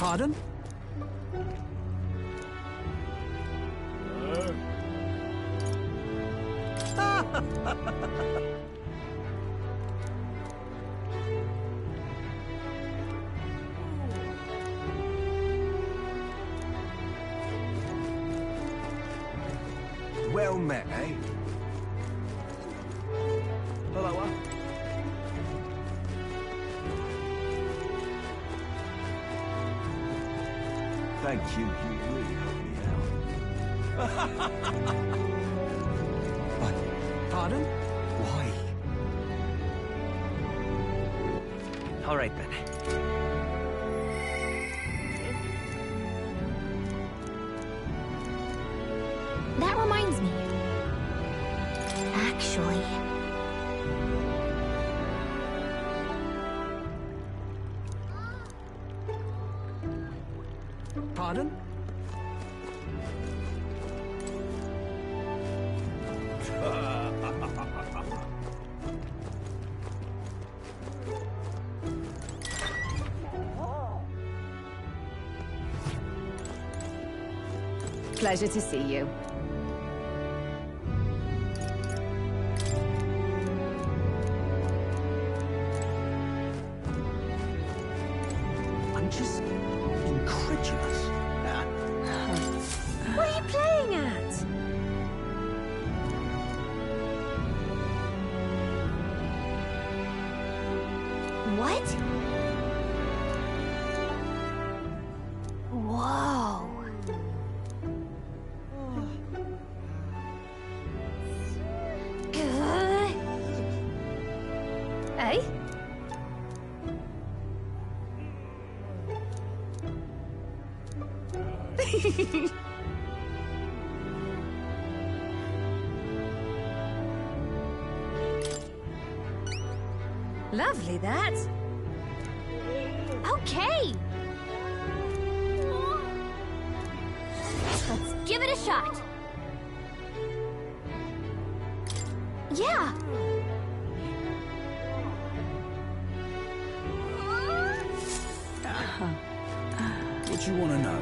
Pardon? Well met, eh? Hello, Thank you, you really helped me out. But, Pardon? why? All right, then. That reminds me. Actually... Pardon? Pleasure to see you. I'm just incredulous. What are you playing at? What? Whoa. Eh? Lovely, that. Okay. Let's give it a shot. Yeah. What do you want to know?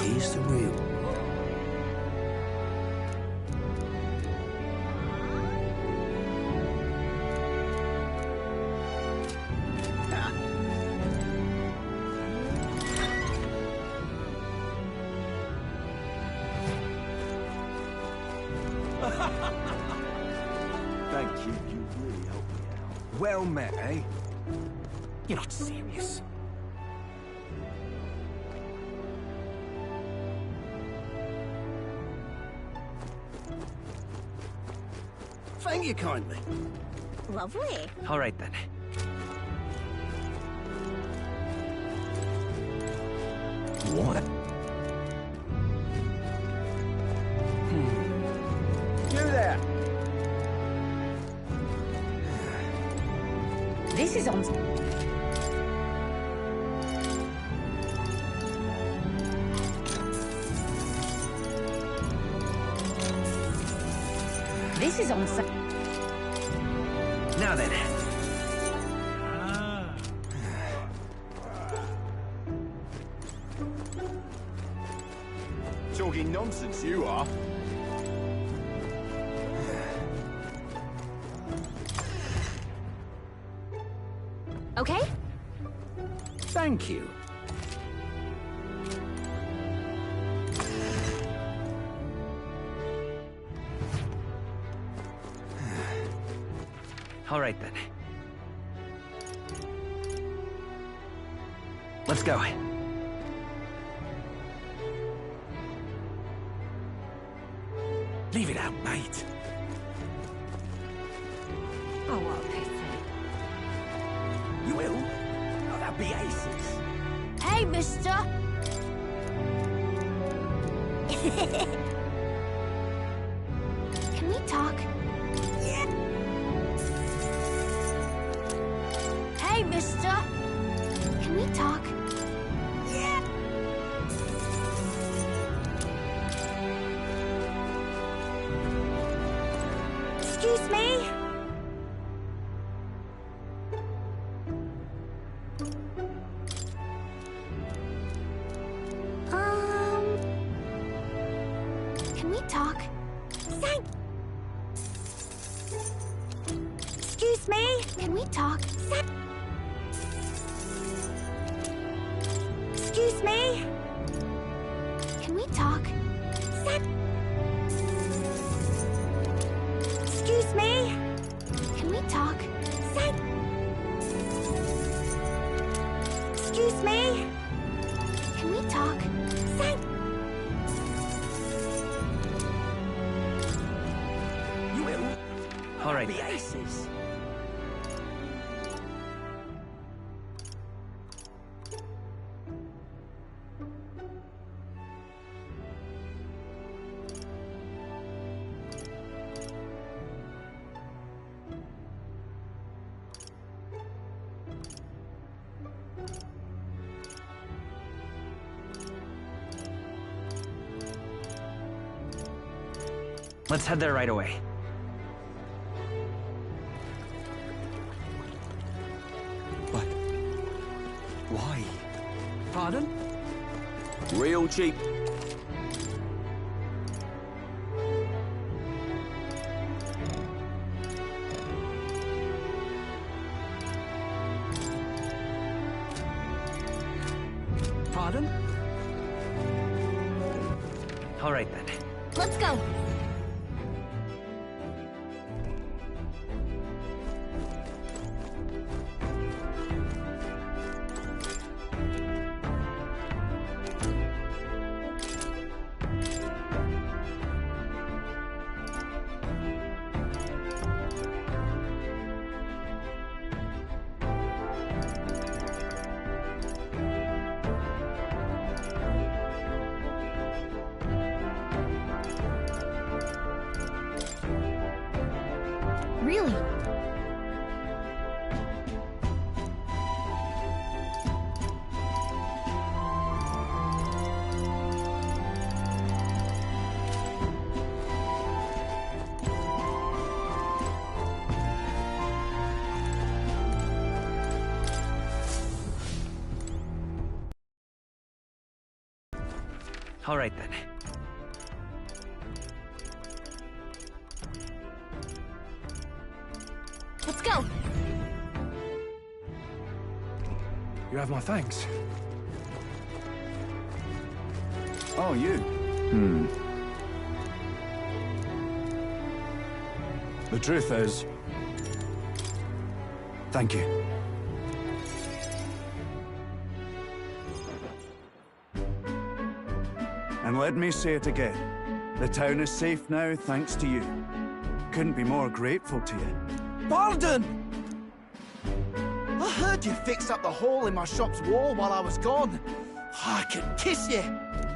Here's the real. Thank you, you really helped me out. Well met, eh? You're not serious. Thank you kindly. Lovely. All right, then. What? You there! This is on... This is on... Now then. Talking nonsense, you are. Okay? Thank you. All right, then. Let's go. Leave it out, mate. Oh, what a pity. You will? Oh, that'd be aces. Hey, mister! Can we talk? Yeah. Hey, mister! Can we talk? Yeah. Excuse me? we talk? Thank... Excuse me? Can we talk? Excuse me? Can we talk? Excuse me? Can we talk? Excuse me? Can we talk? You will. All right. The aces. Let's head there right away. But... why? Pardon? Real cheap. Pardon? All right, then. Let's go. Really? All right, then. Let's go. You have my thanks. Oh, you? The truth is... thank you. And let me say it again. The town is safe now, thanks to you. Couldn't be more grateful to you. Pardon! I heard you fixed up the hole in my shop's wall while I was gone. I could kiss you.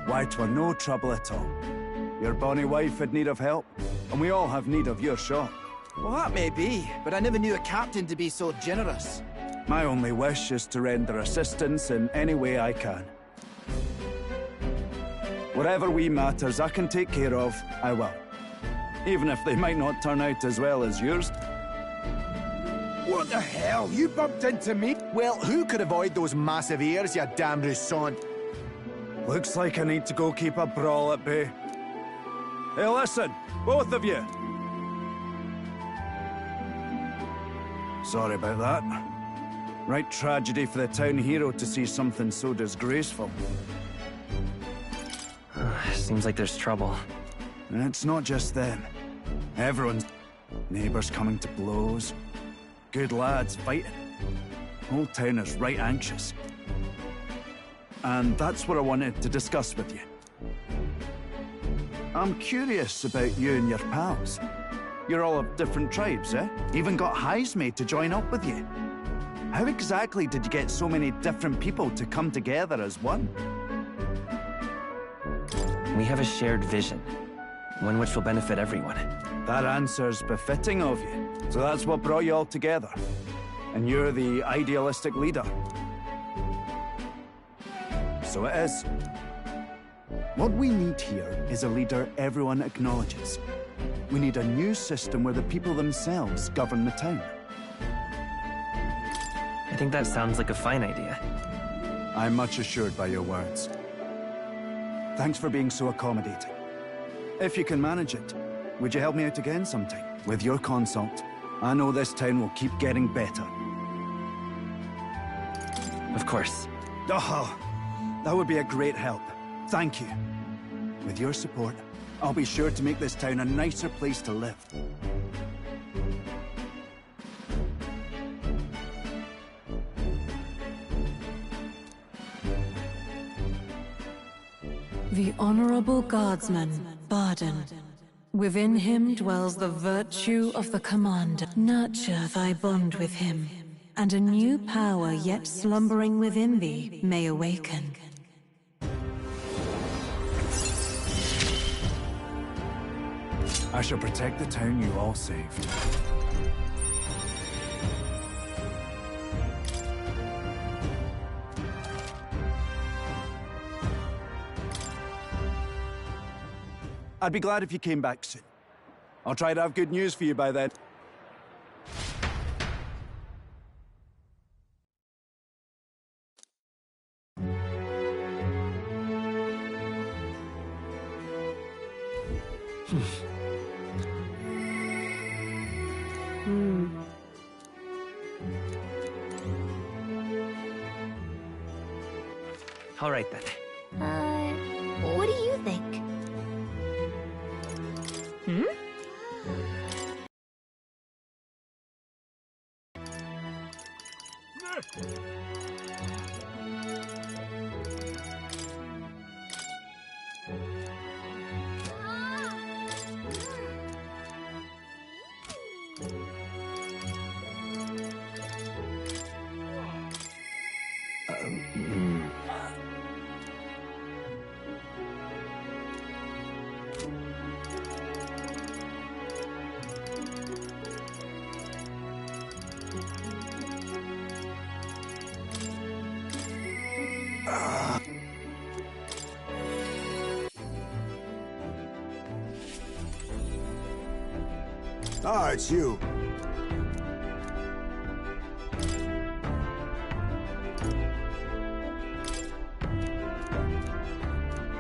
Why, 'twere no trouble at all. Your bonny wife had need of help, and we all have need of your shop. Well, that may be, but I never knew a captain to be so generous. My only wish is to render assistance in any way I can. Whatever wee matters I can take care of, I will. Even if they might not turn out as well as yours. What the hell? You bumped into me? Well, who could avoid those massive ears, you damn Rousant? Looks like I need to go keep a brawl at bay. Hey, listen, both of you. Sorry about that. Right tragedy for the town hero to see something so disgraceful. Seems like there's trouble. And it's not just them. Everyone's... neighbours coming to blows. Good lads fighting. Whole town is right anxious. And that's what I wanted to discuss with you. I'm curious about you and your pals. You're all of different tribes, eh? Even got highs made to join up with you. How exactly did you get so many different people to come together as one? We have a shared vision, one which will benefit everyone. That answer's befitting of you. So that's what brought you all together. And you're the idealistic leader. So it is. What we need here is a leader everyone acknowledges. We need a new system where the people themselves govern the town. I think that sounds like a fine idea. I'm much assured by your words. Thanks for being so accommodating. If you can manage it, would you help me out again sometime? With your consult, I know this town will keep getting better. Of course. Oh, that would be a great help. Thank you. With your support, I'll be sure to make this town a nicer place to live. The Honorable Guardsman, Barden. Within him dwells the virtue of the Commander. Nurture thy bond with him, and a new power yet slumbering within thee may awaken. I shall protect the town you all saved. I'd be glad if you came back soon. I'll try to have good news for you by then. All right then. What do you think? Ah, it's you.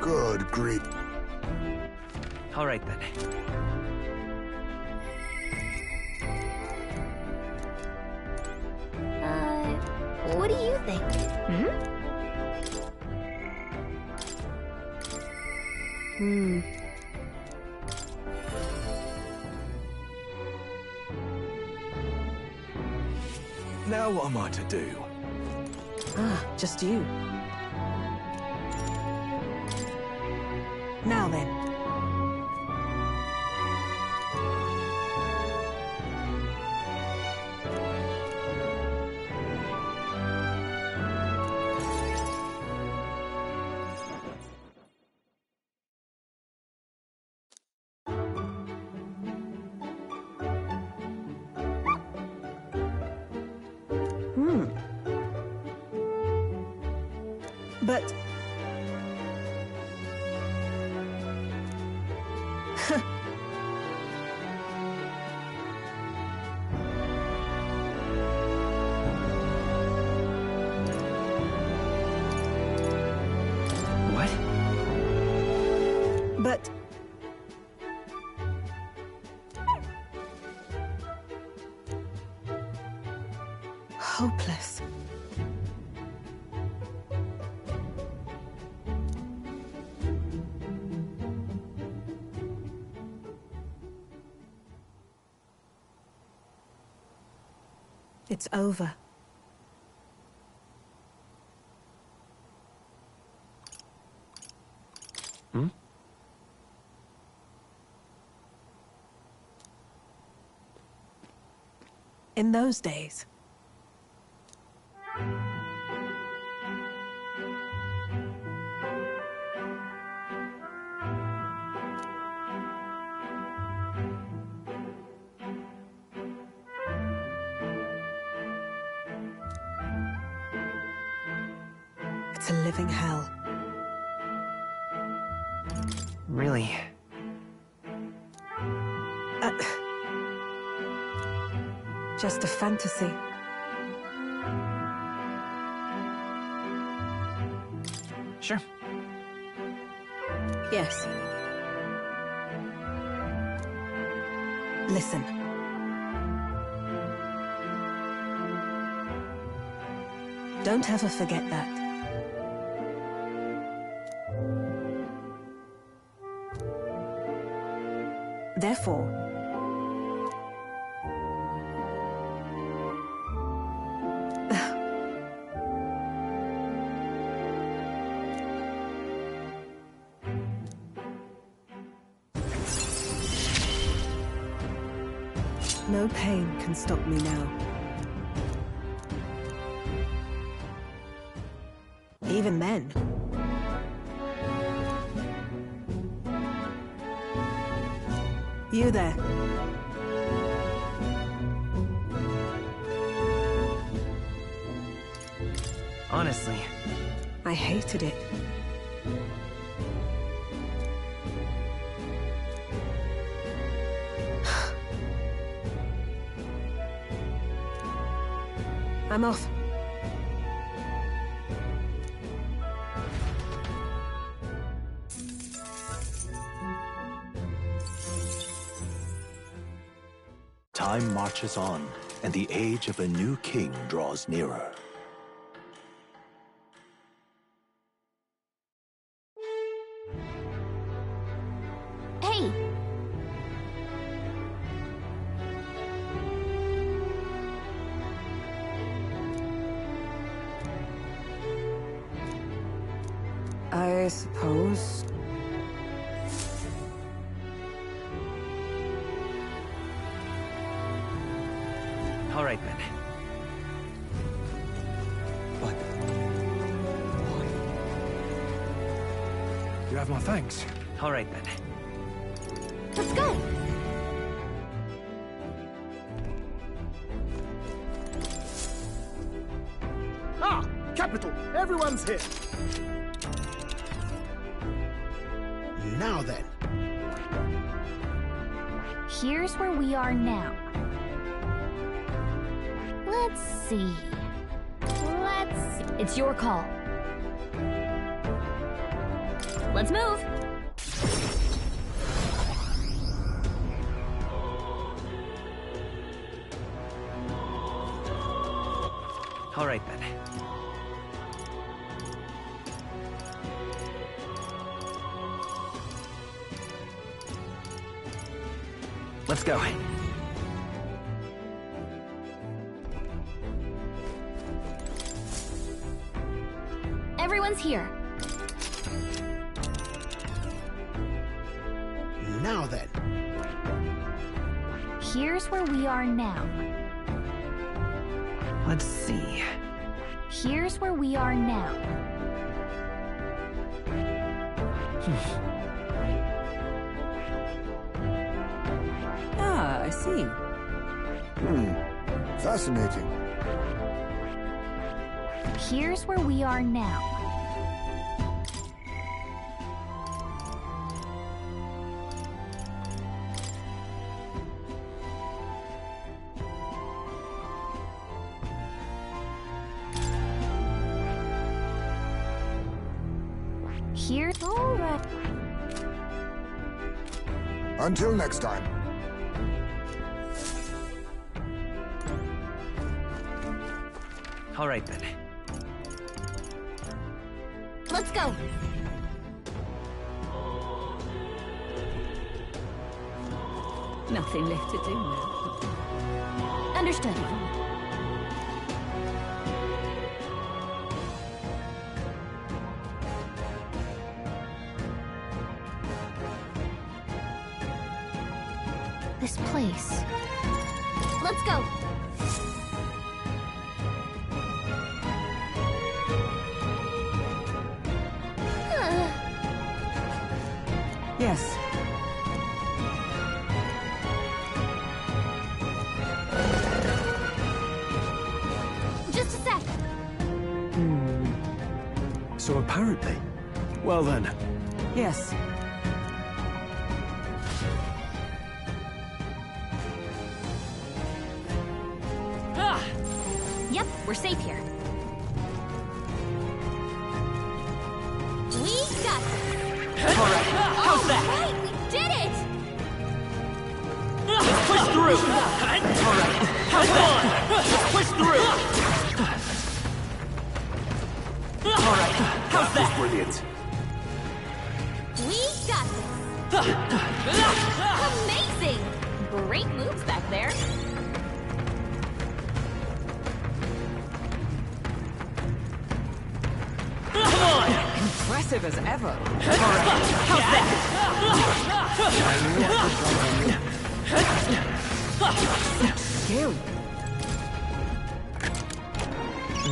Good grief. All right then. What do you think? Now what am I to do? Ah, just you. Now then. But... What? But... hopeless. It's over. In those days, it's a living hell. Really? Just a fantasy. Sure. Yes. Listen. Don't ever forget that. Therefore, no pain can stop me now. Even then. You there. Honestly, I hated it. I'm off. Time marches on, and the age of a new king draws nearer. Hey! I suppose. all right then. But... why? You have my thanks. All right then. Let's go! Ah! Capital! Everyone's here! Now then. Here's where we are now. Let's see. It's your call. Let's move! All right then. Let's go. Everyone's here. Now then. Here's where we are now. Let's see. Here's where we are now. Ah, I see. Fascinating. Here's where we are now. Here's all right. Until next time. All right then. Let's go. Nothing left to do now. Understood. This place. Let's go. Yes. Just a sec. So apparently... Well then, Yes. Yep, we're safe here. We got this. All right. How's that? Right, we did it. Just push through! Alright, come on! Let's push through! Alright, how's that? Brilliant. We got this. Amazing! Great moves back there. Come on! Impressive as ever. Alright, how's that? Scary.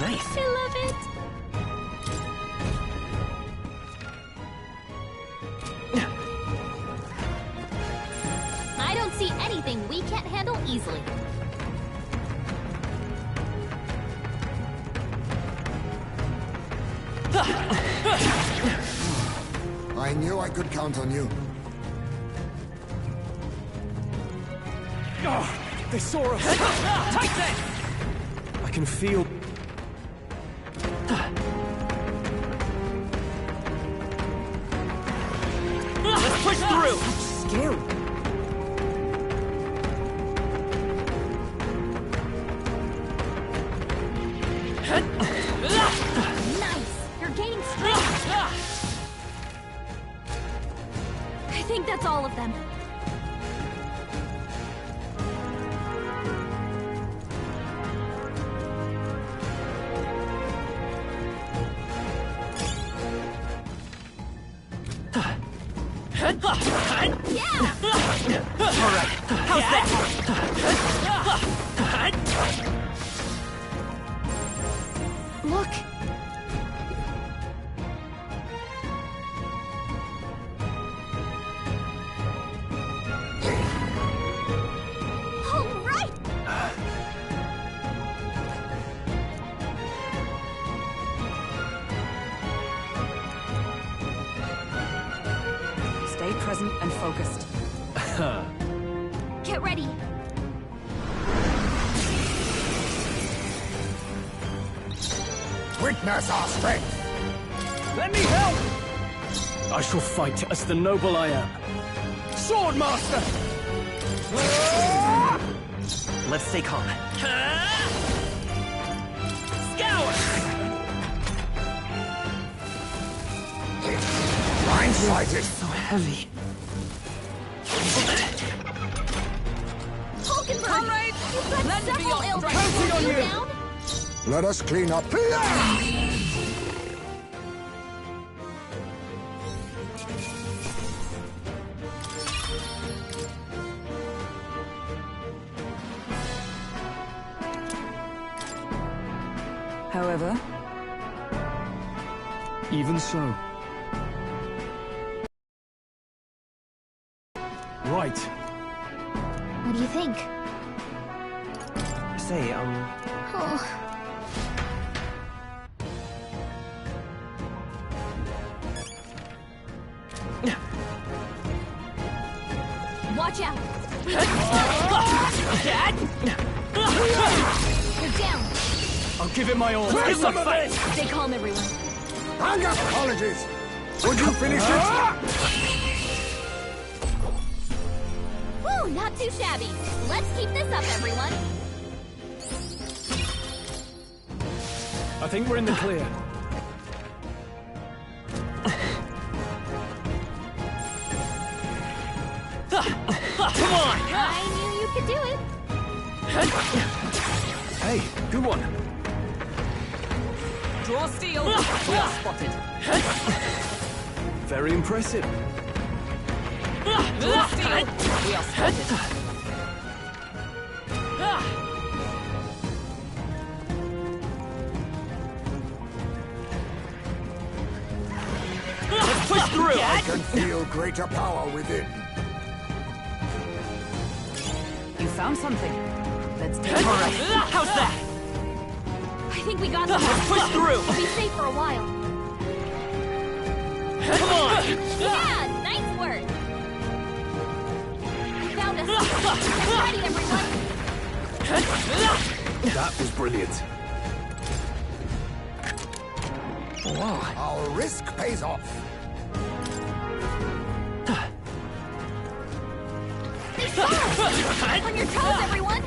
Nice. I love it. I don't see anything we can't handle easily. I knew I could count on you. Oh, they saw us. Take that! I can feel... Let's push through! Scary. Nice! You're gaining strength. I think that's all of them. Alright, how's that? Look! All right! Stay present and focused. Get ready! Witness our strength. Let me help! I shall fight as the noble I am. Swordmaster! Let's stay calm. Scour! Blindsided. So heavy. Hulkenberg! You've got Lend me several your ill strength. Counting on you. down? Let us clean up. However, Even so. Right. What do you think? Say, Oh. Watch out! You're down! I'll give it my all. It's a fight! Stay calm, everyone. Hang up apologies. Would you finish it? Woo, not too shabby. Let's keep this up, everyone. I think we're in the clear. Come on! I knew you could do it. Hey, good one. draw steel. We are spotted. Very impressive. Draw steel. We are spotted. Let's push through! I can feel greater power within. You found something. Let's take All right, how's that? I think we got this. Let's push through! We'll be safe for a while. Come on! Yeah, nice work. I found us. Get ready, everyone. That was brilliant. Our risk pays off. They saw us. On your toes, everyone!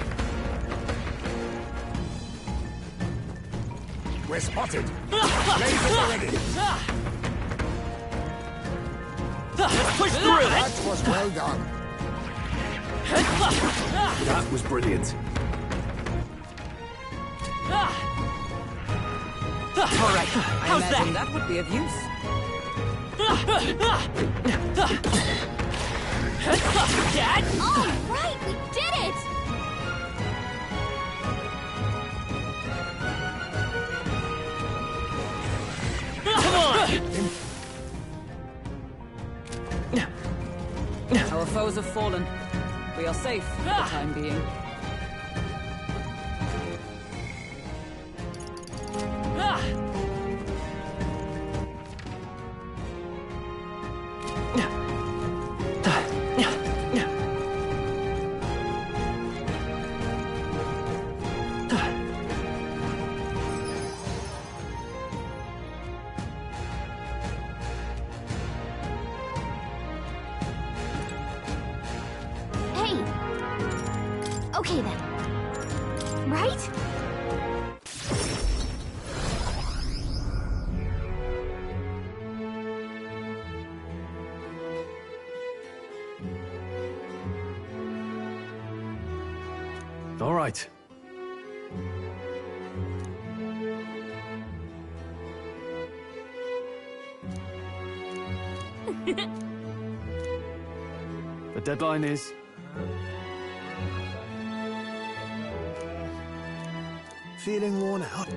We're spotted. Lasers are ready. Let's push through! That was well done. That was brilliant. All right. I imagine that would be of use. All right, we did it! Come on! Our foes have fallen. We are safe for the time being. Hey! Okay then. Right? All right. The deadline is... Feeling worn out?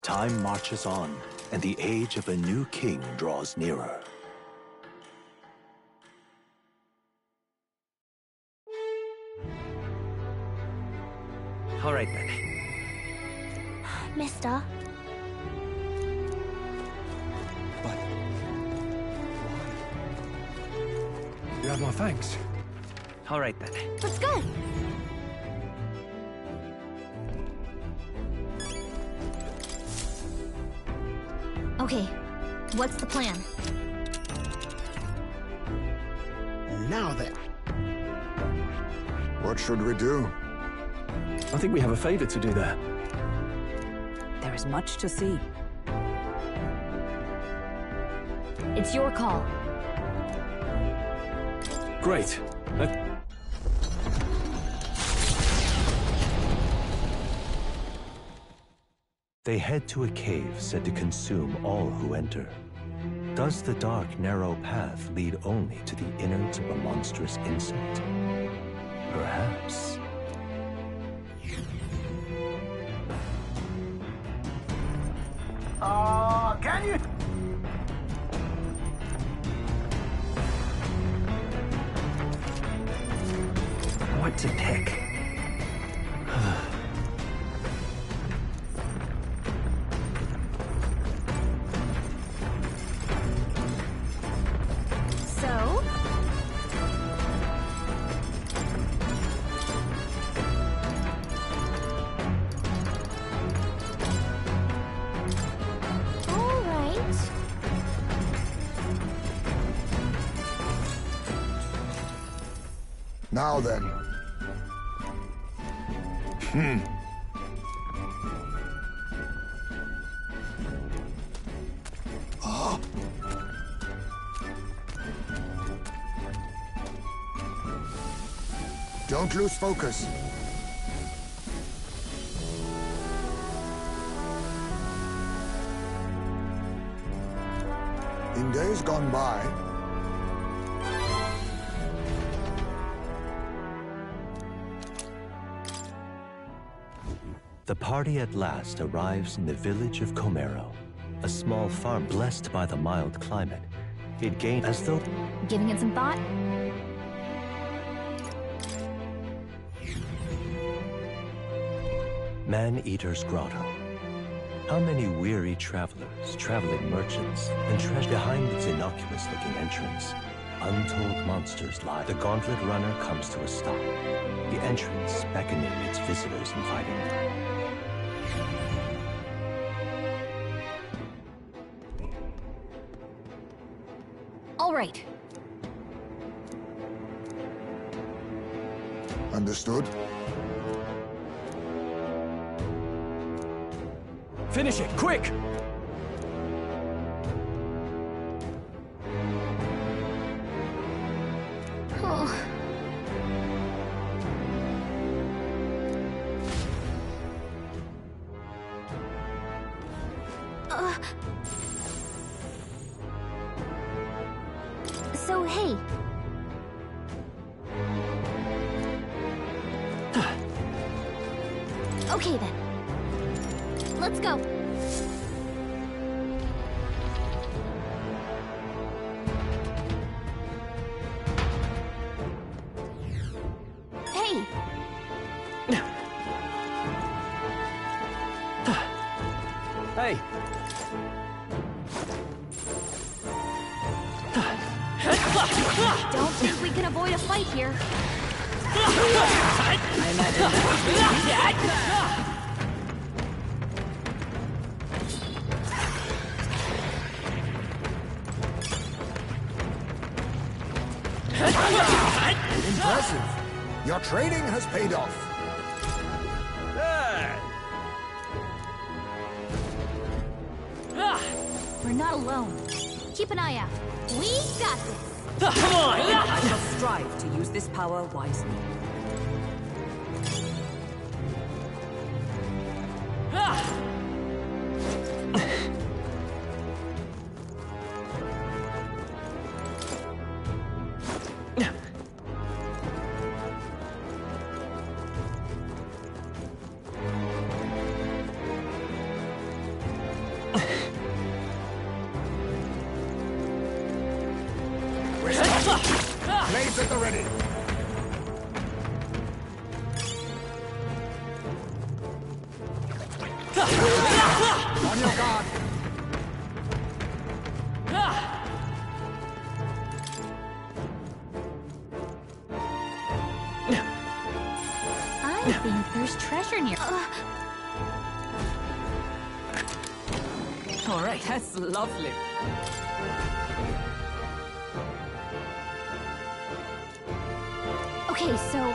Time marches on, and the age of a new king draws nearer. All right, then. Mister. But You have my thanks. All right, then. Let's go! Okay, what's the plan? now then. What should we do? I think we have a favor to do there. There is much to see. It's your call. Great. They head to a cave said to consume all who enter. Does the dark, narrow path lead only to the innards of a monstrous insect? Perhaps. Can you? What to pick? So? All right. Now then. Don't lose focus. In days gone by, The party at last arrives in the village of Comero, a small farm blessed by the mild climate. It gained as though Giving it some thought? Man-Eater's Grotto. How many weary travelers, traveling merchants, and treasure behind its innocuous-looking entrance? Untold monsters lie. The gauntlet runner comes to a stop, the entrance beckoning its visitors, inviting them. right. Understood? Finish it, quick! Oh. So, hey. Okay then. Let's go. Hey. Hey! Don't think we can avoid a fight here. I imagine Impressive. Your training has paid off. We're not alone. Keep an eye out. We got this. Come on! I shall strive to use this power wisely. Blades at the ready. On your guard. I think there's treasure near. All right, that's lovely. Okay, so...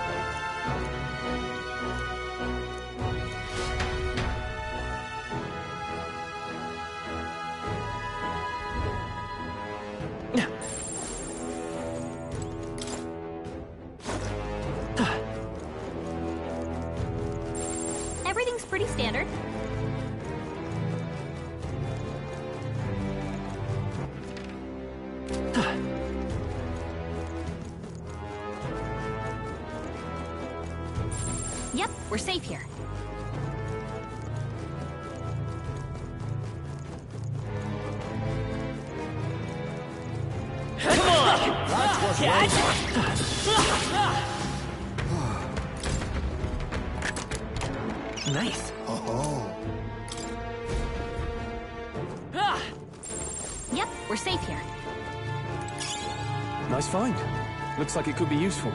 Everything's pretty standard. Yep, we're safe here. Nice. Oh. Yep, we're safe here. Nice find. Looks like it could be useful.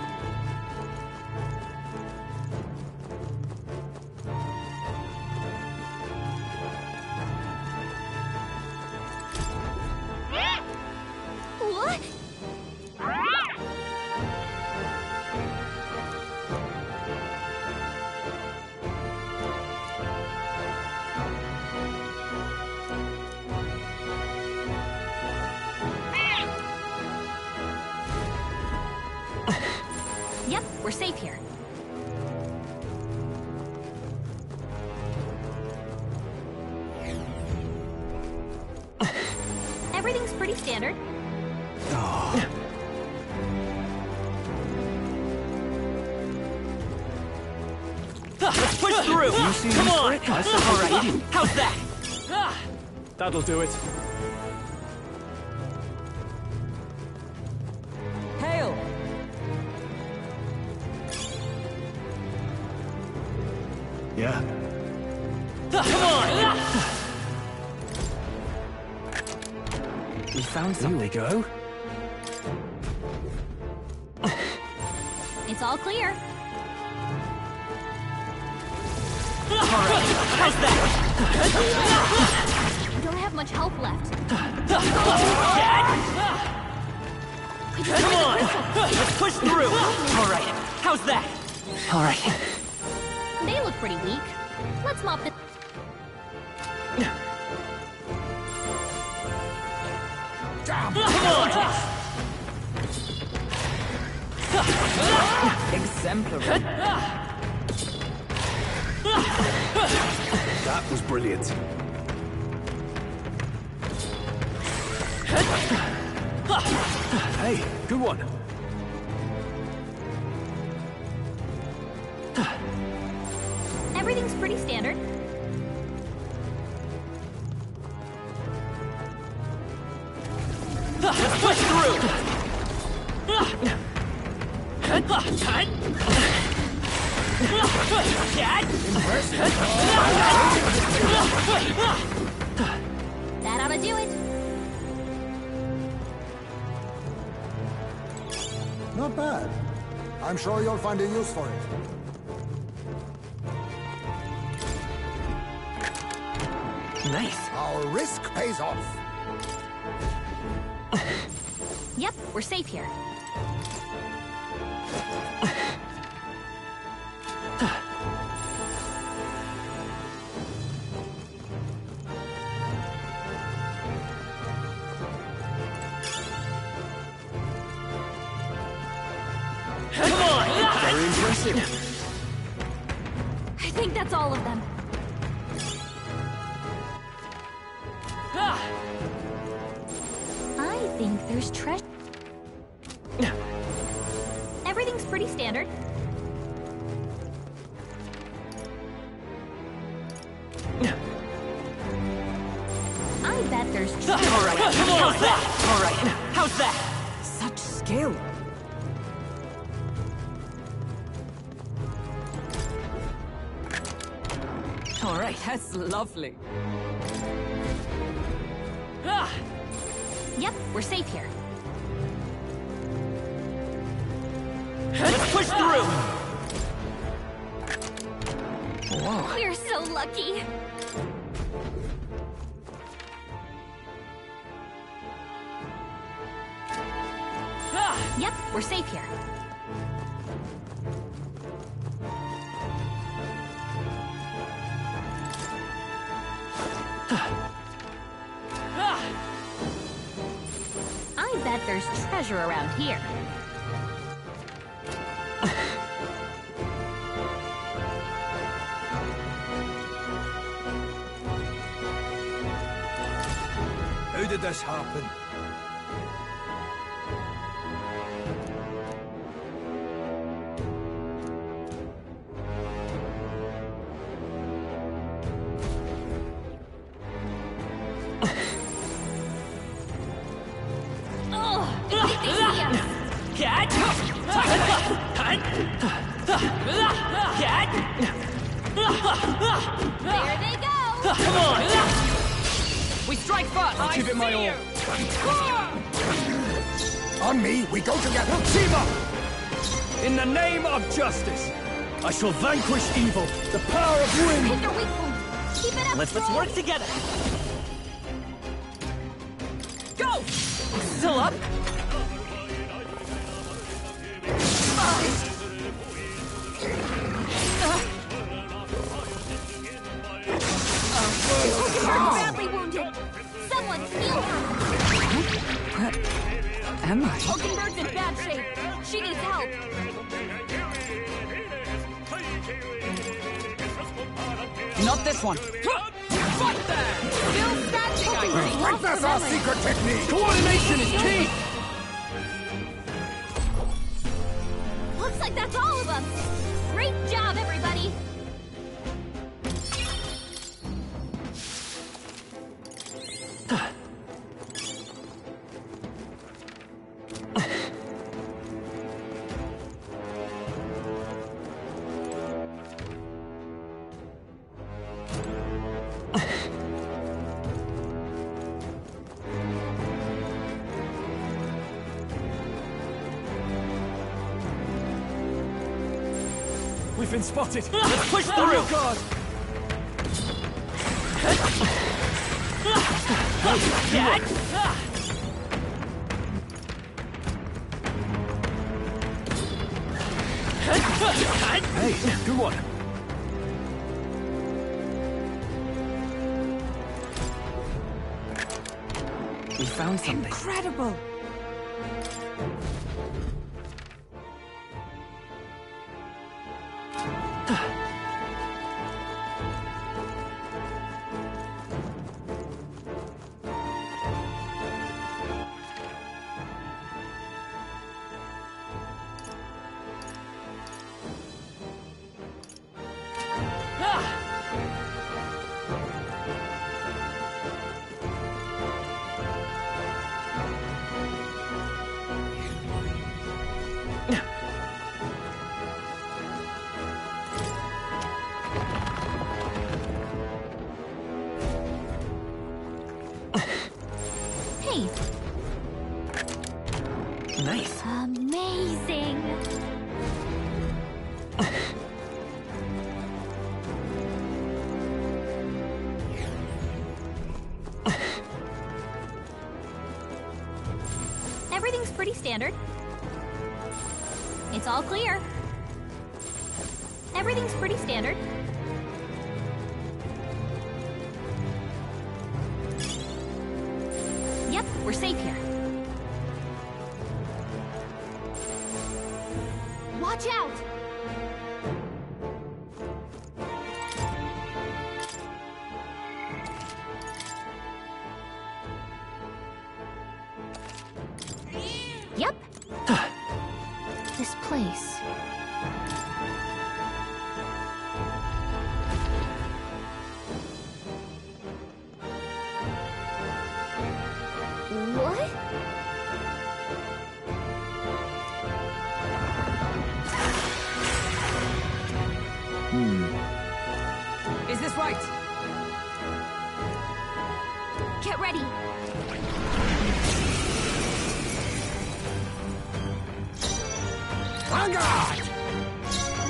What? Yep, we're safe here. Everything's pretty standard. Let's push through! Come on! All right, how's that? That'll do it. Hail! Yeah. Come on! We found something. Here we go. It's all clear. How's that? We don't have much health left. Come on! Let's push through! Alright, how's that? Alright. They look pretty weak. Let's mop the... Come on! Exemplary. That was brilliant. Hey, good one. Everything's pretty standard. Let's push through! That ought to do it. Not bad. I'm sure you'll find a use for it. Nice. Our risk pays off. Yep, we're safe here. Come on! Very impressive. I think that's all of them. I think there's treasure. Everything's pretty standard. I bet there's treasure. Alright, come on! How's that? Alright, how's that? Such skill. Alright, that's lovely. Yep, we're safe here. Let's push through! Whoa. We're so lucky. Yep, we're safe here. I bet there's treasure around here. How did this happen? There they go! Come on! We strike first! I'll give it my all. On me, we go together. Team up! In the name of justice, I shall vanquish evil. The power of wind. Hit their weak point. Keep it up, Let's Troll. work together! Go! Still up? Badly wounded. Someone heal her. What am I? Hulkenberg's in bad shape. She needs help. Not this one. Fight that! Still standing, I see. Like that's our secret technique. Coordination is key. Looks like that's all of them. Great job, everybody. We've been spotted. Let's push On your through! guard. Hey, good one. We found something. Incredible! Hey, Nice. amazing. Everything's pretty standard. It's all clear. Everything's pretty standard. Yep, we're safe here. Watch out! Yep. This place. What? Is this right? Get ready.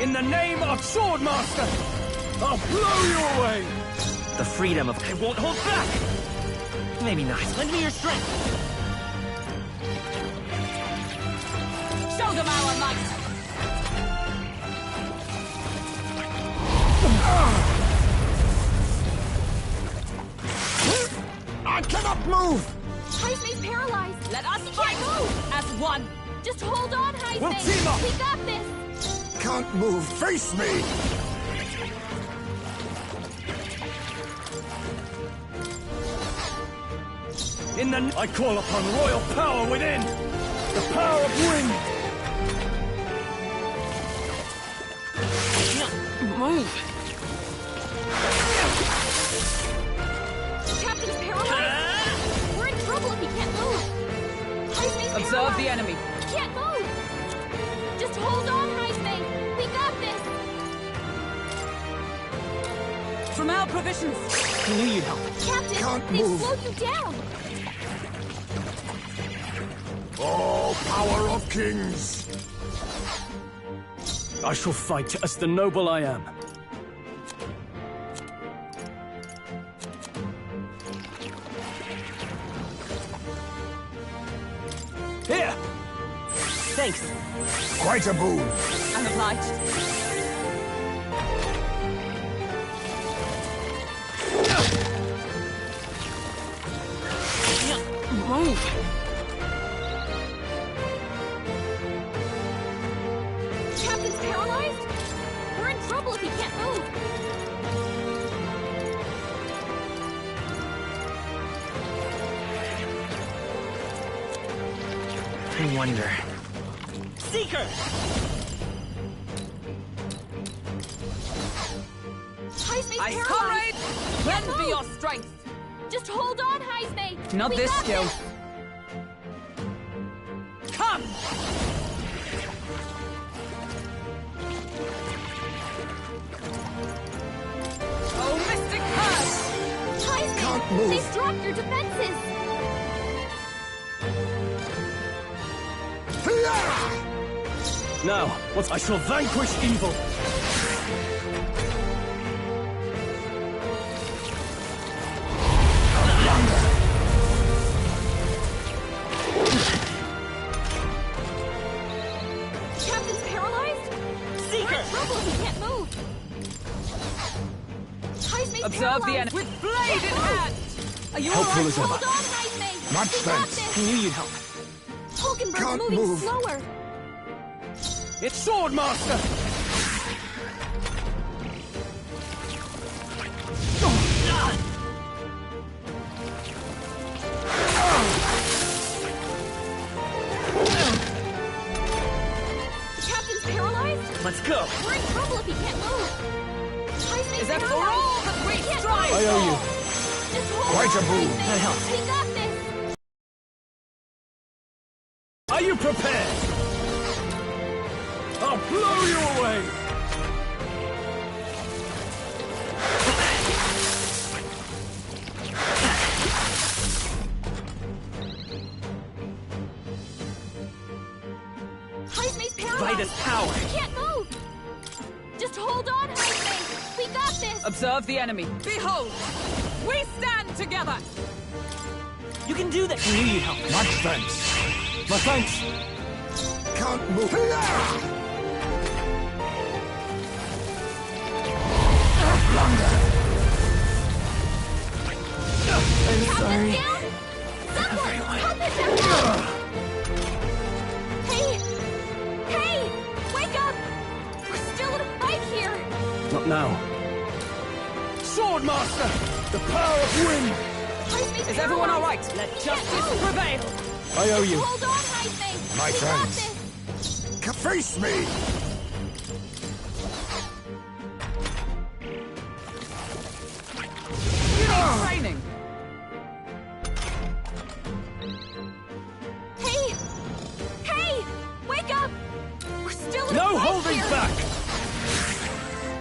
In the name of Swordmaster, I'll blow you away! The freedom of... I won't hold back! Maybe not. Lend me your strength. Show them our might. I cannot move! Heismei's paralyzed. Let us fight move. as one. Just hold on, Heismei. We'll team up. We got this. Can't move. Face me! In the... I call upon royal power within! The power of wind! Move. Captain's paralyzed. We're in trouble if he can't move. Heismei's Observe paralyzed. the enemy. He can't move. Just hold on, Heismei. We got this. From our provisions. I knew you'd help. Captain, Can't they've move. slowed you down. Oh, power of kings! I shall fight as the noble I am. Here! Thanks. Quite a boon. I'm obliged. Move. Captain's paralyzed? We're in trouble if he can't move. I wonder. Seeker. Heismei's Ice paralyzed. comrade. Lend move. me your strength. Just hold on, Heismei. Not We this got skill. Come. Oh, Mystic Curse. Heismei, Can't move. they've dropped your defenses. Now, what? I shall vanquish evil. Captain's paralyzed? Seeker. We're in trouble if Observe the enemy with blade in hand! Are you Helpful alright? as ever. Hold on, Hype Much We got thanks. this. I knew you'd help. Hulkenberg's Can't moving move. slower. It's Swordmaster! The captain's paralyzed? Let's go! We're in trouble if he can't move. Heisman's Is that for paralyzed. all that we can't strive I owe you. Just hold Quite on, a boon. Heisman. That helps. We got this. Are you prepared? I'll blow you away! Heisman's paralyzed. By this power. He can't move. Just hold on, Heisman. We got this. Observe the enemy. Behold! We stand together! You can do that. I knew you'd help. Much thanks. My thanks! Can't move. I'm sorry. Down. Someone, help him down. Hey! Hey! Wake up! We're still in a fight here. Not now. Swordmaster! The power of wind! Heisman's Is everyone paralyzed. alright? Let justice prevail! I owe you. Hold on, Heisman. My We thanks. got this. Face me. Training! Hey! Hey! Wake up! We're still in a No fight holding here. back!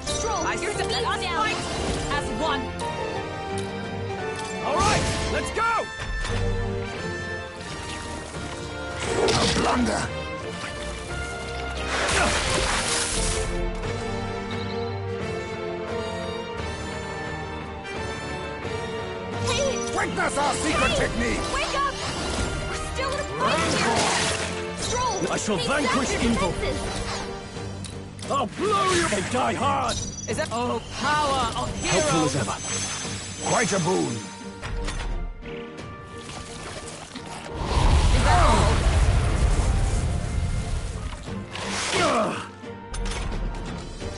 Stroll, I your said speed's let us down. fight as one! All right, let's go! A blunder. Hey! Witness our secret technique. Wake up! We're still in a fight here. Stroll, I shall take vanquish back your evil. defenses. I'll blow you! They die hard! Is that oh power of Helpful heroes? as ever. Quite a boon. Is that all?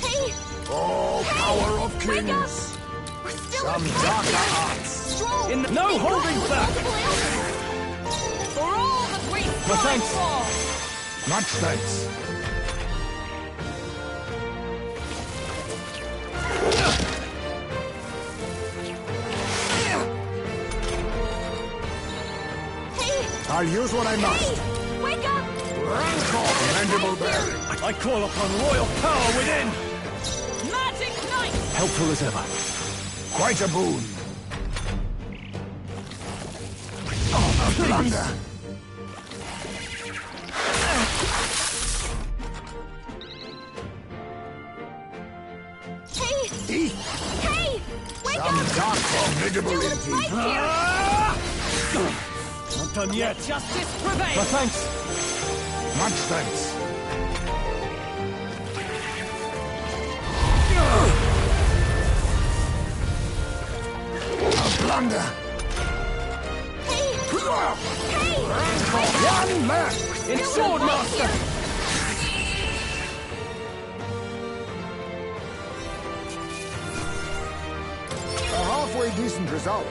Hey! Oh, power of Wake up! kings. We're still Some in a fight darker here. arts. Stroll, In the- no be holding good. back. Multiple ailments. For all that we strive thanks. for! Much thanks. Hey! I'll use what I must. Hey! Wake up! Rancor, mandible bearing. I call upon royal power within! Magic Knight! Helpful as ever. Quite a boon. Oh, a blunder. Hey! Eek. Hey! Wake Some up! dark formidable Still in a indeed. fight here. Not done yet. Justice My prevail! thanks. Much thanks. A blunder. Hey! Hey! One man. It's Swordmaster! A halfway decent result.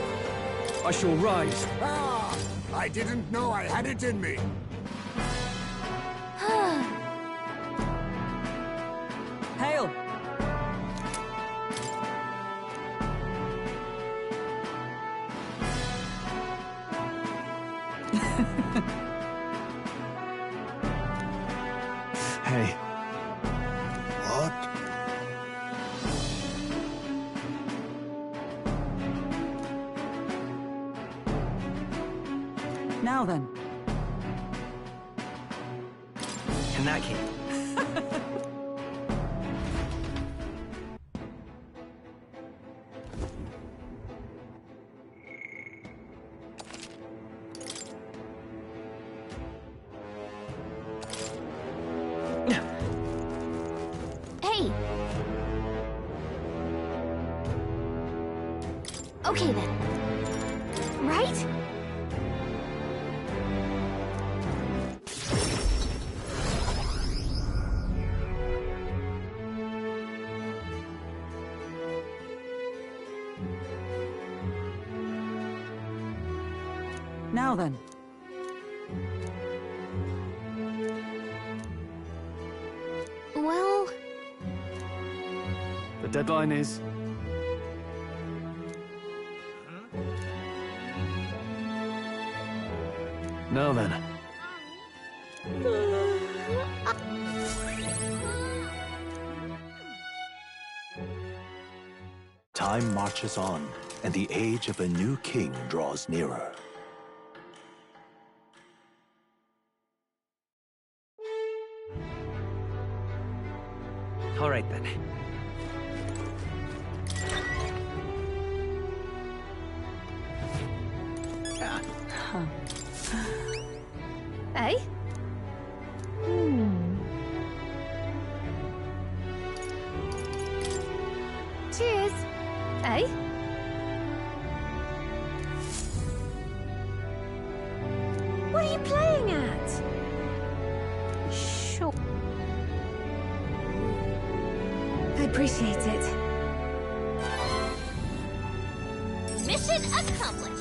I shall rise. Ah, I didn't know I had it in me. Hail! Hey, What? Now then. In that case, Hey! Okay then. Right? Now then. Well... The deadline is... Now then. Time marches on, and the age of a new king draws nearer. All right, then. Eh? Cheers. Eh? What are you playing at? Sure. I appreciate it. Mission accomplished.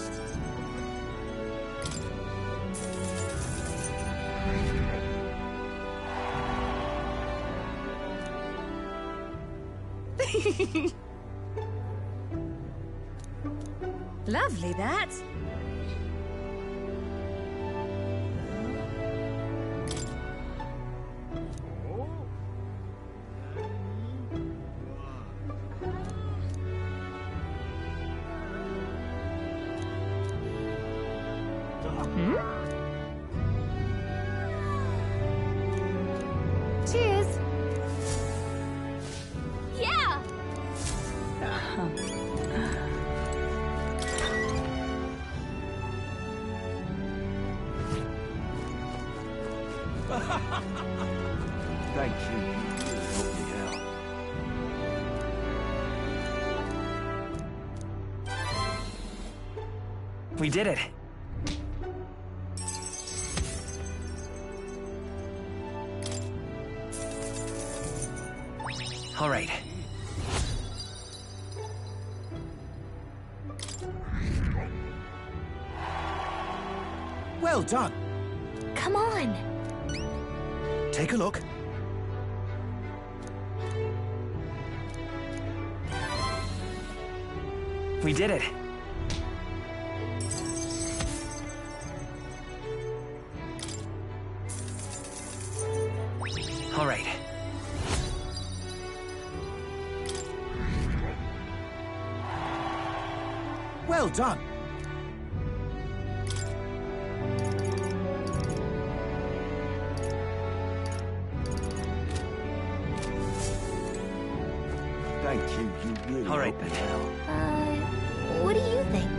Lovely, that. Cheers. Yeah. Thank you. Lovely hell. We did it. All right. Well done. Come on. Take a look. We did it. All right. Well done. Thank you, you really All right, helped me then. out. What do you think?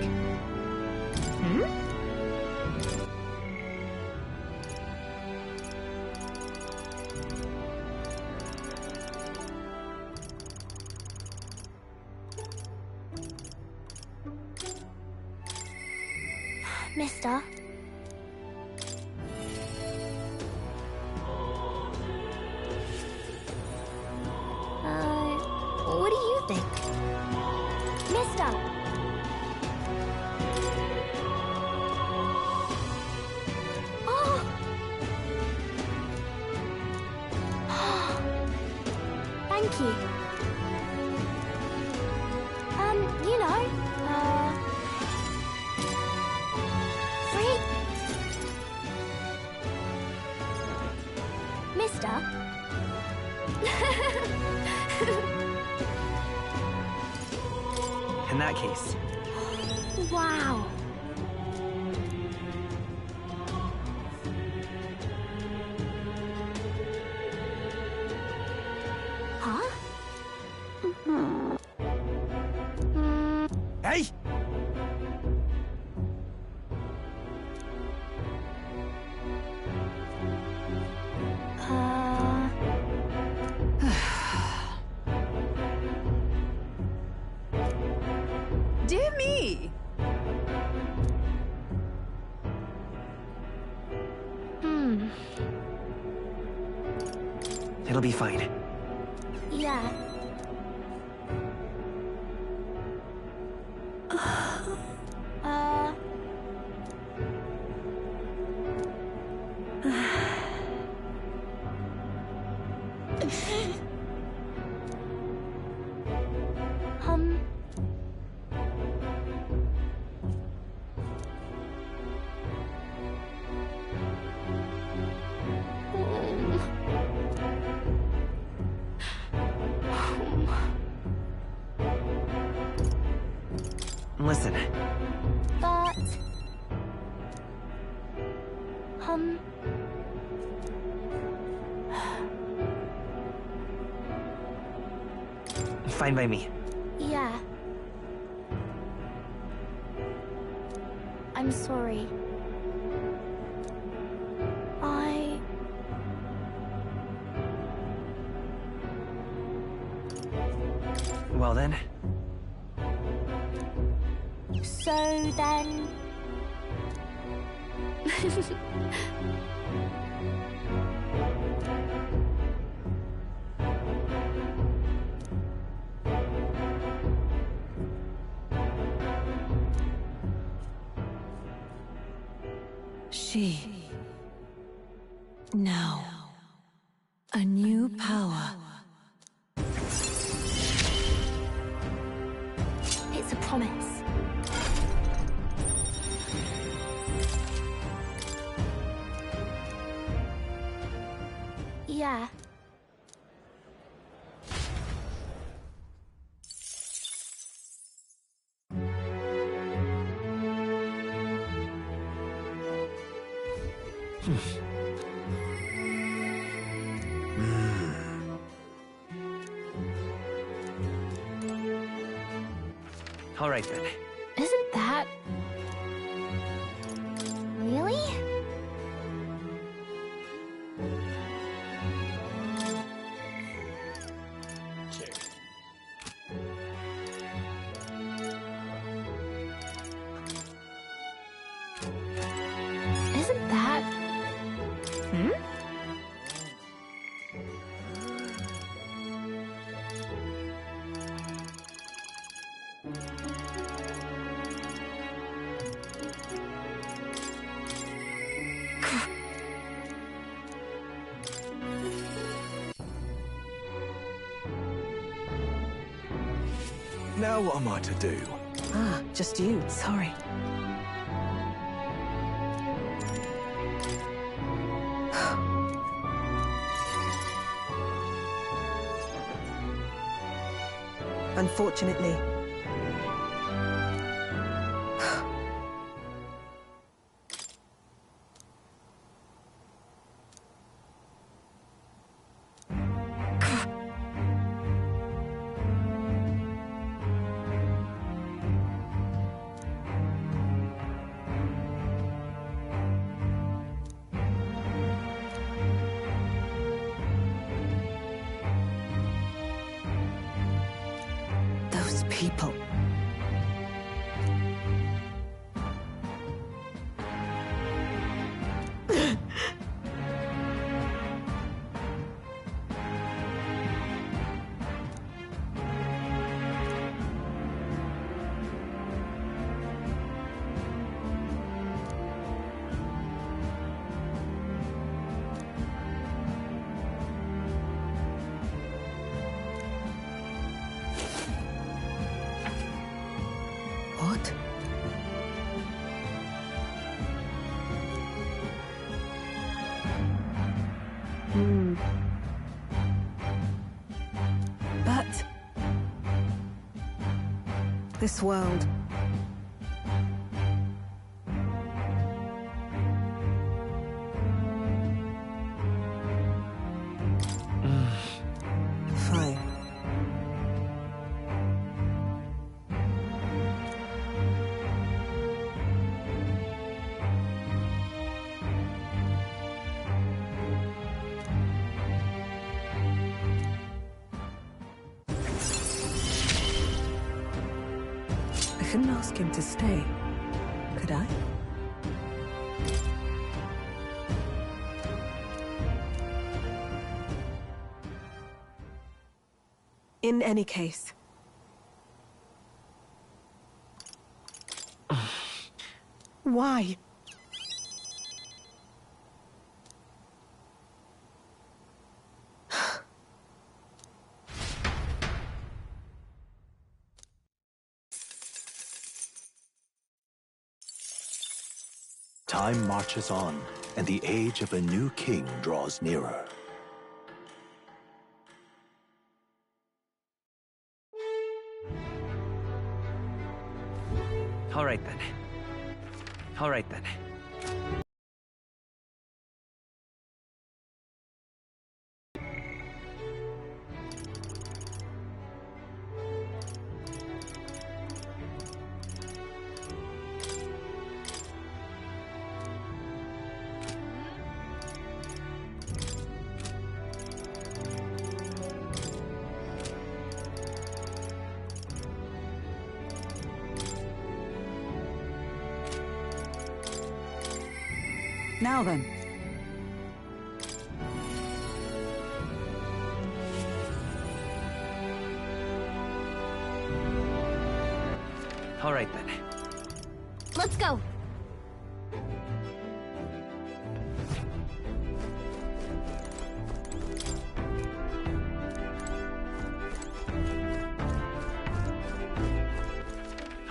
Mister? What do you think? Mister? Oh! Thank you. You know, free? Mister? In that case, Wow. Huh? Hey! Dear me! It'll be fine. Yeah. Listen. But... Fine by me. Yeah. I'm sorry. Well then. So then... She. Now. A new power. It's a promise. Yeah. All right then. Isn't that... Really? Isn't that... Now what am I to do? Ah, just you. Sorry. Unfortunately. People. What? But... this world... Fine. couldn't ask him to stay, could I? In any case... Why? Time marches on, and the age of a new king draws nearer. All right then. All right then. Now then. All right then. Let's go.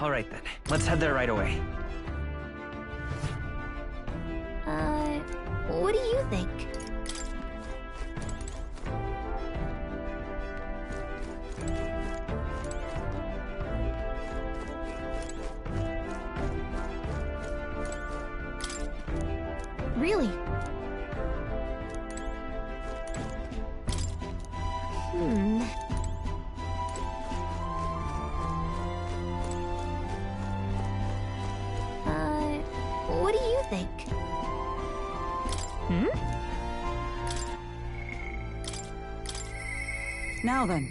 All right then. Let's head there right away. What do you think? Really? What do you think? Now then.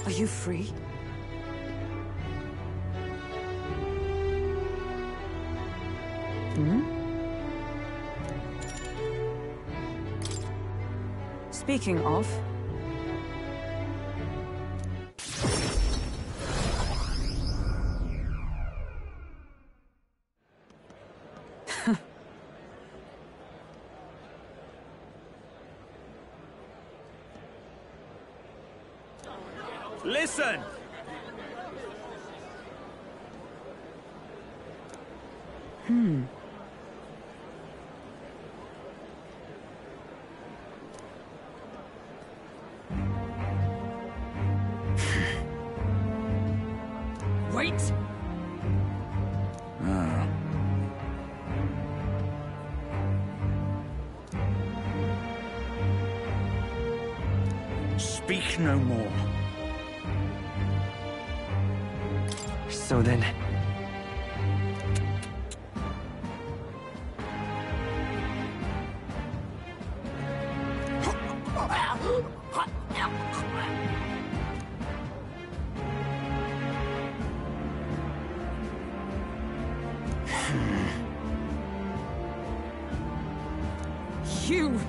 Are you free? Speaking of... Listen! Wait! Speak no more. So then... you!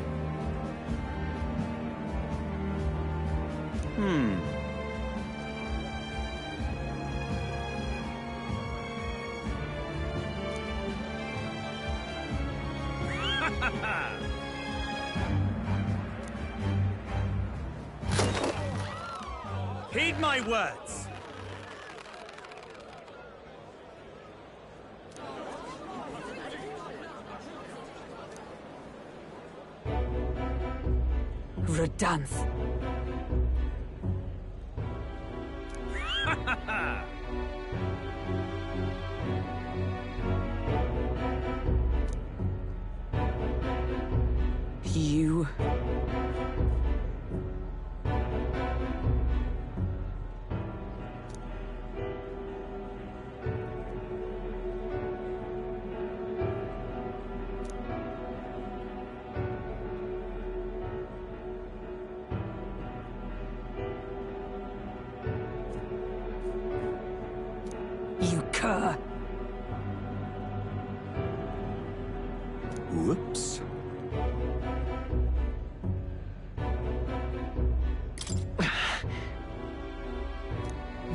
Heed my words! Redanth. You... You cur! Whoops.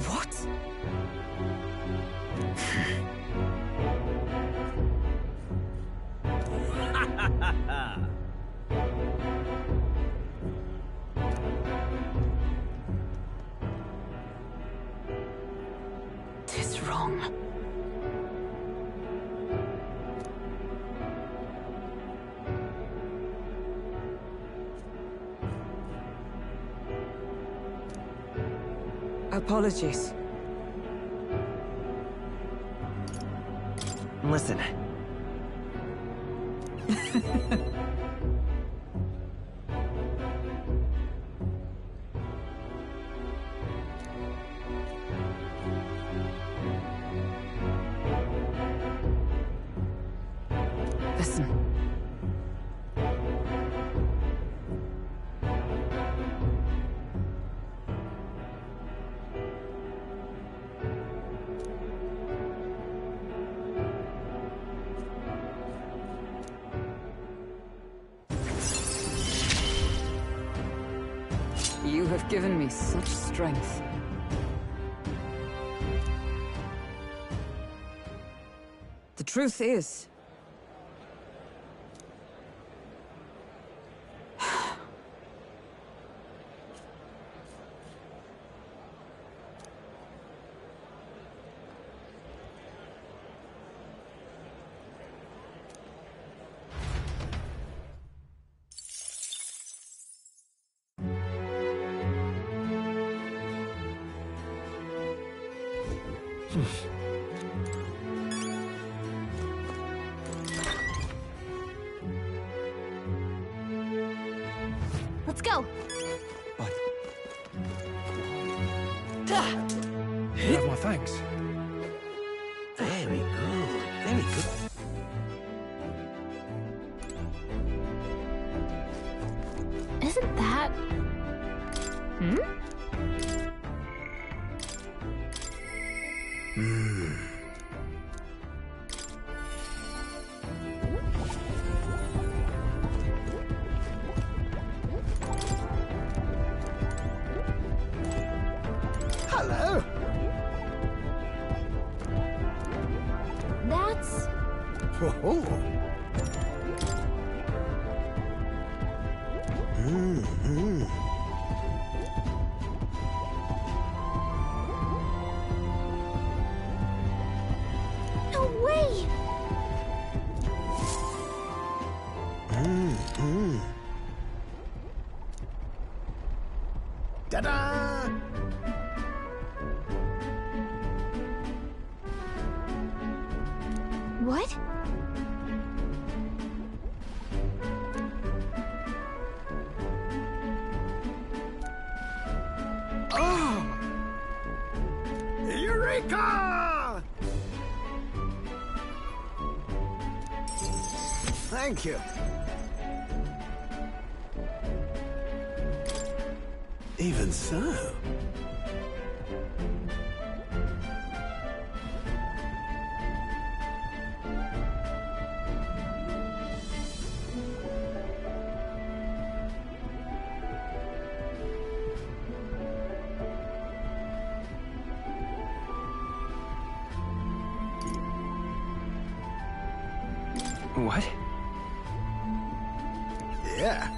What? Tis wrong. Apologies. Listen. Listen. You have given me such strength. The truth is... Let's go. You have my thanks. Very good. Very good. Isn't that... Hello. That's... Oh. No way! Ta-da! What? Oh! Eureka! Thank you. Even so. What? Yeah.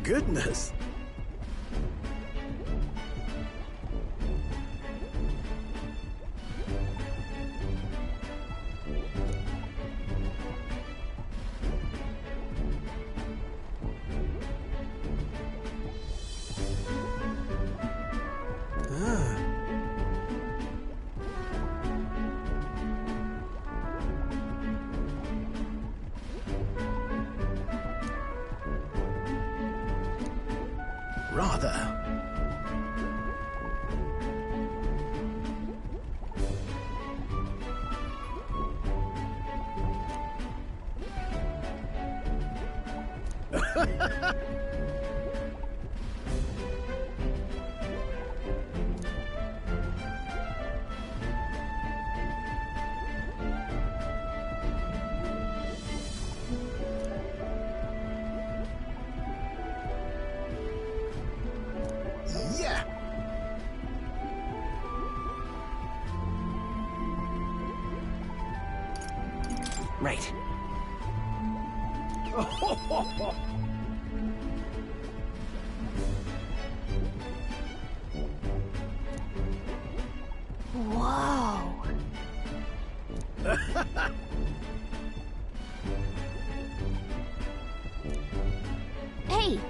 Goodness. Rather. Yeah. Right. Whoa. Hey.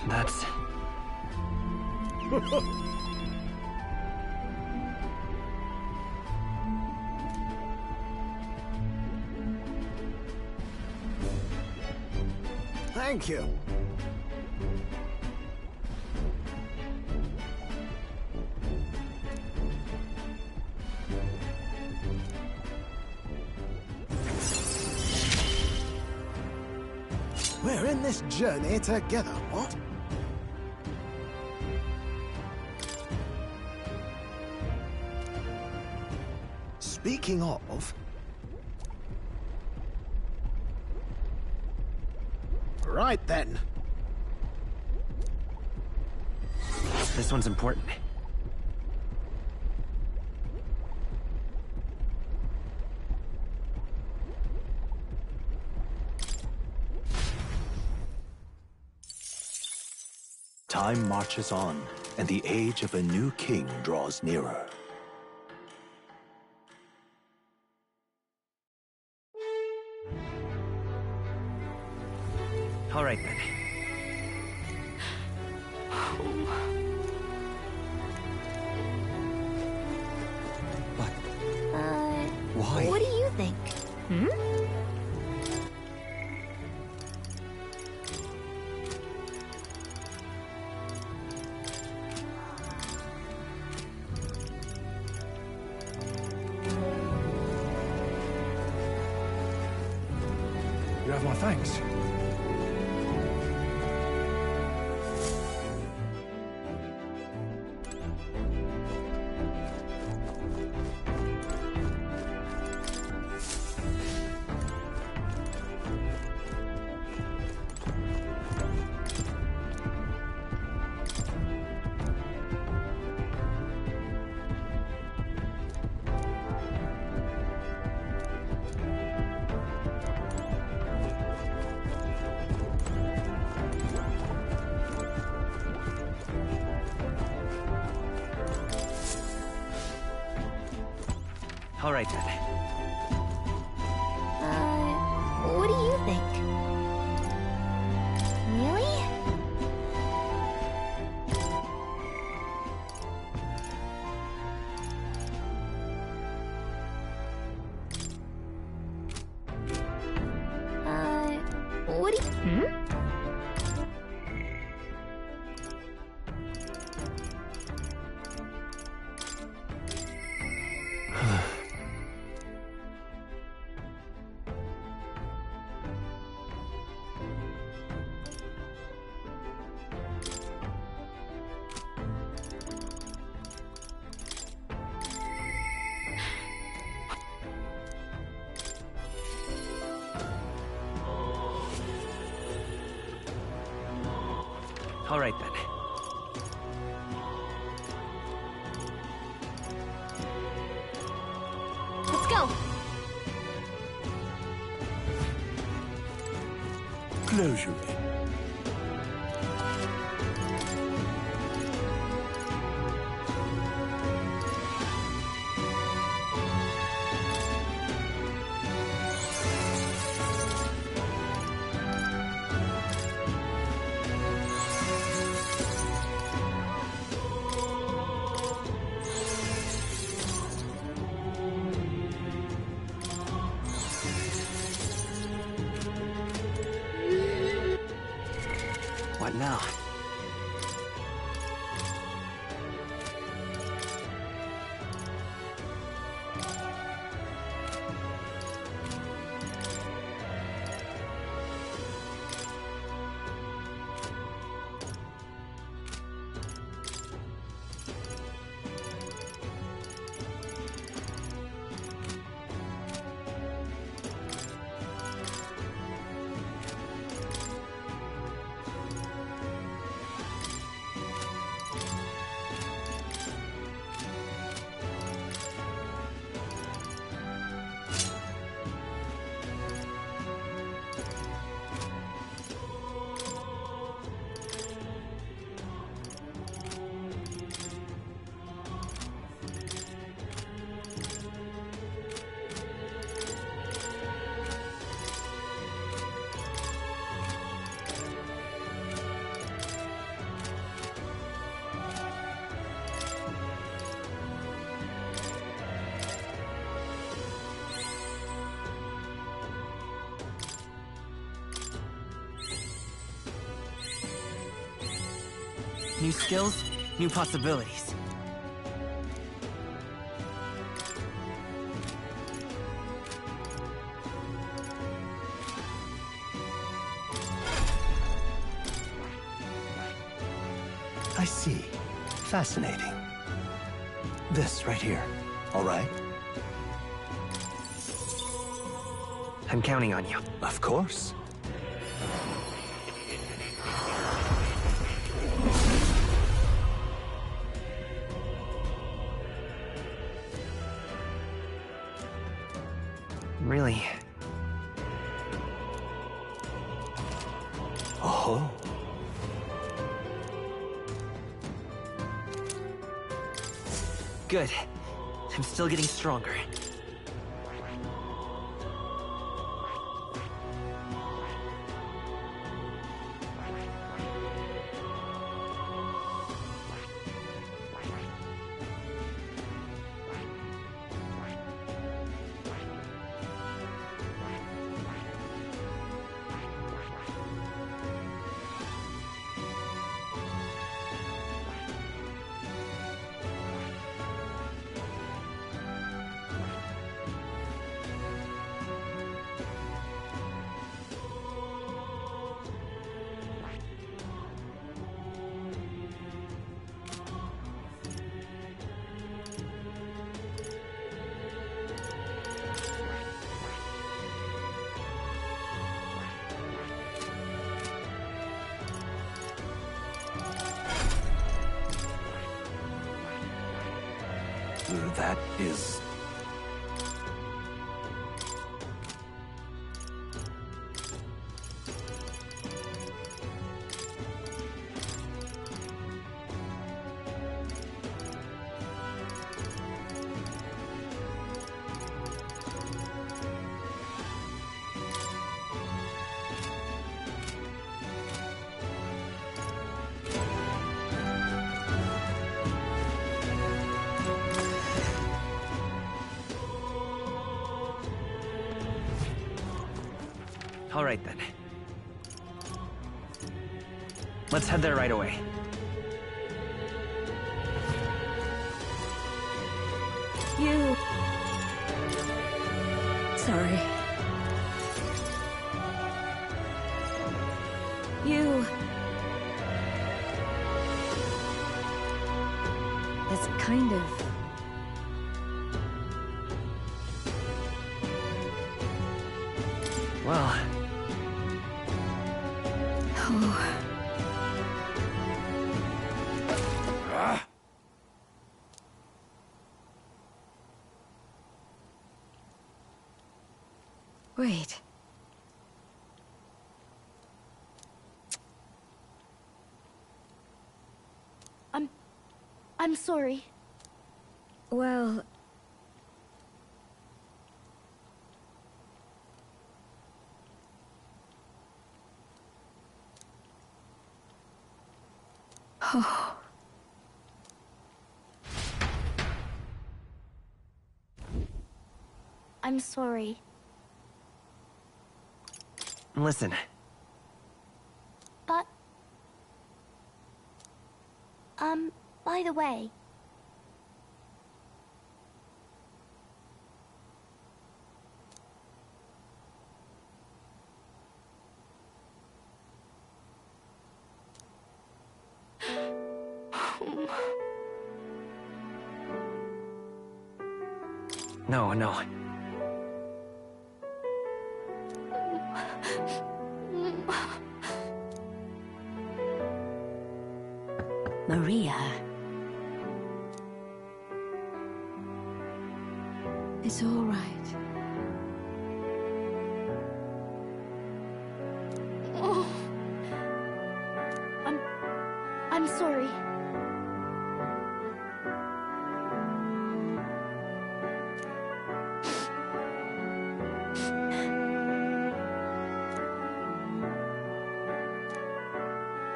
That's... Thank you. We're in this journey together, what? Speaking of... Right then. This one's important. Time marches on, and the age of a new king draws nearer. All right, then. What? Why? What do you think? Hmm? You have my thanks. All right, then. What do you think? All right then. Let's go. Close your eyes. What now? New skills, new possibilities. I see. Fascinating. This right here, all right? I'm counting on you. Of course. Really? Oh. Good. I'm still getting stronger. That is... All right then. Let's head there right away. You... Sorry. You... It's kind of... Well... Oh... Wait. I'm sorry. Well... Oh. I'm sorry. Listen. But... by the way... No, no. Maria. It's all right. Oh. I'm sorry.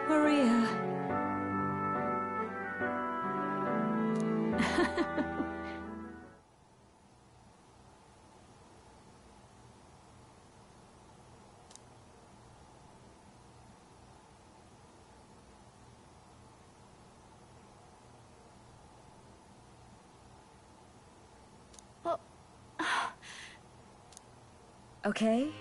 Maria. Okay?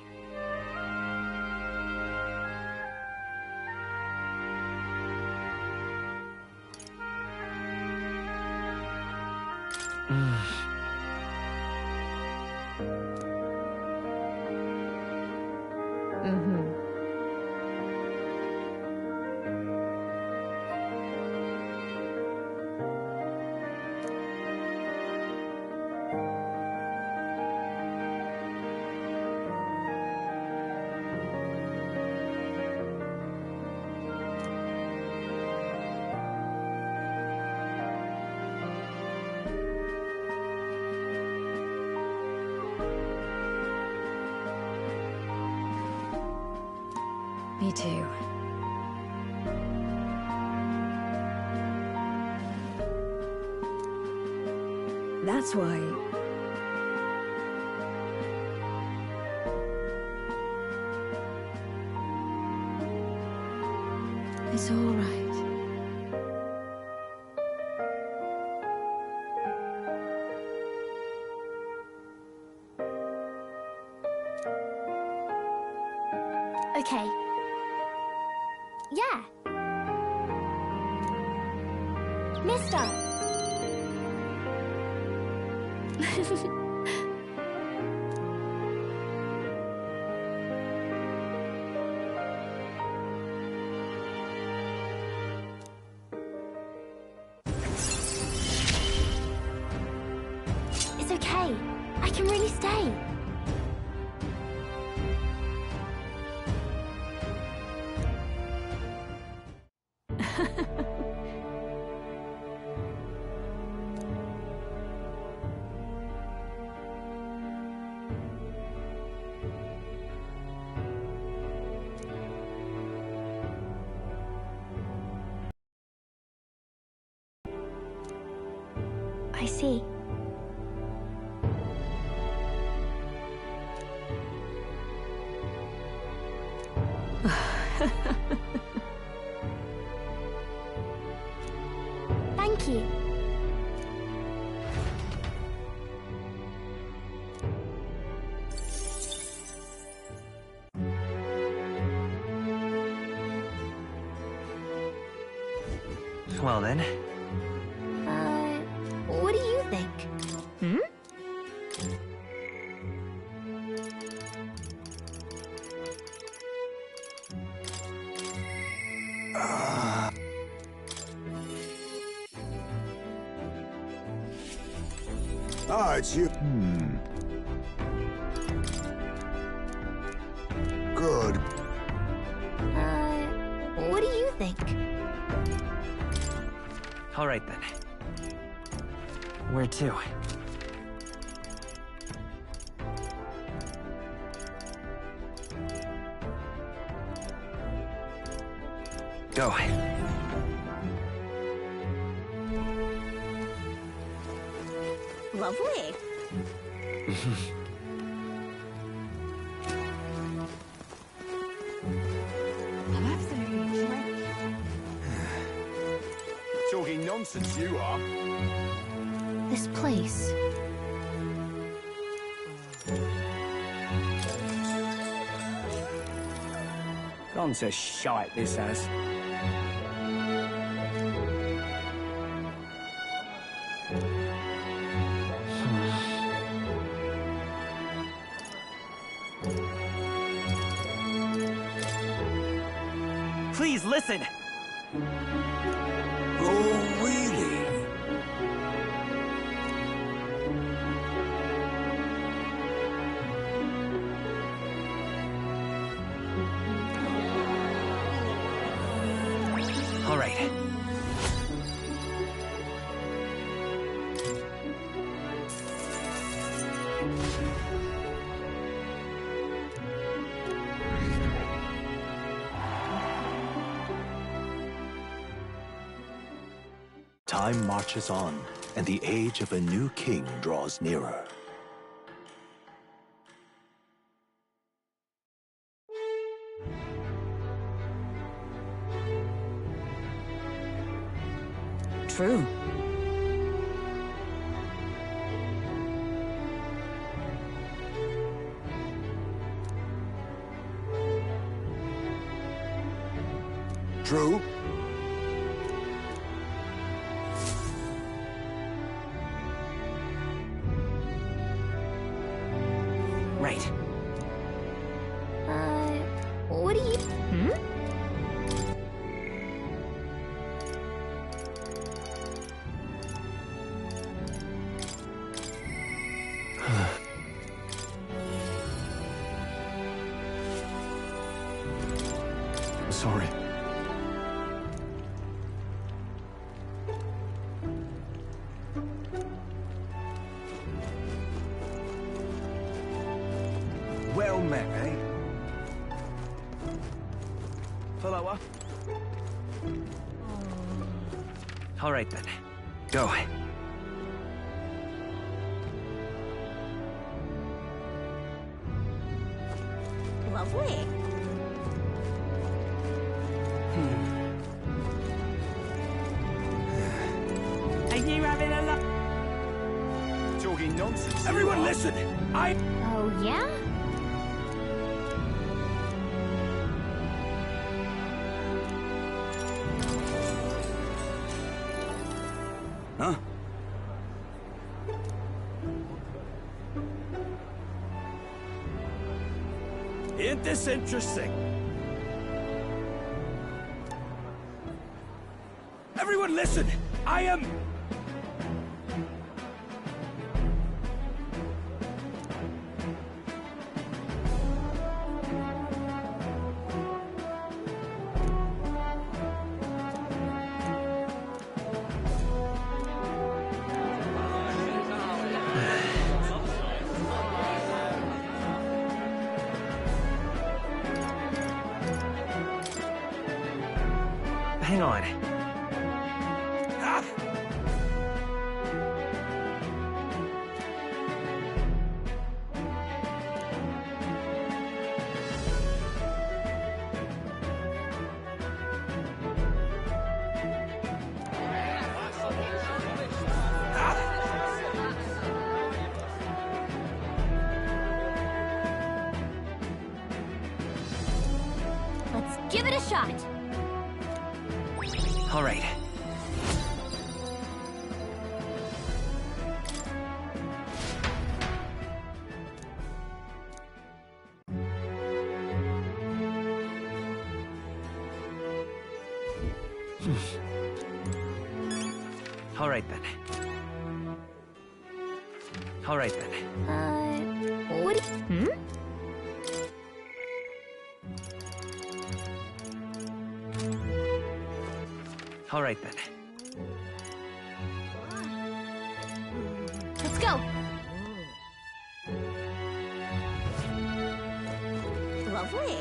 Me too. That's why... It's all right. Okay. Yeah. Mister. It's okay. I can really stay. I see. Thank you. Well then. What do you think? Hmm? Ah, it's you. think. All right then. Where to? Go. Lovely. I'm absolutely drenched. Talking nonsense, you are. This place. Gone to shite, this has. Please listen! Oh, really? All right. Time marches on, and the age of a new king draws nearer. True. True? Right. What do you... Sorry. Well met, eh? Follower. All right then. Go. Lovely. Are you having a look? Talking nonsense. Everyone you are. listen! Oh, yeah? Huh? Ain't this interesting? Everyone listen! I am... Hang on. Ah! Let's give it a shot. All right. All right then. All right then. What do you... All right then. Let's go. Lovely.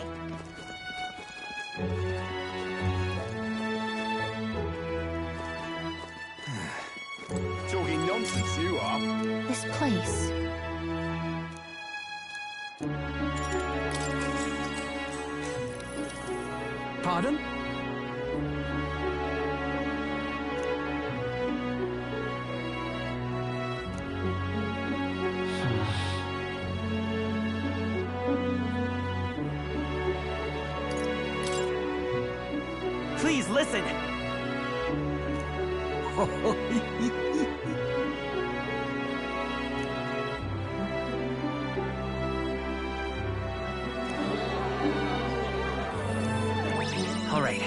Talking nonsense, you are. This place. Pardon? Please listen. All right.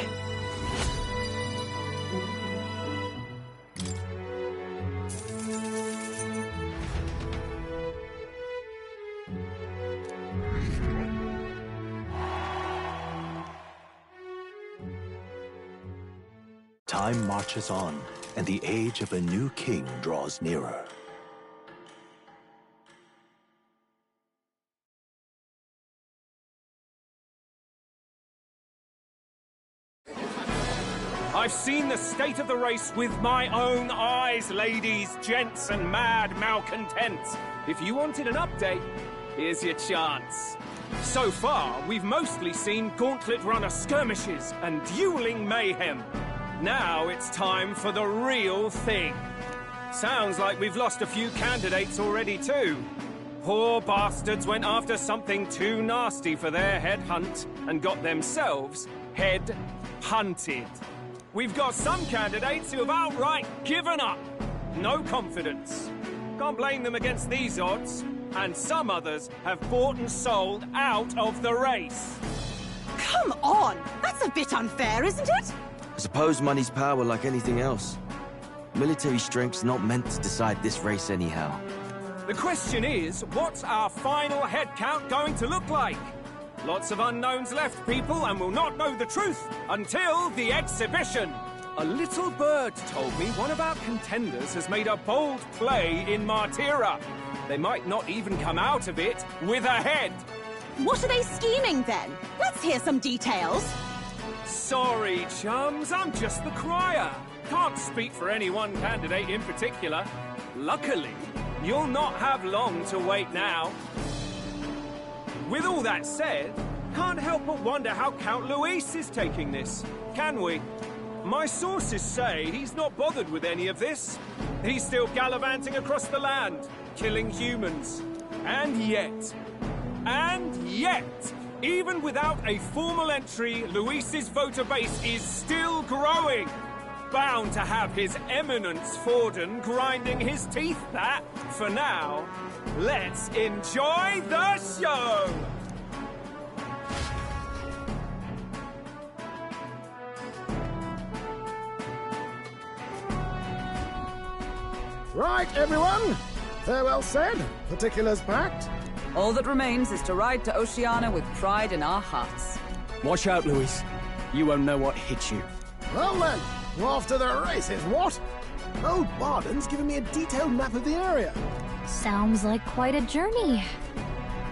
Time marches on, and the age of a new king draws nearer. I've seen the state of the race with my own eyes, ladies, gents, and mad malcontents. If you wanted an update, here's your chance. So far, we've mostly seen gauntlet runner skirmishes and dueling mayhem. Now it's time for the real thing. Sounds like we've lost a few candidates already too. Poor bastards went after something too nasty for their head hunt and got themselves head hunted. We've got some candidates who have outright given up. No confidence. Can't blame them against these odds. And some others have bought and sold out of the race. Come on! That's a bit unfair, isn't it? I suppose money's power like anything else. Military strength's not meant to decide this race anyhow. The question is, what's our final head count going to look like? Lots of unknowns left, people, and we'll not know the truth until the exhibition. A little bird told me one of our contenders has made a bold play in Martira. They might not even come out of it with a head. What are they scheming then? Let's hear some details. Sorry, chums, I'm just the crier. Can't speak for any one candidate in particular. Luckily, you'll not have long to wait now. With all that said, can't help but wonder how Count Luis is taking this, can we? My sources say he's not bothered with any of this. He's still gallivanting across the land, killing humans. And yet, even without a formal entry, Luis's voter base is still growing. Bound to have His Eminence Forden grinding his teeth, that. For now, let's enjoy the show! Right, everyone. Farewell said, particulars packed. All that remains is to ride to Oceania with pride in our hearts. Watch out, Luis. You won't know what hit you. Well then, off to the races, what? Old Barden's given me a detailed map of the area. Sounds like quite a journey.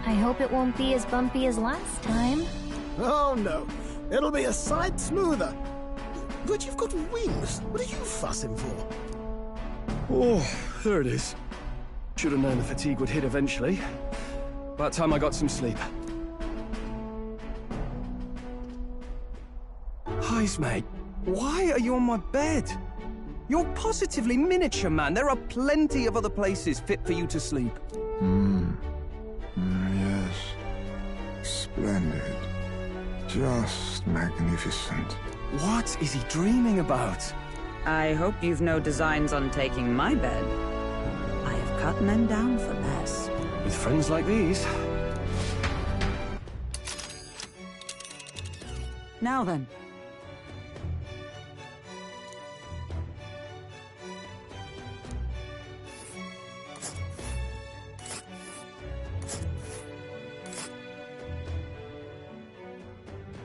I hope it won't be as bumpy as last time. Oh no, it'll be a sight smoother. But you've got wings. What are you fussing for? Oh, there it is. Should have known the fatigue would hit eventually. About time I got some sleep. Heis, mate. Why are you on my bed? You're positively miniature, man. There are plenty of other places fit for you to sleep. Yes. Splendid. Just magnificent. What is he dreaming about? I hope you've no designs on taking my bed. I have cut men down for less. With friends like these. Now then.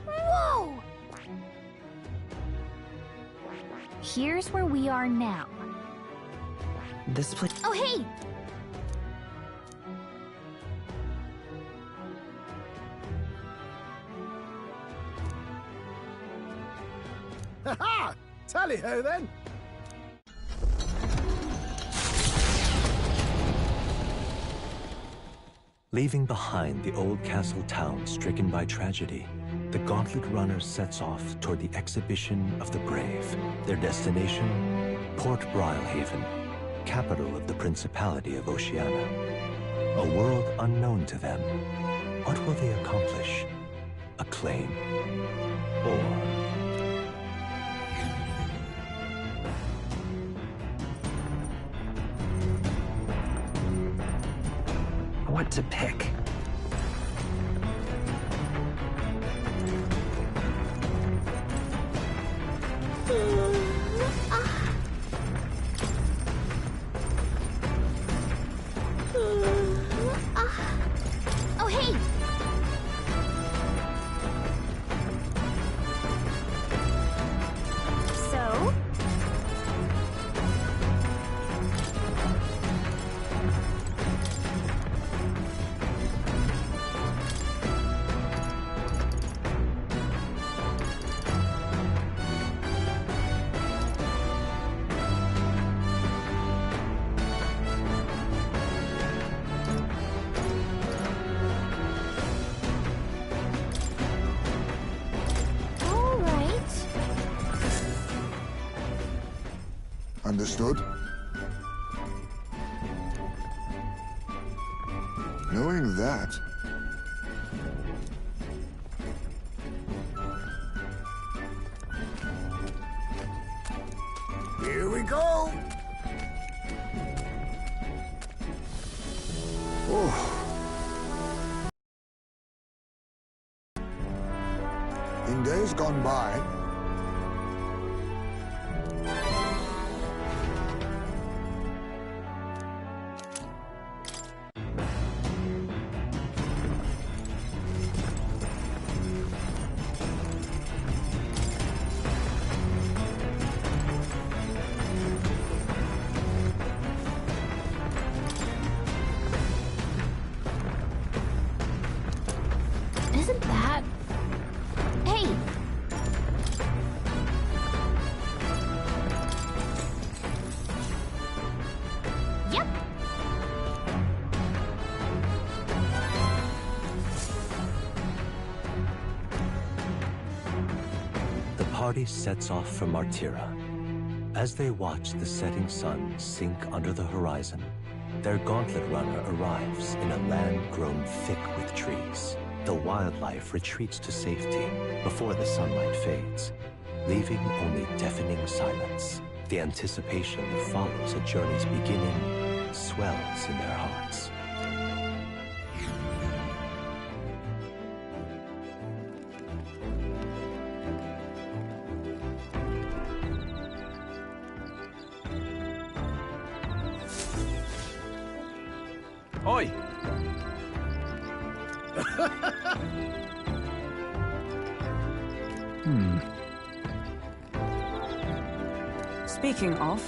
Whoa! Here's where we are now. This place... Oh, hey! Ha-ha! Tally-ho, then! Leaving behind the old castle town stricken by tragedy, the Gauntlet Runner sets off toward the exhibition of the brave. Their destination, Port Brilehaven, capital of the Principality of Oceania. A world unknown to them. What will they accomplish? Acclaim? Or... what to pick? Oh, hey! So? Understood? Knowing that, Here we go! oh. In days gone by, Isn't that... Hey! Yep! The party sets off for Martira. As they watch the setting sun sink under the horizon, their Gauntlet Runner arrives in a land grown thick with trees. The wildlife retreats to safety before the sunlight fades, leaving only deafening silence. The anticipation that follows a journey's beginning swells in their hearts. Oi! Speaking of...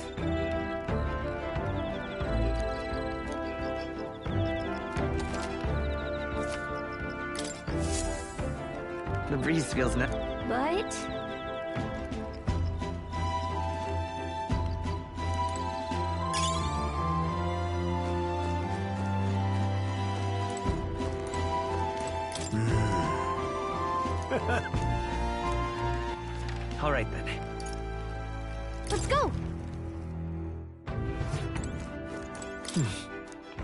The breeze feels nice. But... All right, then. Let's go!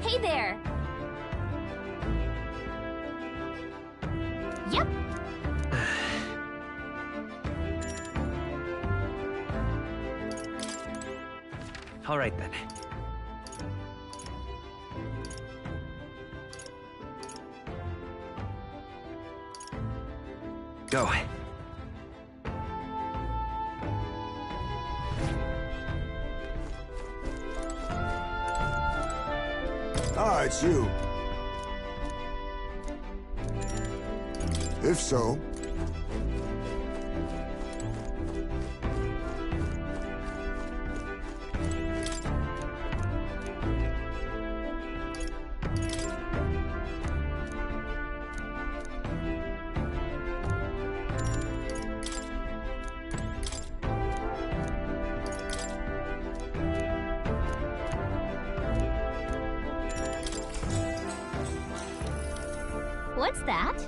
Hey there! Yep! All right, then. Go. Ah, it's you. If so, that.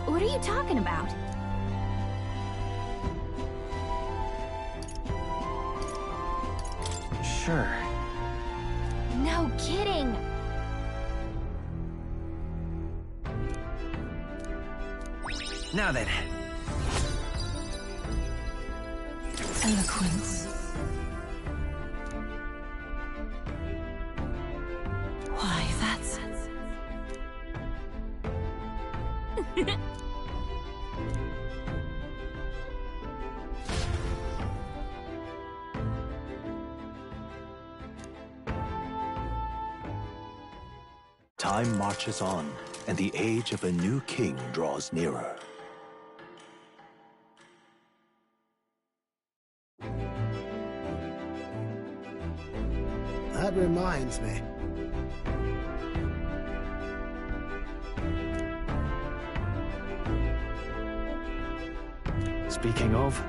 What are you talking about? Sure. No kidding. Now then. Eloquence. Why, that's... Time marches on, and the age of a new king draws nearer. That reminds me. Speaking of...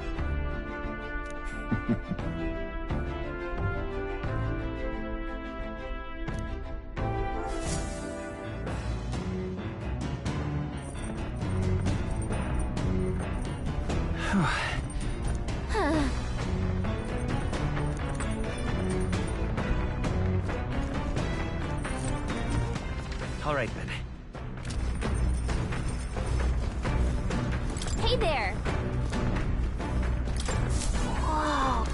All right, then. Hey there! Whoa!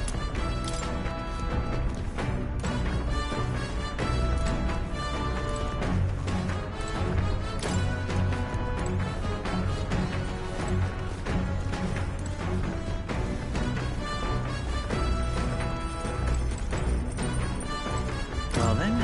Well then.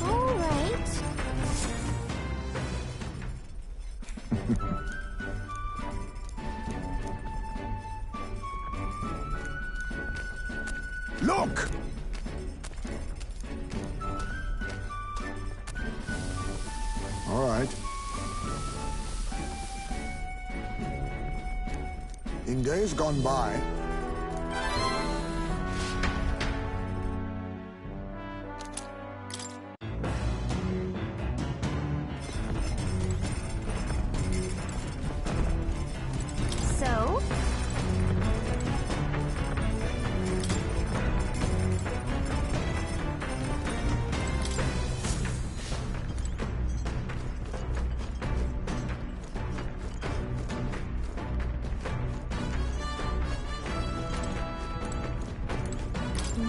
All right. Look! All right. In days gone by, So?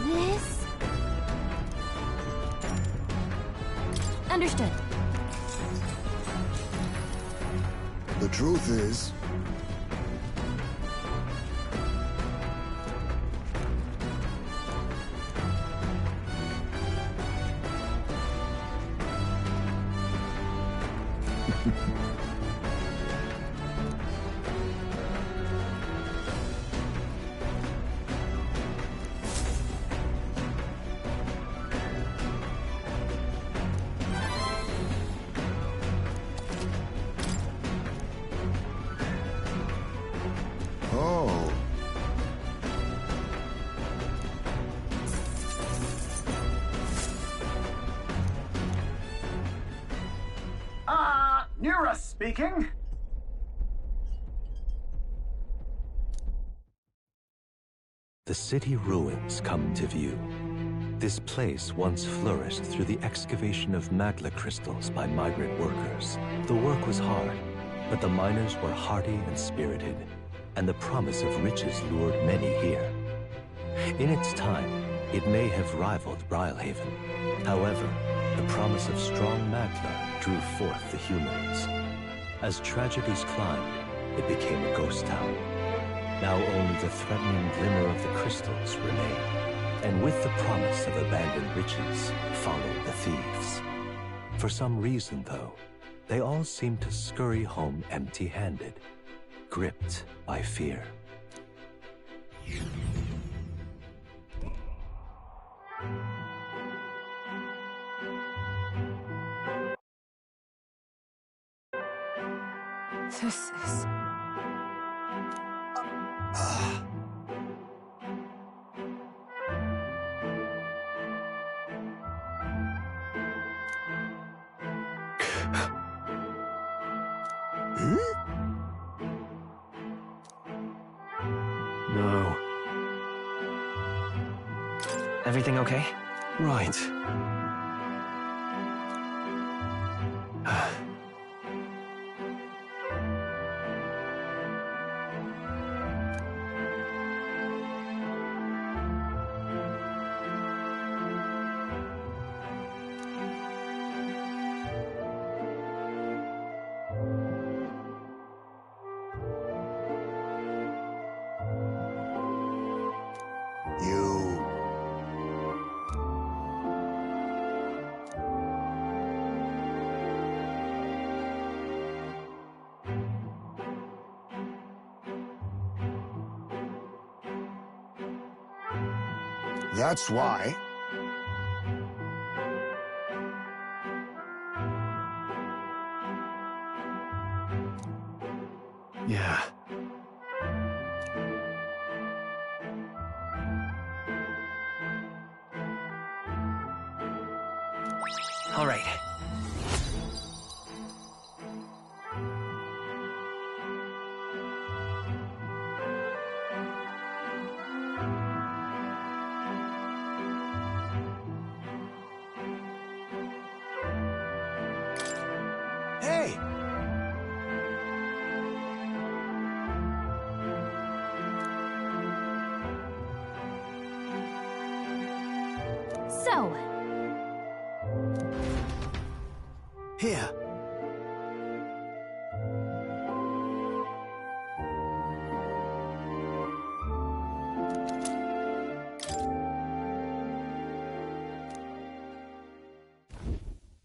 This? Understood. the truth is, oh, Nura speaking. The city ruins come to view. This place once flourished through the excavation of magma crystals by migrant workers. The work was hard, but the miners were hardy and spirited, and the promise of riches lured many here. In its time, it may have rivaled Brylehaven. However, the promise of strong magma drew forth the humans. As tragedies climbed, it became a ghost town. Now only the threatening glimmer of the crystals remained. And with the promise of abandoned riches followed the thieves. For some reason, though, they all seemed to scurry home empty-handed, gripped by fear. This is... No. Everything okay? Right. That's why. Yeah. All right. Hey! So, Here.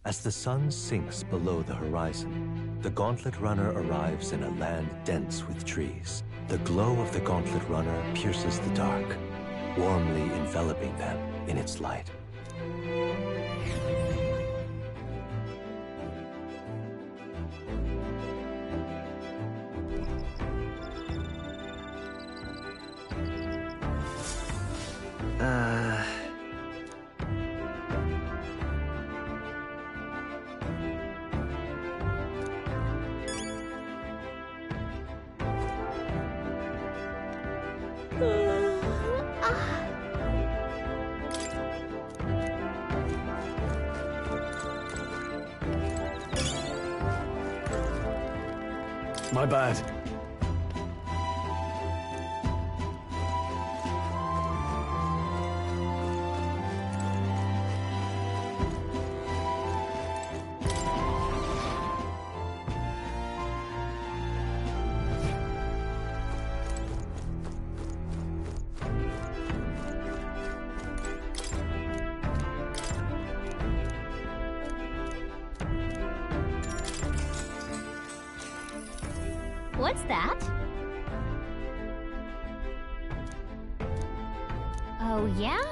As the sun sinks below the horizon, the Gauntlet Runner arrives in a land dense with trees. The glow of the Gauntlet Runner pierces the dark, warmly enveloping them in its light. My bad. what's that? Oh, yeah?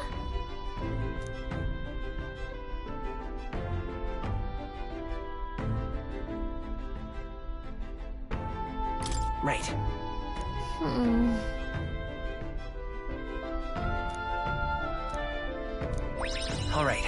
Right. All right.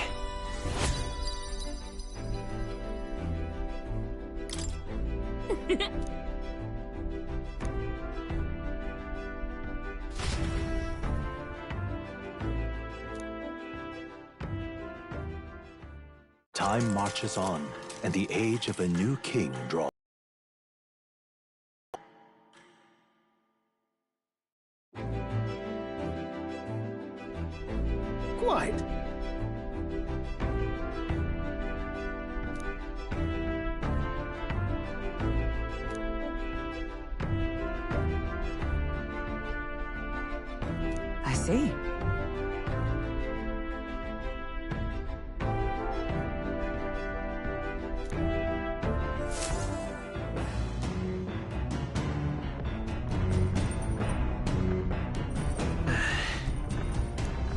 Time marches on, and the age of a new king draws. Quite. I see.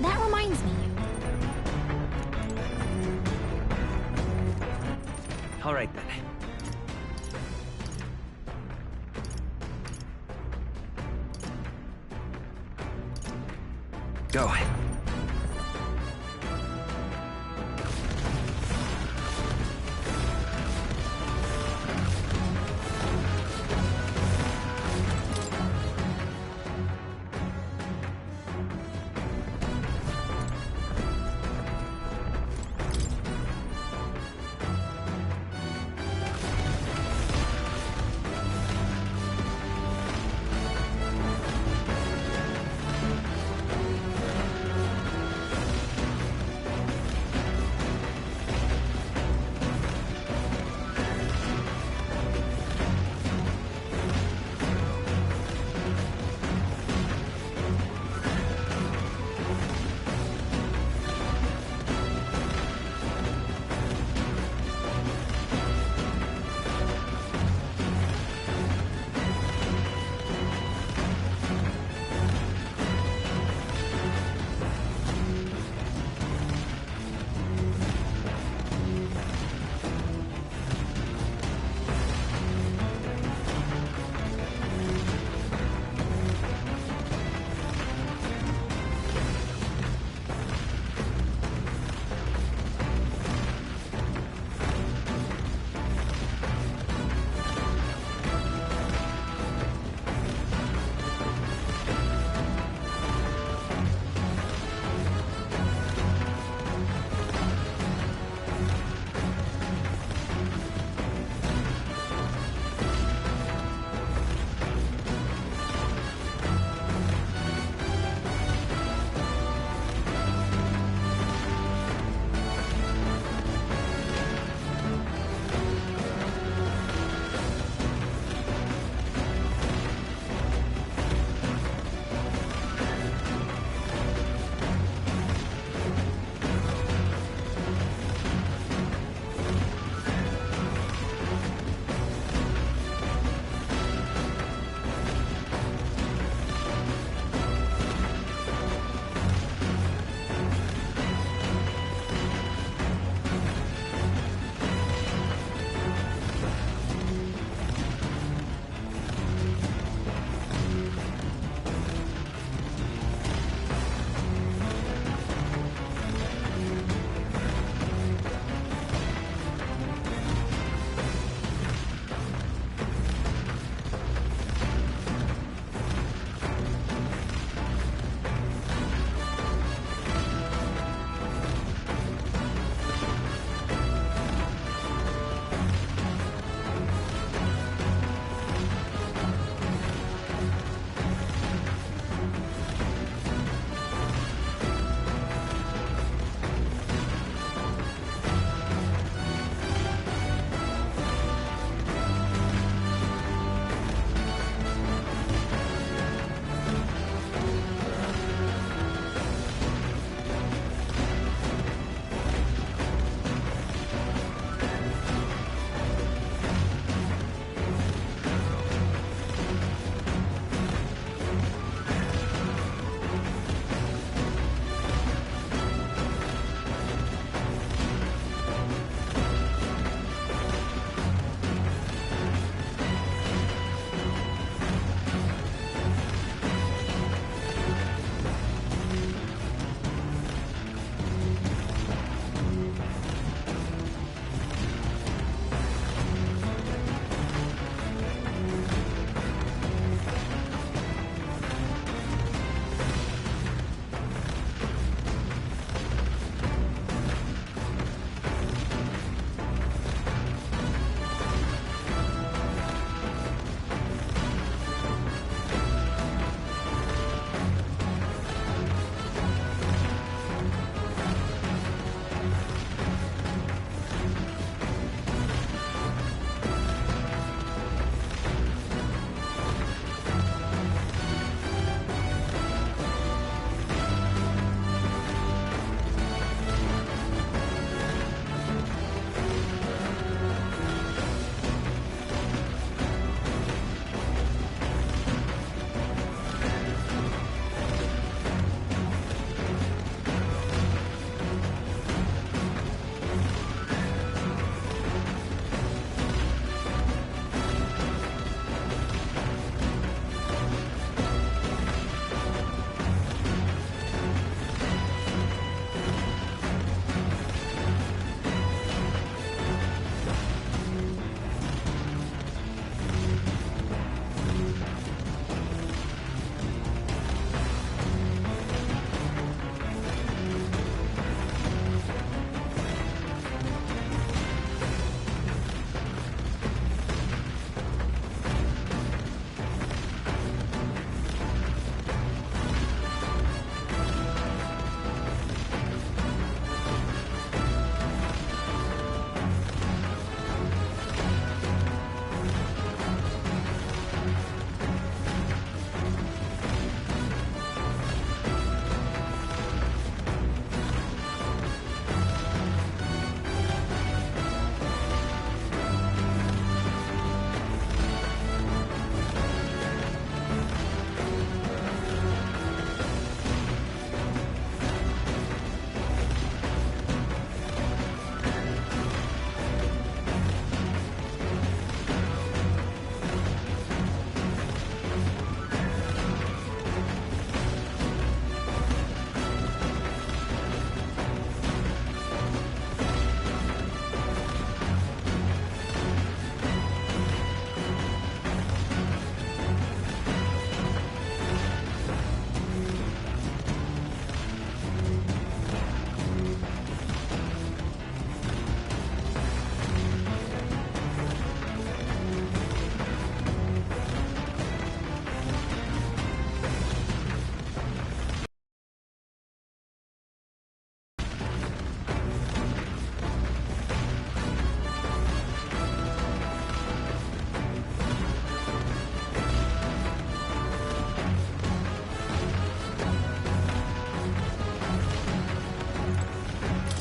That reminds me. All right, then. Go.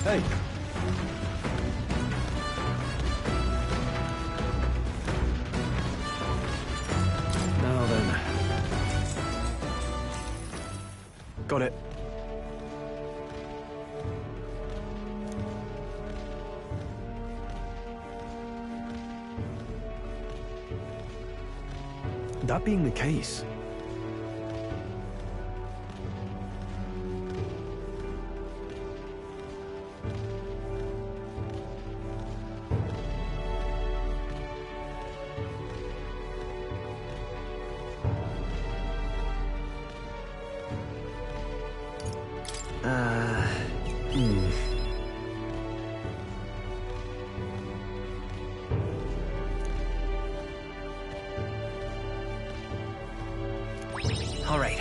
Hey. Now then. Got it. That being the case, All right.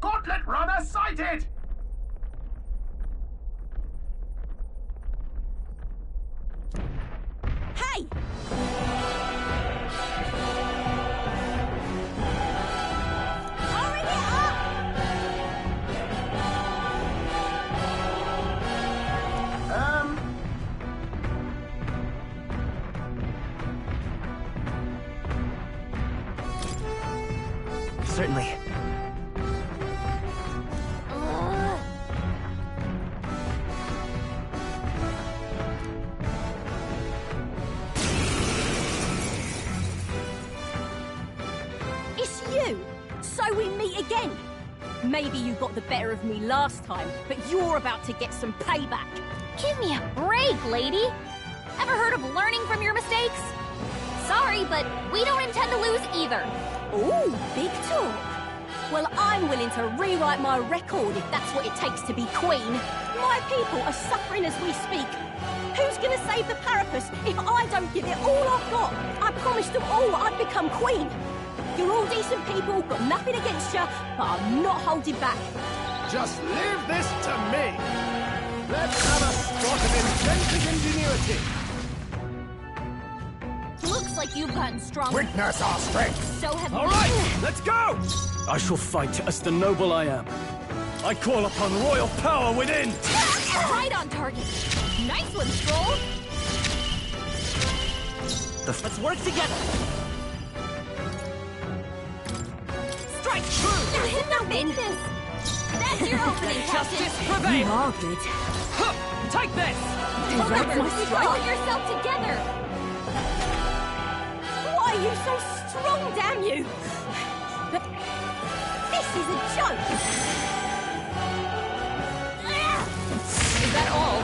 Gauntlet runner sighted! Hey! Hurry it up! Certainly. again. Maybe you got the better of me last time, but you're about to get some payback. Give me a break, lady. Ever heard of learning from your mistakes? Sorry, but we don't intend to lose either. Ooh, big talk. Well, I'm willing to rewrite my record if that's what it takes to be queen. My people are suffering as we speak. Who's gonna save the Parapus if I don't give it all I've got? I promised them all I'd become queen. You're all decent people, got nothing against you, but I'm not holding back. Just leave this to me. Let's have a spot of intrinsic ingenuity. Looks like you've gotten stronger. Witness our strength. So have All right, let's go! I shall fight as the noble I am. I call upon royal power within! Right on target. Nice one, Stroll. Let's work together. Strike true. Nothing. That's your opening, Justice prevails. Margaret. Take this. Remember, pull yourself together. Why are you so strong, damn you? But this is a joke. Is that all?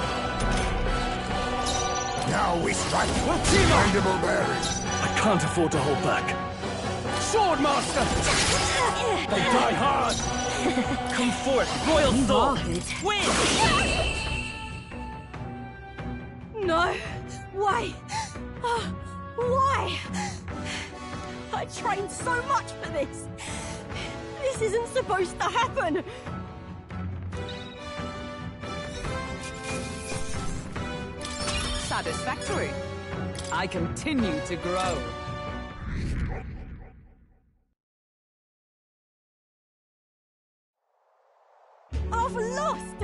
Now we strike. We'll team up! Mandible berries. I can't afford to hold back. Swordmaster! They die hard! Come forth, Royal Soul! Win! No! Why? Why? I trained so much for this! This isn't supposed to happen! Satisfactory. I continue to grow. I've lost!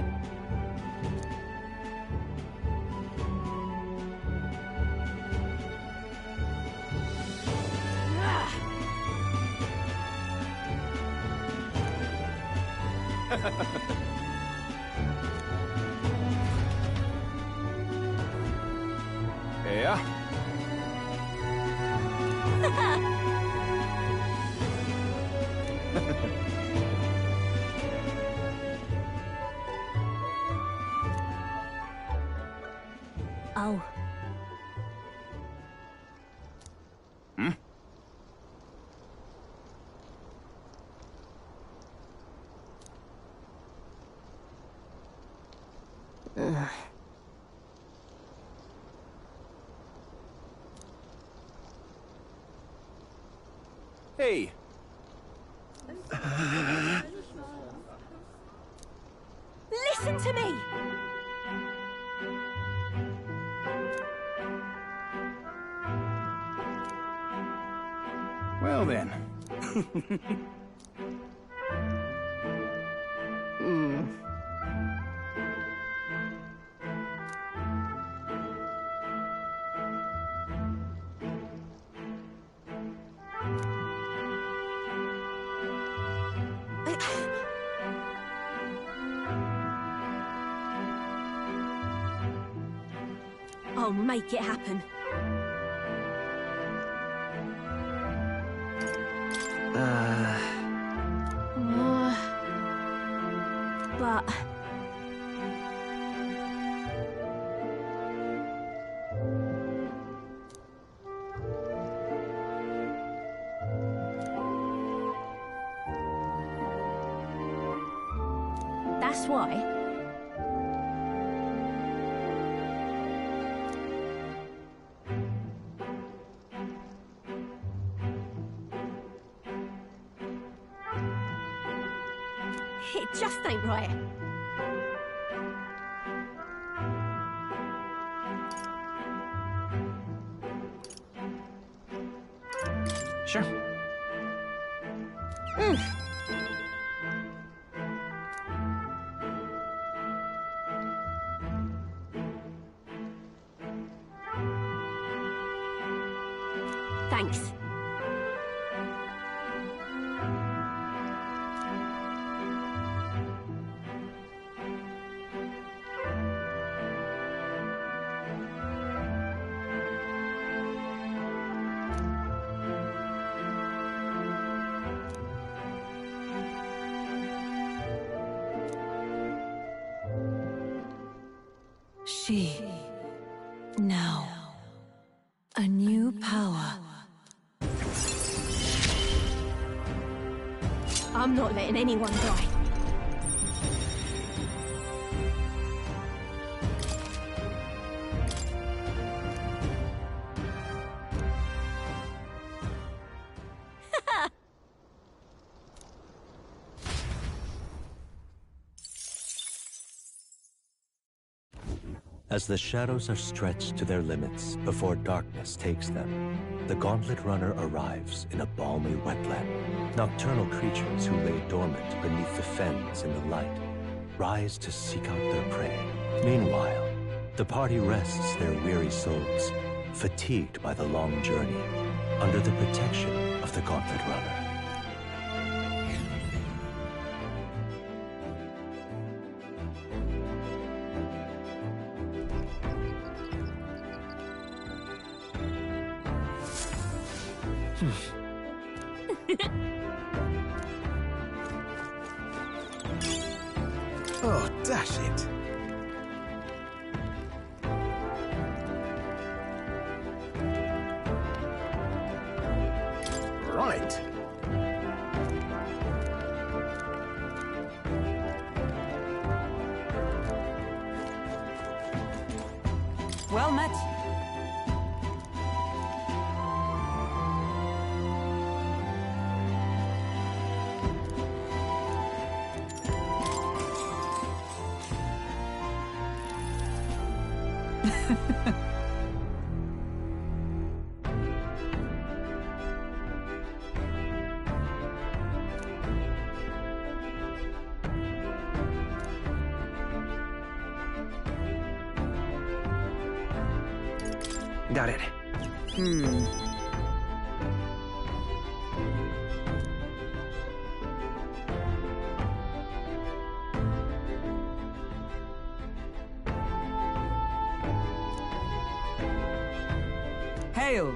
Yeah? Hmm? Hey. Listen to me! Well then. I'll make it happen. But... That's why... It just ain't right. Sure. Thanks. She. Now. A new power. I'm not letting anyone die. As the shadows are stretched to their limits before darkness takes them, the Gauntlet Runner arrives in a balmy wetland. Nocturnal creatures who lay dormant beneath the fens in the light rise to seek out their prey. Meanwhile, the party rests their weary souls, fatigued by the long journey, under the protection of the Gauntlet Runner. Oh, dash it. Right. Well met. Got it. Hail!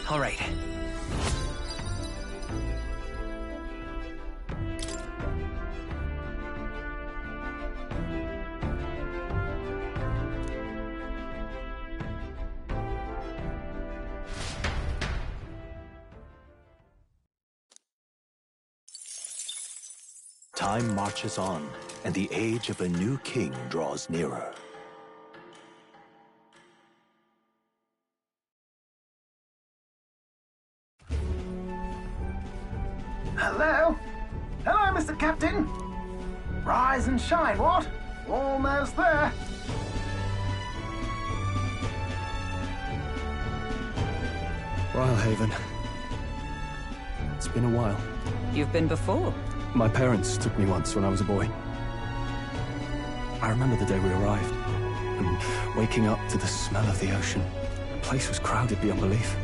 All right. Time marches on, and the age of a new king draws nearer. Hello? Hello, Mr. Captain. Rise and shine, what? Almost there. Rhylehaven. It's been a while. You've been before? My parents took me once when I was a boy. I remember the day we arrived, and waking up to the smell of the ocean. The place was crowded beyond belief.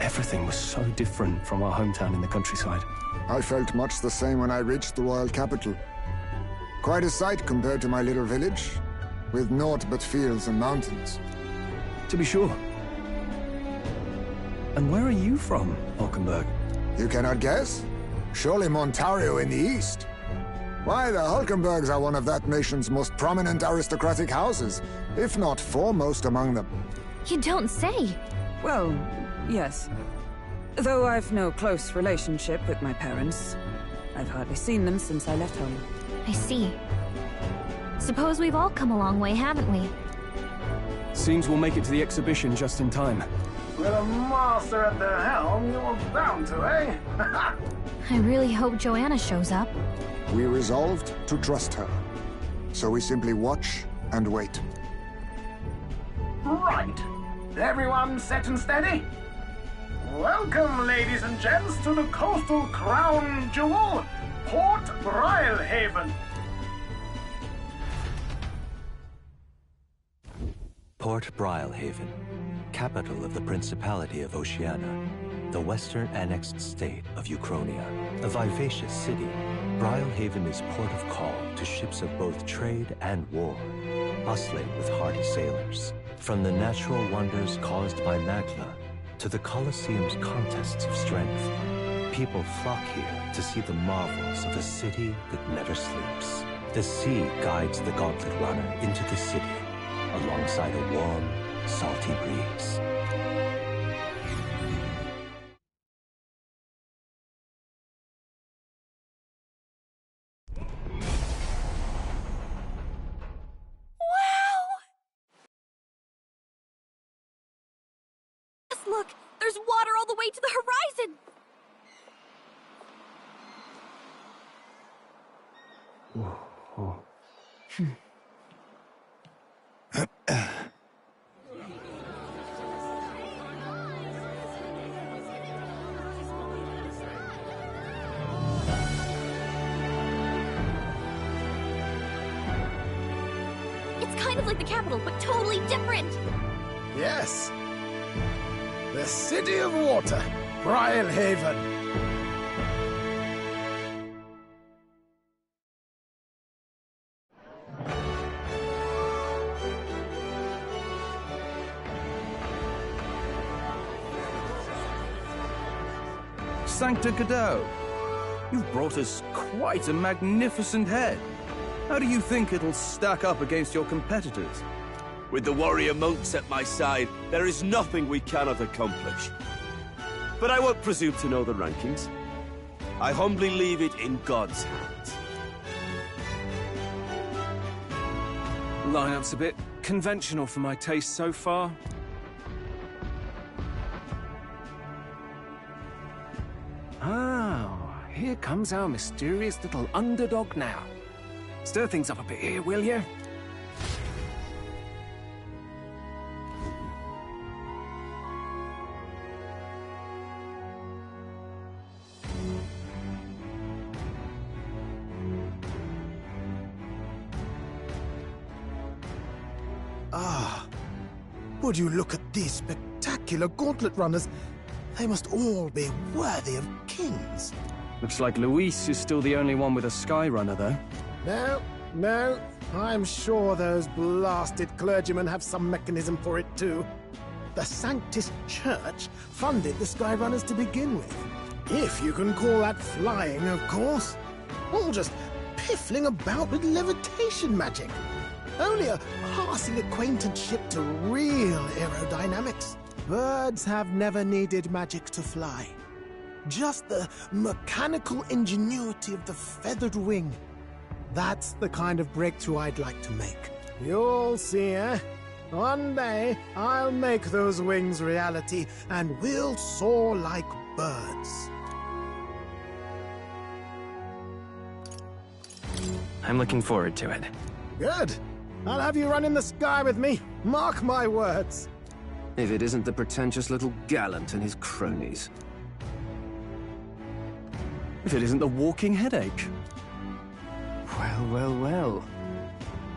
Everything was so different from our hometown in the countryside. I felt much the same when I reached the royal capital. Quite a sight compared to my little village, with naught but fields and mountains. To be sure. And where are you from, Hulkenberg? You cannot guess? Surely Montario in the east. Why, the Hulkenbergs are one of that nation's most prominent aristocratic houses, if not foremost among them. You don't say. Well, yes. Though I've no close relationship with my parents. I've hardly seen them since I left home. I see. Suppose we've all come a long way, haven't we? Seems we'll make it to the exhibition just in time. With a master at the helm, you're bound to, eh? I really hope Joanna shows up. We resolved to trust her. So we simply watch and wait. Right. Everyone set and steady? Welcome, ladies and gents, to the coastal crown jewel, Port Rhylehaven. Port Rhylehaven, capital of the Principality of Oceania, the western annexed state of Uchronia. A vivacious city, Rhylehaven is port of call to ships of both trade and war, bustling with hardy sailors. From the natural wonders caused by Magla to the Colosseum's contests of strength, people flock here to see the marvels of a city that never sleeps. The sea guides the Gauntlet Runner into the city, alongside a warm, salty breeze. Look, there's water all the way to the horizon! It's kind of like the capital, but totally different! Yes. The City of Water, Rhylehaven. Sancta Cadeau, you've brought us quite a magnificent head. How do you think it'll stack up against your competitors? With the warrior monks at my side, there is nothing we cannot accomplish. But I won't presume to know the rankings. I humbly leave it in God's hands. Lineup's a bit conventional for my taste so far. Oh, here comes our mysterious little underdog now. Stir things up a bit here, will you? Ah, would you look at these spectacular gauntlet runners? They must all be worthy of kings. Looks like Luis is still the only one with a sky runner, though. No, I'm sure those blasted clergymen have some mechanism for it too. The Sanctus Church funded the Skyrunners to begin with. If you can call that flying, of course. All just piffling about with levitation magic. Only a passing acquaintanceship to real aerodynamics. Birds have never needed magic to fly. Just the mechanical ingenuity of the feathered wing. That's the kind of breakthrough I'd like to make. You'll see, eh? One day, I'll make those wings reality, and we'll soar like birds. I'm looking forward to it. Good. I'll have you run in the sky with me. Mark my words. If it isn't the pretentious little gallant and his cronies. If it isn't the walking headache. Well, well, well.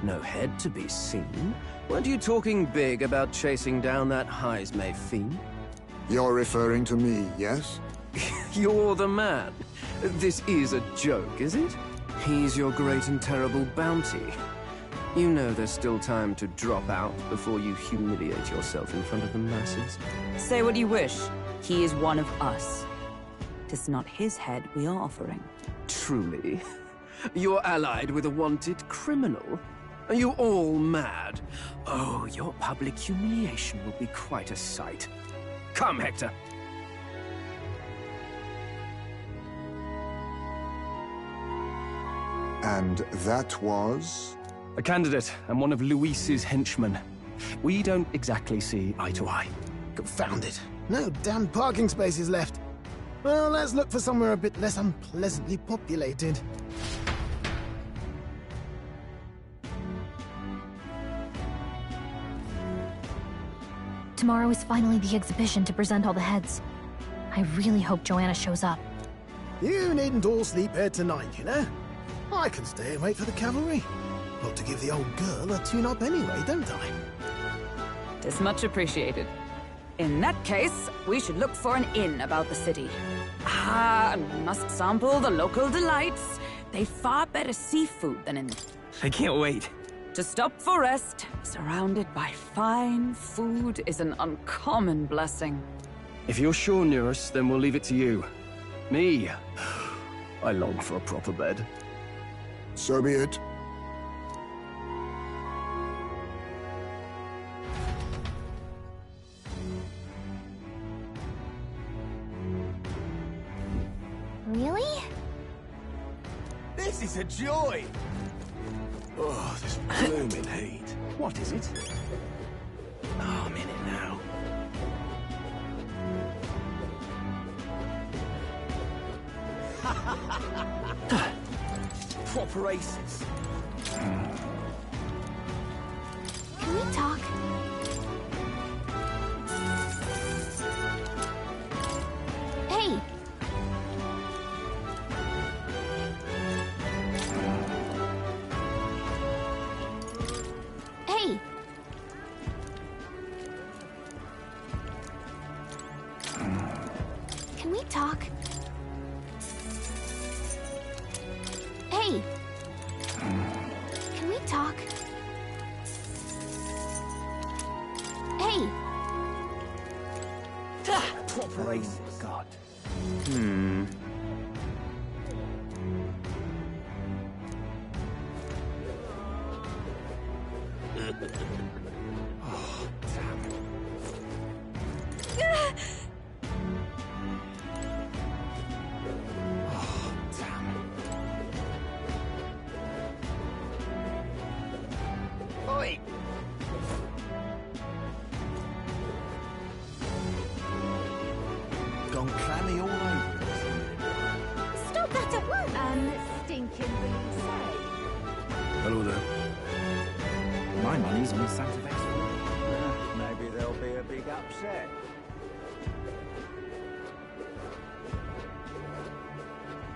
No head to be seen. Weren't you talking big about chasing down that Heismay fiend? You're referring to me, yes? You're the man. This is a joke, is it? He's your great and terrible bounty. You know there's still time to drop out before you humiliate yourself in front of the masses. Say what you wish. He is one of us. 'Tis not his head we are offering. Truly? You're allied with a wanted criminal? Are you all mad? Oh, your public humiliation will be quite a sight. Come, Hector. And that was? A candidate and one of Luis's henchmen. We don't exactly see eye to eye. Confound it. No damn parking spaces left. Well, let's look for somewhere a bit less unpleasantly populated. Tomorrow is finally the exhibition to present all the heads. I really hope Joanna shows up. You needn't all sleep here tonight, you know? I can stay and wait for the cavalry. Got to give the old girl a tune-up anyway, don't I? 'Tis much appreciated. In that case, we should look for an inn about the city. And we must sample the local delights. They've far better seafood than in... I can't wait. To stop for rest, surrounded by fine food, is an uncommon blessing. If you're sure, Nurse, then we'll leave it to you. Me? I long for a proper bed. So be it. Really? This is a joy! Oh, this blooming heat. What is it? Oh, I'm in it now. Proper aces. Can we talk? Hey! Hey! Can we talk? Hey! Can we talk? Hey! Proper aces. God. Oh, damn. Oh, damn. Oi! Gone clammy all over it. Stop that at once! Unstinking say. Hello there. My money's on Santa Fe. Maybe there'll be a big upset.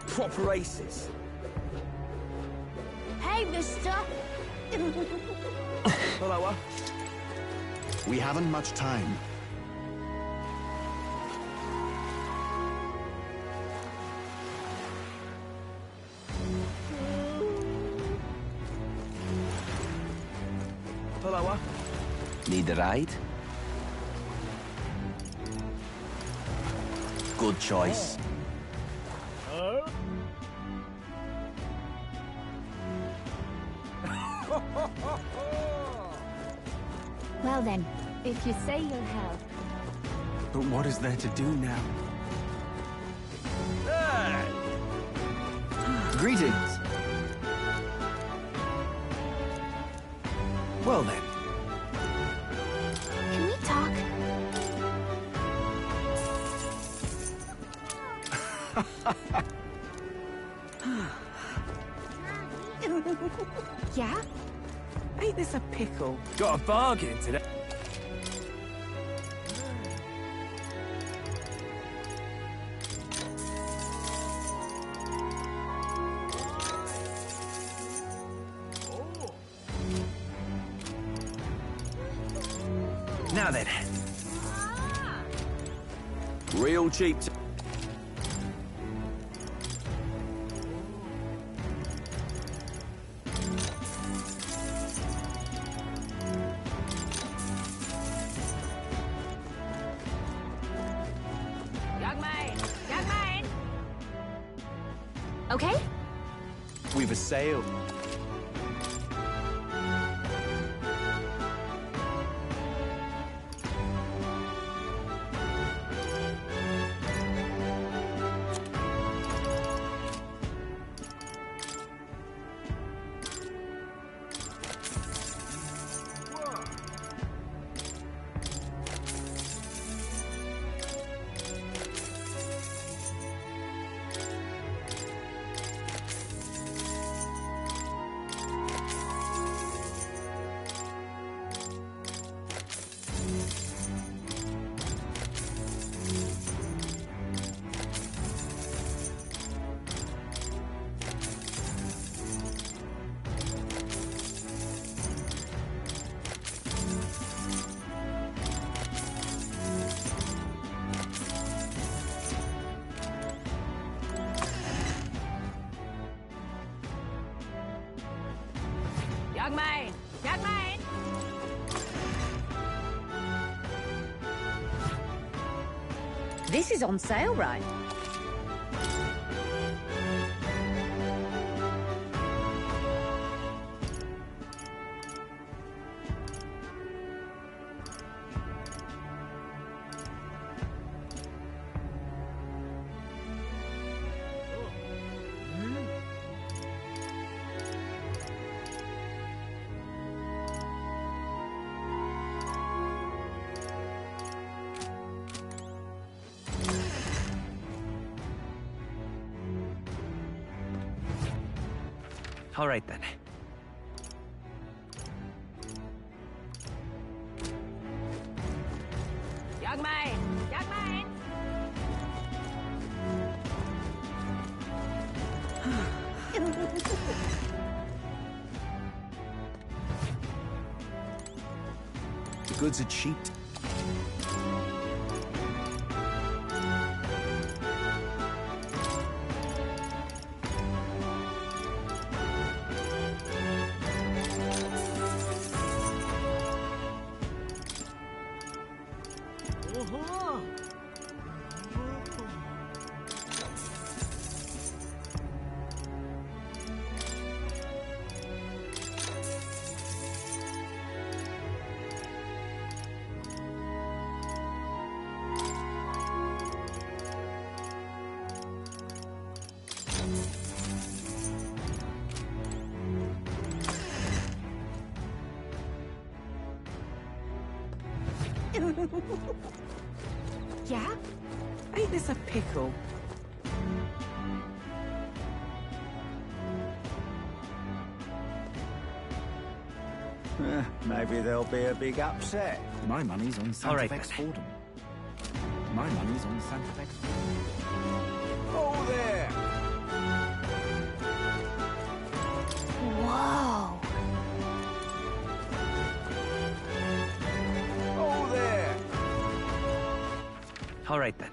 Proper aces. Hey, mister! Hello. We haven't much time. Hello. Need a ride? Good choice. Well then, if you say you'll help. But what is there to do now? Greetings. Well then. Can we talk? Yeah? Ain't this a pickle? Got a bargain today. Now then. Real cheap. Young man! Young man! Okay? We've a sale. Young man! Young man! This is on sale, right? All right then. Young man! Young man! The goods are cheap. Yeah? Ain't this a pickle? Maybe there'll be a big upset. My money's on All Santa right, Fex then. Fordham. My money's on Santa Fex Fordham. Oh, there! Whoa! Oh, there! All right then.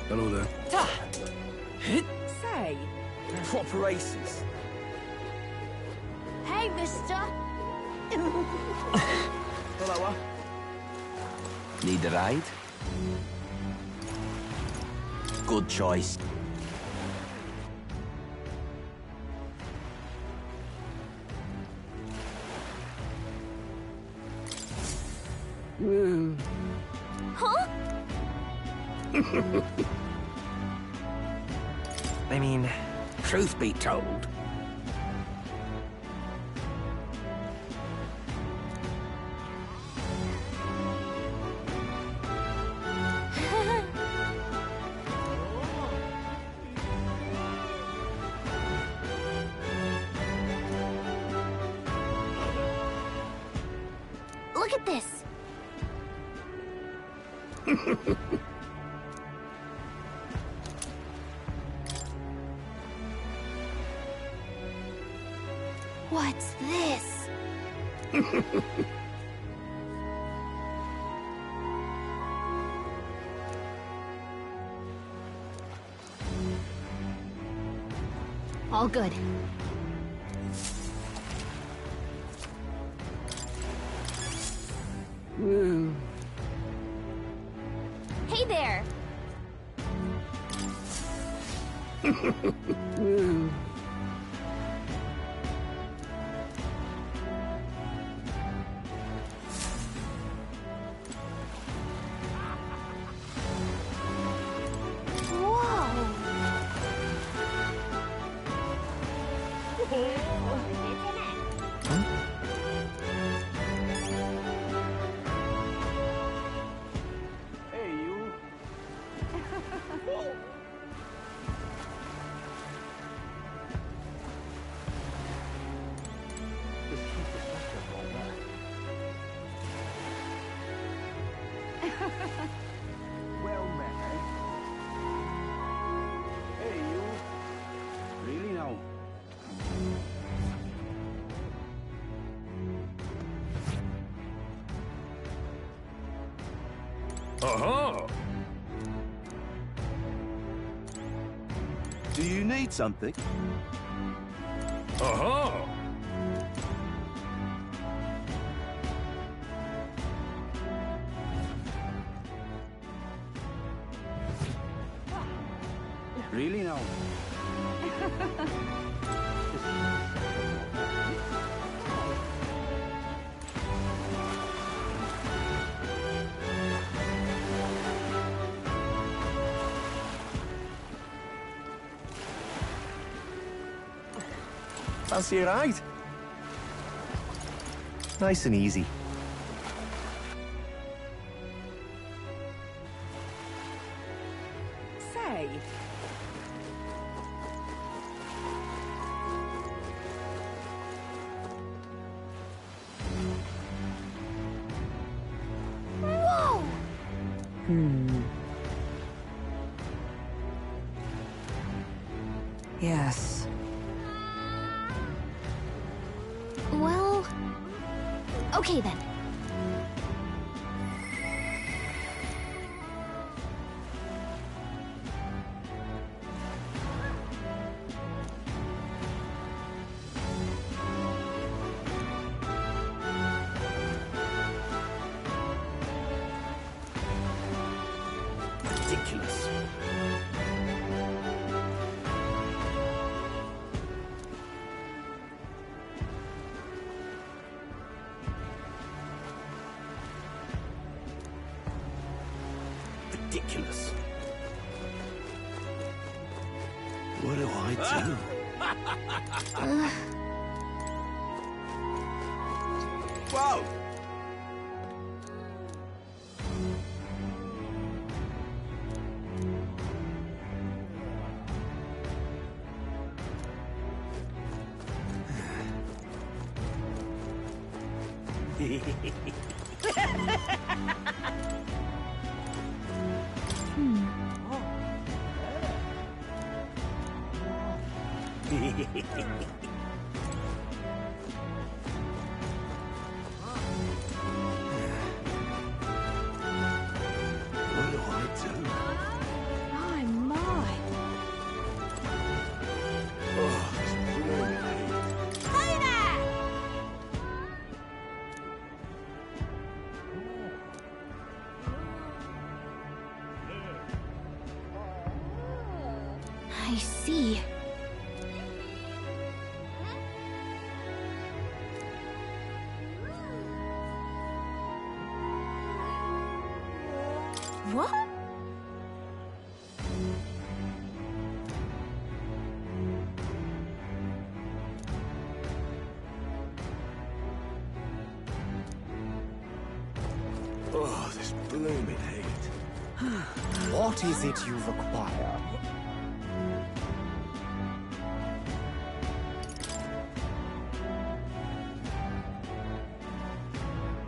Hello there. Say, Proper aces. Hey, mister. Hello, Need a ride? Good choice. Huh? I mean, truth be told, Look at this. What's this? All good. Hey there. Hey, you. Well met, eh? Hey, you. Really now? Aha! Do you need something? Aha! Really now? Fancy a ride? Nice and easy. Say, Whoa! Yes. Well, okay then. Ridiculous. Ridiculous. What do I do? Whoa! What do I do? My, my. Oh, it's brilliant. Hey there! I see. Oh, this blooming heat. What is it you require?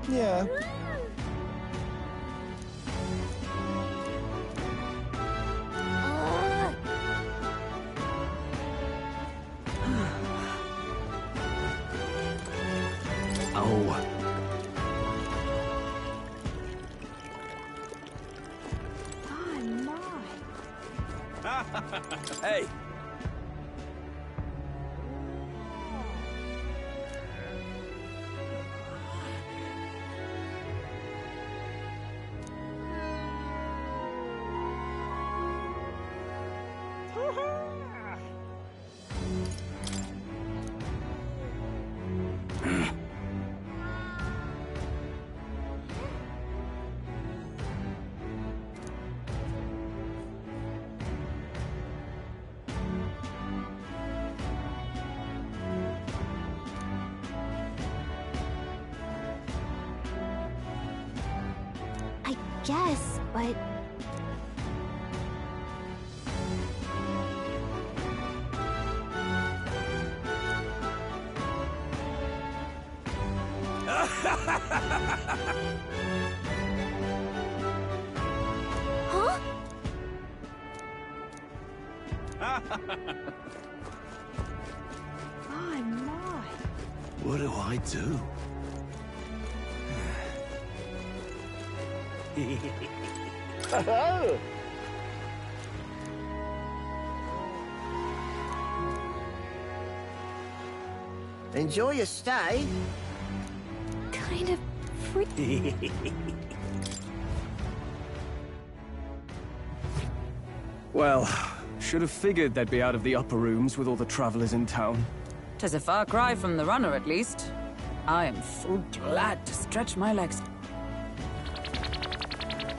Yeah. Oh. Hey! Yes, but... Huh? My, my. What do I do? Enjoy your stay. Kind of free. Well, should have figured they'd be out of the upper rooms with all the travelers in town. 'Tis a far cry from the runner, at least. I am full glad to stretch my legs.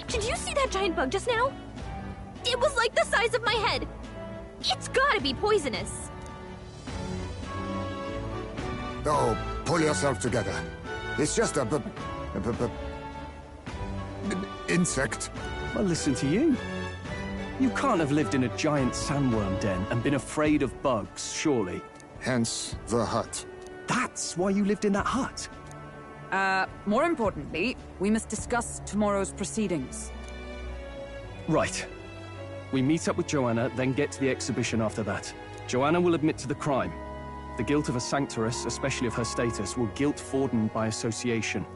Did you see that giant bug just now? It was like the size of my head. It's gotta be poisonous. Oh, pull yourself together. It's just a insect. Well, listen to you. You can't have lived in a giant sandworm den and been afraid of bugs, surely. Hence the hut. That's why you lived in that hut? More importantly, we must discuss tomorrow's proceedings. Right. We meet up with Joanna, then get to the exhibition after that. Joanna will admit to the crime. The guilt of a sanctoress, especially of her status, will guilt Forden by association.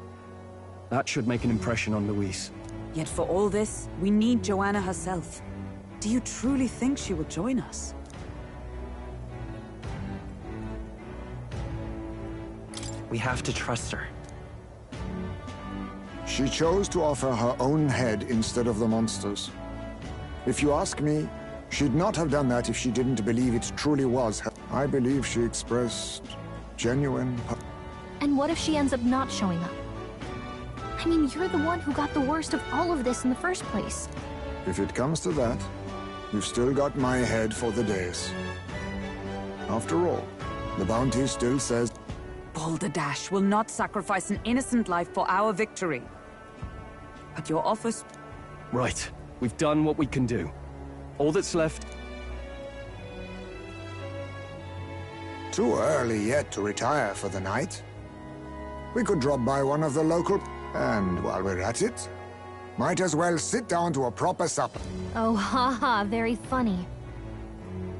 That should make an impression on Louise. Yet for all this, we need Joanna herself. Do you truly think she will join us? We have to trust her. She chose to offer her own head instead of the monster's. If you ask me, she'd not have done that if she didn't believe it truly was her. I believe she expressed genuine... And what if she ends up not showing up? I mean, you're the one who got the worst of all of this in the first place. If it comes to that, you've still got my head for the days. After all, the bounty still says... Balderdash will not sacrifice an innocent life for our victory. But your office... Right. We've done what we can do. All that's left... Too early yet to retire for the night. We could drop by one of the local... And while we're at it, might as well sit down to a proper supper. Oh, haha, very funny.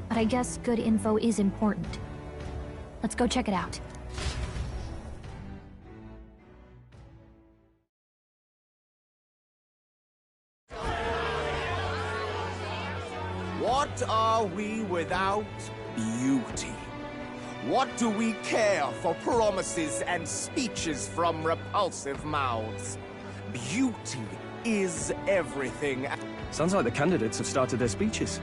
But I guess good info is important. Let's go check it out. What are we without beauty? What do we care for promises and speeches from repulsive mouths? Beauty is everything. Sounds like the candidates have started their speeches.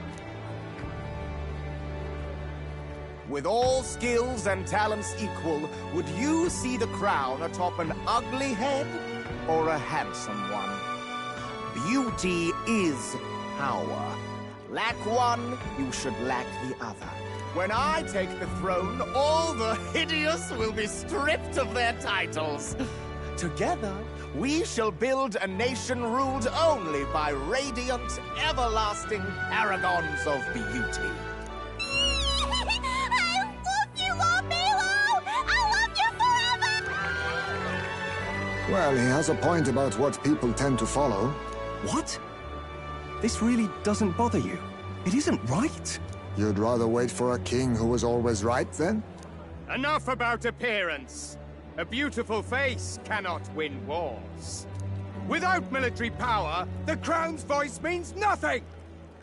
With all skills and talents equal, would you see the crown atop an ugly head or a handsome one? Beauty is power. Lack one, you should lack the other. When I take the throne, all the hideous will be stripped of their titles. Together, we shall build a nation ruled only by radiant, everlasting paragons of beauty. I love you, Lord Milo! I love you forever! Well, he has a point about what people tend to follow. What? This really doesn't bother you? It isn't right. You'd rather wait for a king who was always right, then? Enough about appearance. A beautiful face cannot win wars. Without military power, the crown's voice means nothing!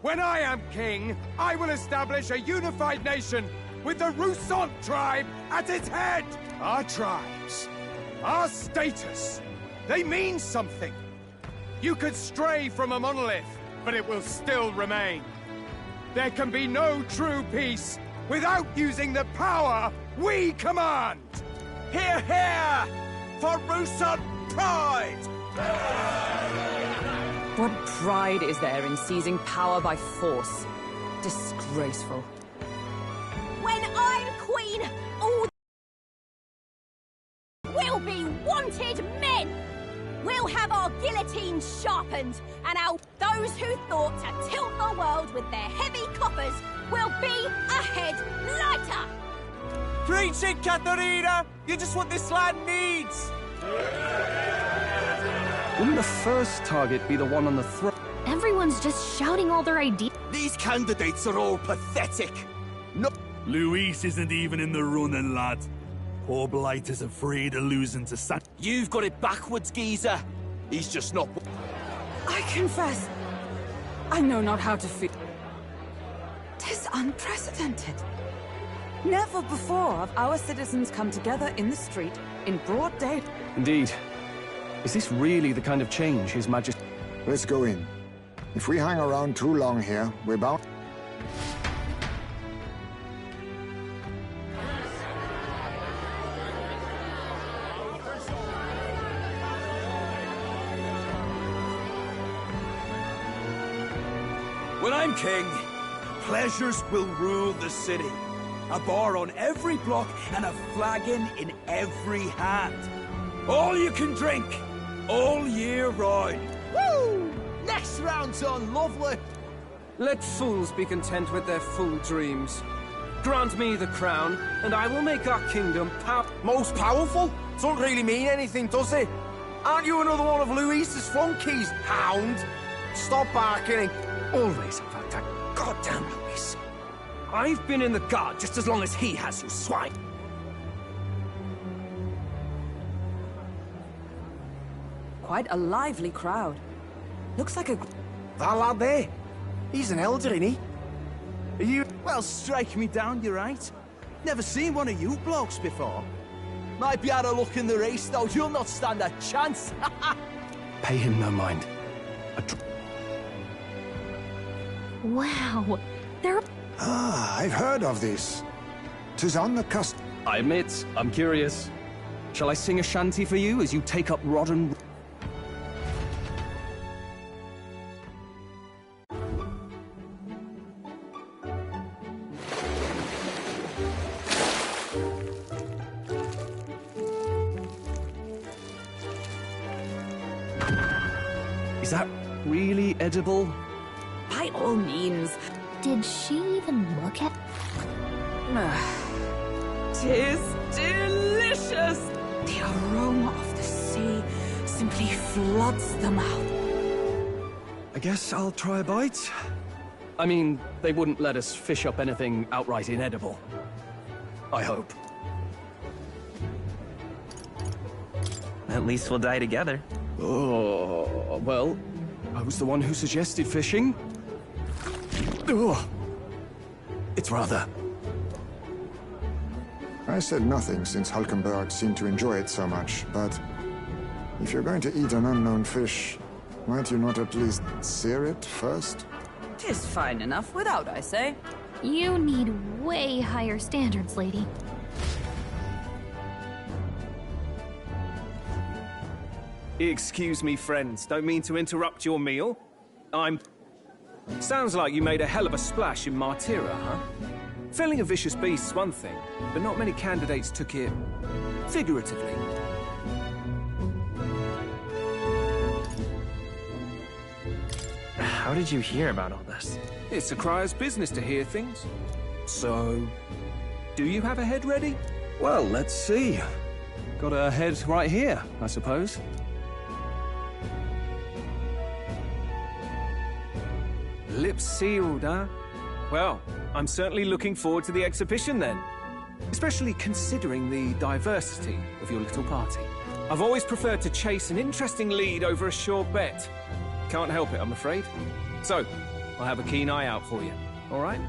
When I am king, I will establish a unified nation with the Rousant tribe at its head! Our tribes, our status, they mean something. You could stray from a monolith, but it will still remain. There can be no true peace without using the power we command! Hear, hear! For Rousant pride! What pride is there in seizing power by force? Disgraceful. When I'm queen, all will be wanted men! We'll have our guillotines sharpened, and those who thought to tilt the world with their heavy coffers will be a head lighter! Preach it, Katharina! You're just what this land needs! Wouldn't the first target be the one on the throne? Everyone's just shouting all their ideas. These candidates are all pathetic. No. Luis isn't even in the running, lad. Poor Blight is afraid of losing to San. You've got it backwards, geezer. He's just not. I confess, I know not how to feel. 'Tis unprecedented. Never before have our citizens come together in the street in broad day. Indeed. Is this really the kind of change His Majesty... Let's go in. If we hang around too long here, we're bound... When I'm king, pleasures will rule the city. A bar on every block and a flagon in every hand. All you can drink, all year round. Woo! Next round's on, lovely. Let fools be content with their fool dreams. Grant me the crown, and I will make our kingdom most powerful? Doesn't really mean anything, does it? Aren't you another one of Luis's flunkies, hound? Stop barking. Always about that goddamn Luis. I've been in the guard just as long as he has, you swine. Quite a lively crowd. Looks like a... That lad there, he's an elder, isn't he? Are you... Well, strike me down, you're right. Never seen one of you blokes before. Might be out of luck in the race, though. You'll not stand a chance. Pay him no mind. Wow, they're... Ah, I've heard of this. 'Tis on the cusp... I admit, I'm curious. Shall I sing a shanty for you as you take up rod and... Is that really edible? By all means. Did she even look at... Tis delicious! The aroma of the sea simply floods the mouth. I guess I'll try a bite. I mean, they wouldn't let us fish up anything outright inedible. I hope. At least we'll die together. Oh, well, I was the one who suggested fishing. Ugh. It's rather... I said nothing since Hulkenberg seemed to enjoy it so much, but if you're going to eat an unknown fish, might you not at least sear it first? 'Tis fine enough without, I say. You need way higher standards, lady. Excuse me, friends. Don't mean to interrupt your meal. Sounds like you made a hell of a splash in Martira, huh? Felling a vicious beast's one thing, but not many candidates took it figuratively. How did you hear about all this? It's a crier's business to hear things. So, do you have a head ready? Well, let's see. Got a head right here, I suppose. Lips sealed, huh? Well, I'm certainly looking forward to the exhibition then. Especially considering the diversity of your little party. I've always preferred to chase an interesting lead over a sure bet. Can't help it, I'm afraid. So, I'll have a keen eye out for you, all right?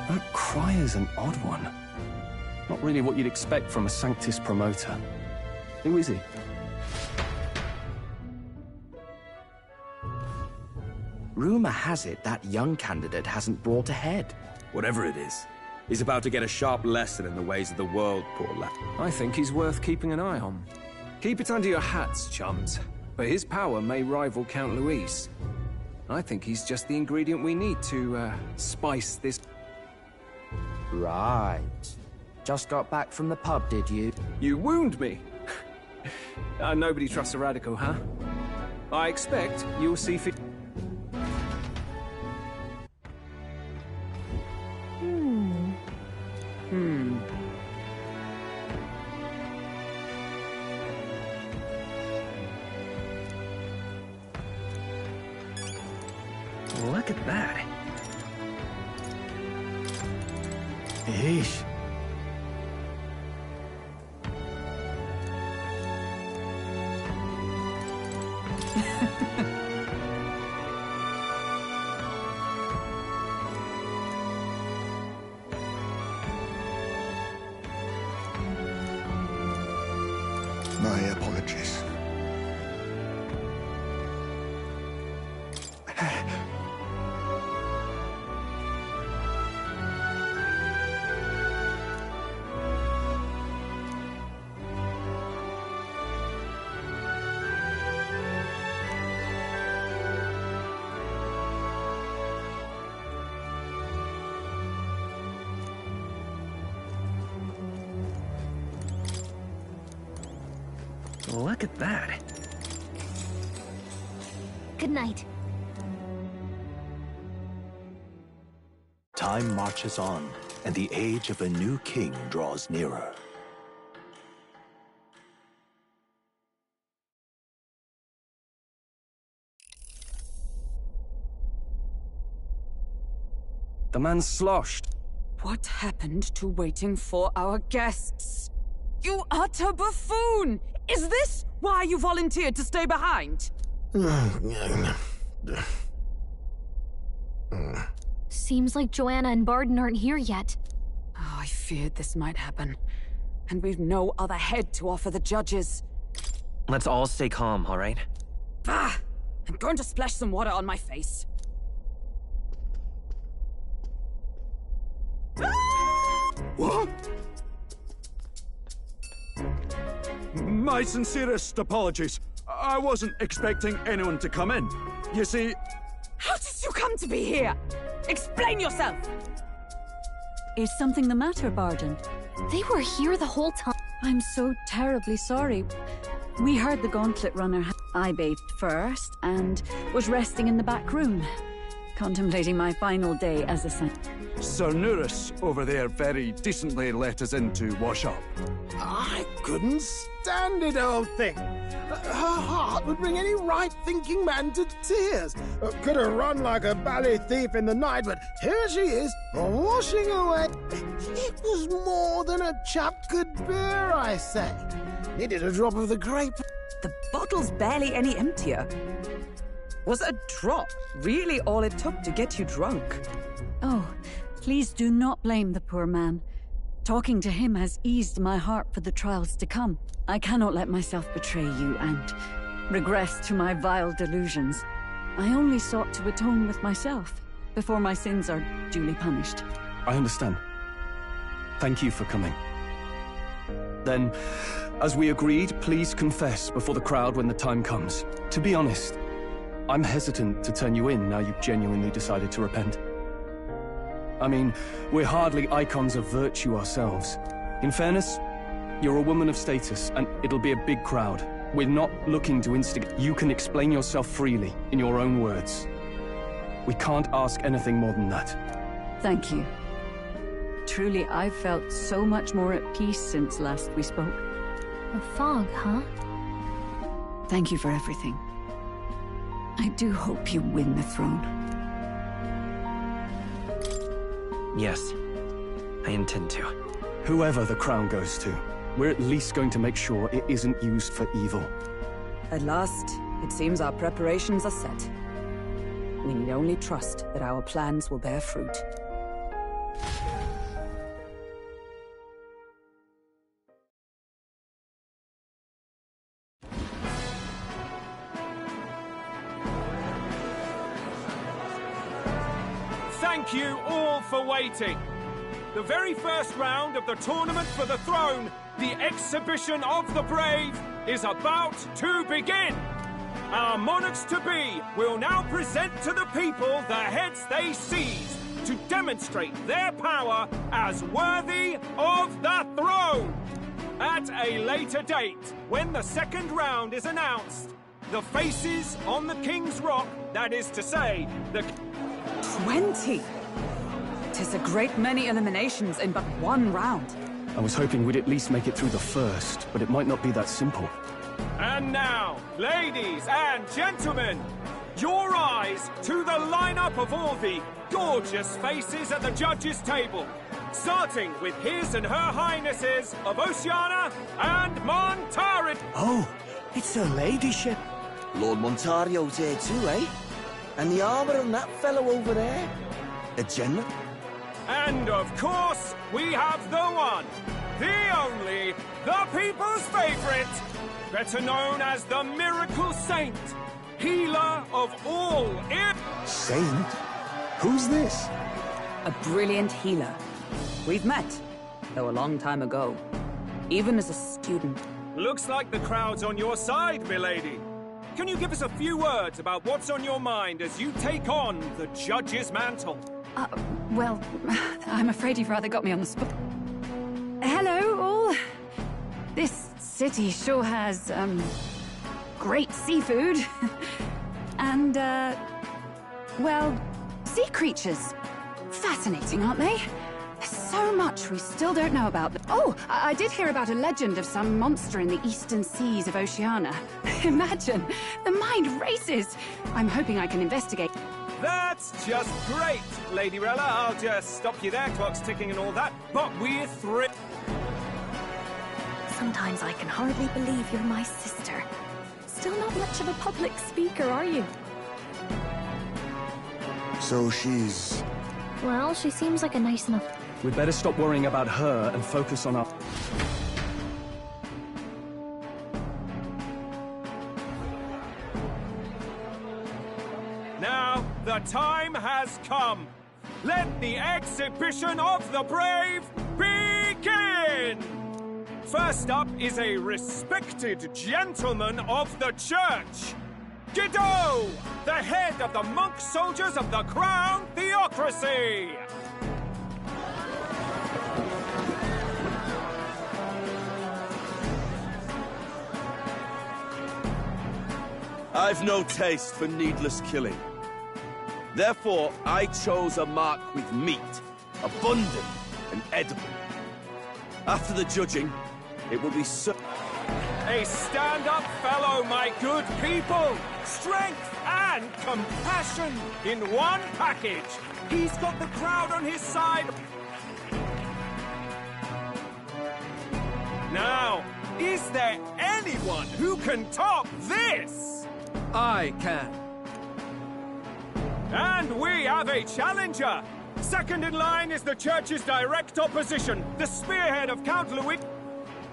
That crier's an odd one. Not really what you'd expect from a Sanctus promoter. Who is he? Rumor has it that young candidate hasn't brought a head. Whatever it is, he's about to get a sharp lesson in the ways of the world, poor lad. I think he's worth keeping an eye on. Keep it under your hats, chums. But his power may rival Count Luis. I think he's just the ingredient we need to, spice this... Right. Just got back from the pub, did you? You wound me! Nobody trusts a radical, huh? I expect you'll see fit... Look at that. Eesh. My apologies. Look at that. Good night. Time marches on, and the age of a new king draws nearer. The man's sloshed. What happened to waiting for our guests? You utter buffoon! Is this why you volunteered to stay behind? Seems like Joanna and Barden aren't here yet. Oh, I feared this might happen. And we've no other head to offer the judges. Let's all stay calm, all right? Ah! I'm going to splash some water on my face. What? My sincerest apologies. I wasn't expecting anyone to come in. You see... How did you come to be here? Explain yourself! Is something the matter, Barden? They were here the whole time. I'm so terribly sorry. We heard the gauntlet runner. I bathed first and was resting in the back room, contemplating my final day as a saint. Sir Nuris over there very decently let us in to wash up. I couldn't stand it, old thing. Her heart would bring any right-thinking man to tears. Could have run like a ballet thief in the night, but here she is, washing away. It was more than a chap could bear, I say. Needed a drop of the grape. The bottle's barely any emptier. Was a drop really all it took to get you drunk? Oh, please do not blame the poor man. Talking to him has eased my heart for the trials to come. I cannot let myself betray you and regress to my vile delusions. I only sought to atone with myself before my sins are duly punished. I understand. Thank you for coming. Then, as we agreed, please confess before the crowd when the time comes. To be honest, I'm hesitant to turn you in now you've genuinely decided to repent. I mean, we're hardly icons of virtue ourselves. In fairness, you're a woman of status, and it'll be a big crowd. We're not looking to instigate. You can explain yourself freely, in your own words. We can't ask anything more than that. Thank you. Truly, I've felt so much more at peace since last we spoke. A fog, huh? Thank you for everything. I do hope you win the throne. Yes, I intend to. Whoever the crown goes to, we're at least going to make sure it isn't used for evil. At last, it seems our preparations are set. We need only trust that our plans will bear fruit. Thank you all for waiting. The very first round of the tournament for the throne, the exhibition of the brave, is about to begin. Our monarchs-to-be will now present to the people the heads they seized to demonstrate their power as worthy of the throne. At a later date, when the second round is announced, the faces on the King's Rock, that is to say, the... 20! 'Tis a great many eliminations in but one round. I was hoping we'd at least make it through the first, but it might not be that simple. And now, ladies and gentlemen, your eyes to the lineup of all the gorgeous faces at the judges' table, starting with His and Her Highnesses of Oceania and Montarid. Oh, it's her ladyship. Lord Montario's here too, eh? And the armor on that fellow over there? A general? And of course, we have the one, the only, the people's favorite, better known as the Miracle Saint, healer of all Saint? Who's this? A brilliant healer. We've met, though a long time ago, even as a student. Looks like the crowd's on your side, milady. Can you give us a few words about what's on your mind as you take on the judge's mantle? Well, I'm afraid you've rather got me on the spot. Hello, all. This city sure has, great seafood. And, well, sea creatures. Fascinating, aren't they? There's so much we still don't know about them. Oh, I did hear about a legend of some monster in the eastern seas of Oceania. Imagine, the mind races. I'm hoping I can investigate. That's just great, Lady Rella. I'll just stop you there, clock's ticking and all that, but we're thrilled. Sometimes I can hardly believe you're my sister. Still not much of a public speaker, are you? So she's... Well, she seems like a nice enough... We'd better stop worrying about her and focus on our... Now, the time has come. Let the exhibition of the brave begin! First up is a respected gentleman of the church. Guido, the head of the monk soldiers of the Crown Theocracy. I've no taste for needless killing. Therefore, I chose a mark with meat, abundant and edible. After the judging, it will be so... A stand-up fellow, my good people! Strength and compassion in one package! He's got the crowd on his side! Now, is there anyone who can top this? I can. And we have a challenger! Second in line is the church's direct opposition, the spearhead of Count Louis...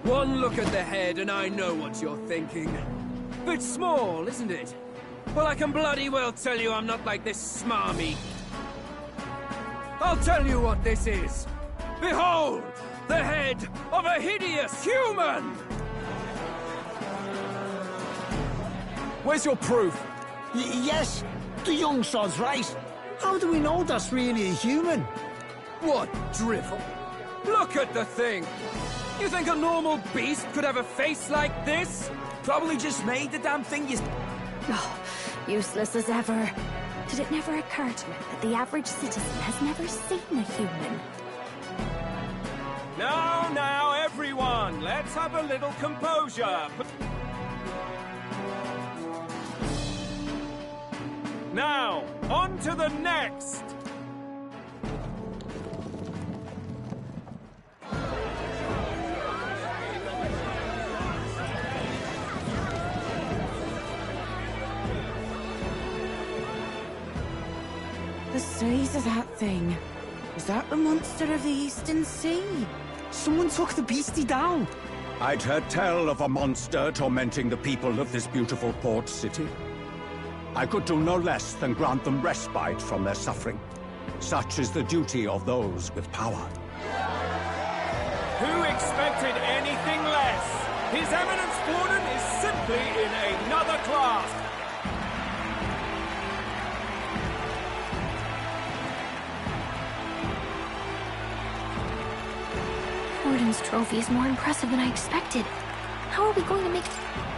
One look at the head and I know what you're thinking. Bit small, isn't it? Well, I can bloody well tell you I'm not like this smarmy. I'll tell you what this is. Behold, the head of a hideous human! Where's your proof? Yes, the young sod's right. How do we know that's really a human? What drivel? Look at the thing! You think a normal beast could have a face like this? Probably just made the damn thing you... Oh, useless as ever. Did it never occur to him that the average citizen has never seen a human? Now, everyone, let's have a little composure. Now, on to the next. The size of that thing. Is that the monster of the Eastern Sea? Someone took the beastie down. I'd heard tell of a monster tormenting the people of this beautiful port city. I could do no less than grant them respite from their suffering. Such is the duty of those with power. Who expected anything less? His Eminence Warden is simply in another class. Warden's trophy is more impressive than I expected. How are we going to make...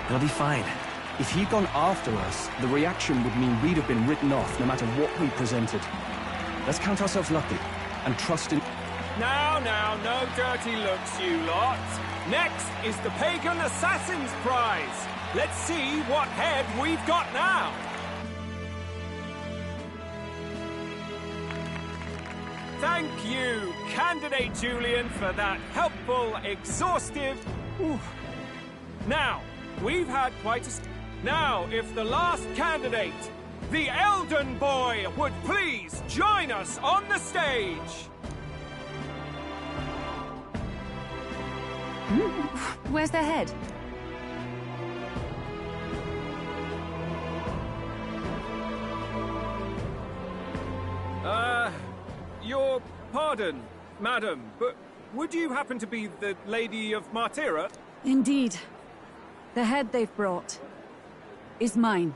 It'll be fine. If he'd gone after us, the reaction would mean we'd have been written off no matter what we presented. Let's count ourselves lucky and trust in... Now, no dirty looks, you lot. Next is the Pagan Assassin's Prize. Let's see what head we've got now. Thank you, Candidate Julian, for that helpful, exhaustive... Ooh. Now, we've had quite a... Now, if the last candidate, the Elden Boy, would please join us on the stage. Where's the head? Your pardon, madam, but would you happen to be the Lady of Martira? Indeed. The head they've brought is mine.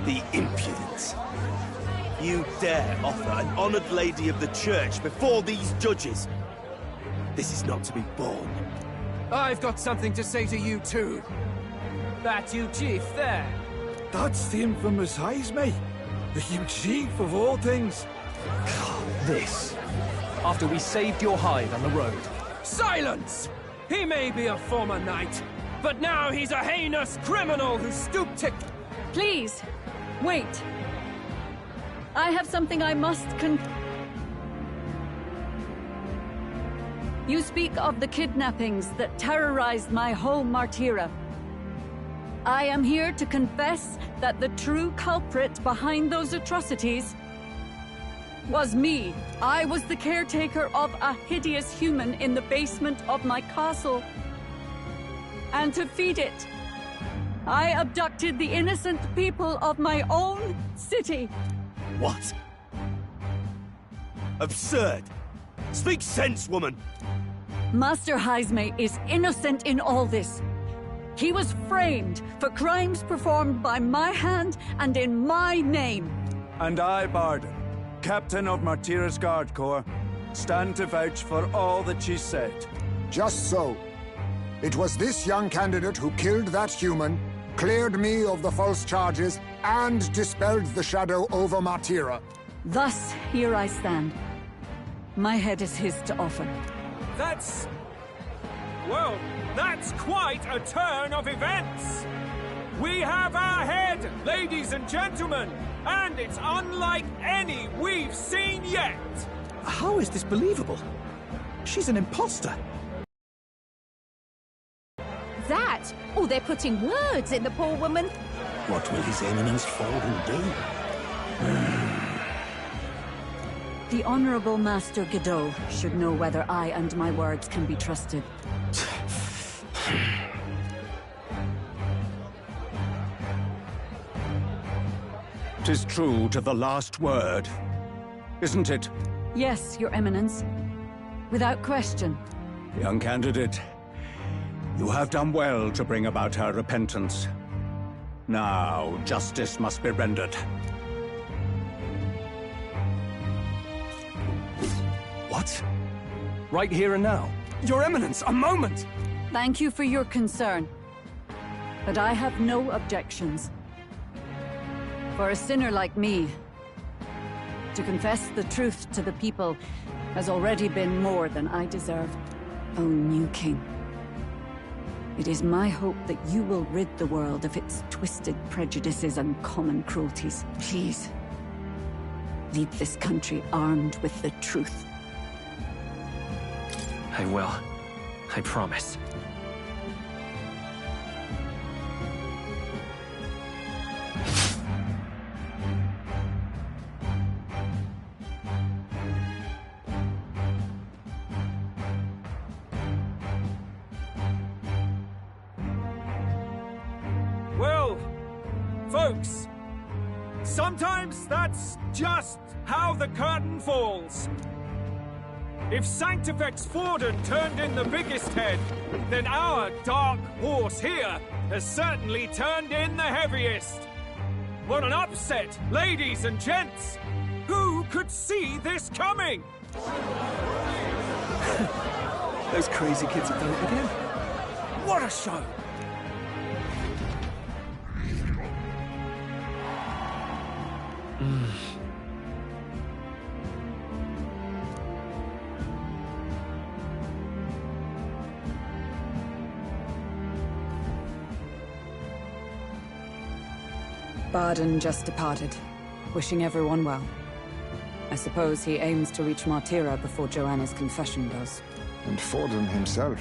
The impudence. You dare offer an honored lady of the church before these judges? This is not to be borne. I've got something to say to you too. That you chief there. That's the infamous Heisme. The huge chief of all things. This. After we saved your hide on the road. Silence! He may be a former knight, but now he's a heinous criminal who stooped to... Please, wait. I have something I must You speak of the kidnappings that terrorized my home, Martira. I am here to confess that the true culprit behind those atrocities was me. I was the caretaker of a hideous human in the basement of my castle. And to feed it, I abducted the innocent people of my own city. What? Absurd! Speak sense, woman! Master Heisme is innocent in all this. He was framed for crimes performed by my hand and in my name. And I, Barden, Captain of Martira's Guard Corps, stand to vouch for all that she said. Just so. It was this young candidate who killed that human, cleared me of the false charges, and dispelled the shadow over Martira. Thus, here I stand. My head is his to offer. That's... well, that's quite a turn of events. We have our head, ladies and gentlemen, and it's unlike any we've seen yet. How is this believable? She's an imposter. That? Oh, they're putting words in the poor woman. What will His Eminence Fallen do? The Honorable Master Godot should know whether I and my words can be trusted. 'Tis true to the last word, isn't it? Yes, Your Eminence. Without question. Young candidate, you have done well to bring about her repentance. Now, justice must be rendered. What? Right here and now? Your Eminence, a moment! Thank you for your concern. But I have no objections. For a sinner like me, to confess the truth to the people has already been more than I deserve. O new king, it is my hope that you will rid the world of its twisted prejudices and common cruelties. Please, lead this country armed with the truth. I will. I promise. Well, folks, sometimes that's just how the curtain falls. If Sanctifex Forden turned in the biggest head, then our dark horse here has certainly turned in the heaviest. What an upset, ladies and gents! Who could see this coming? Those crazy kids have done it again. What a show! Barden just departed, wishing everyone well. I suppose he aims to reach Martira before Joanna's confession does. And Forden himself.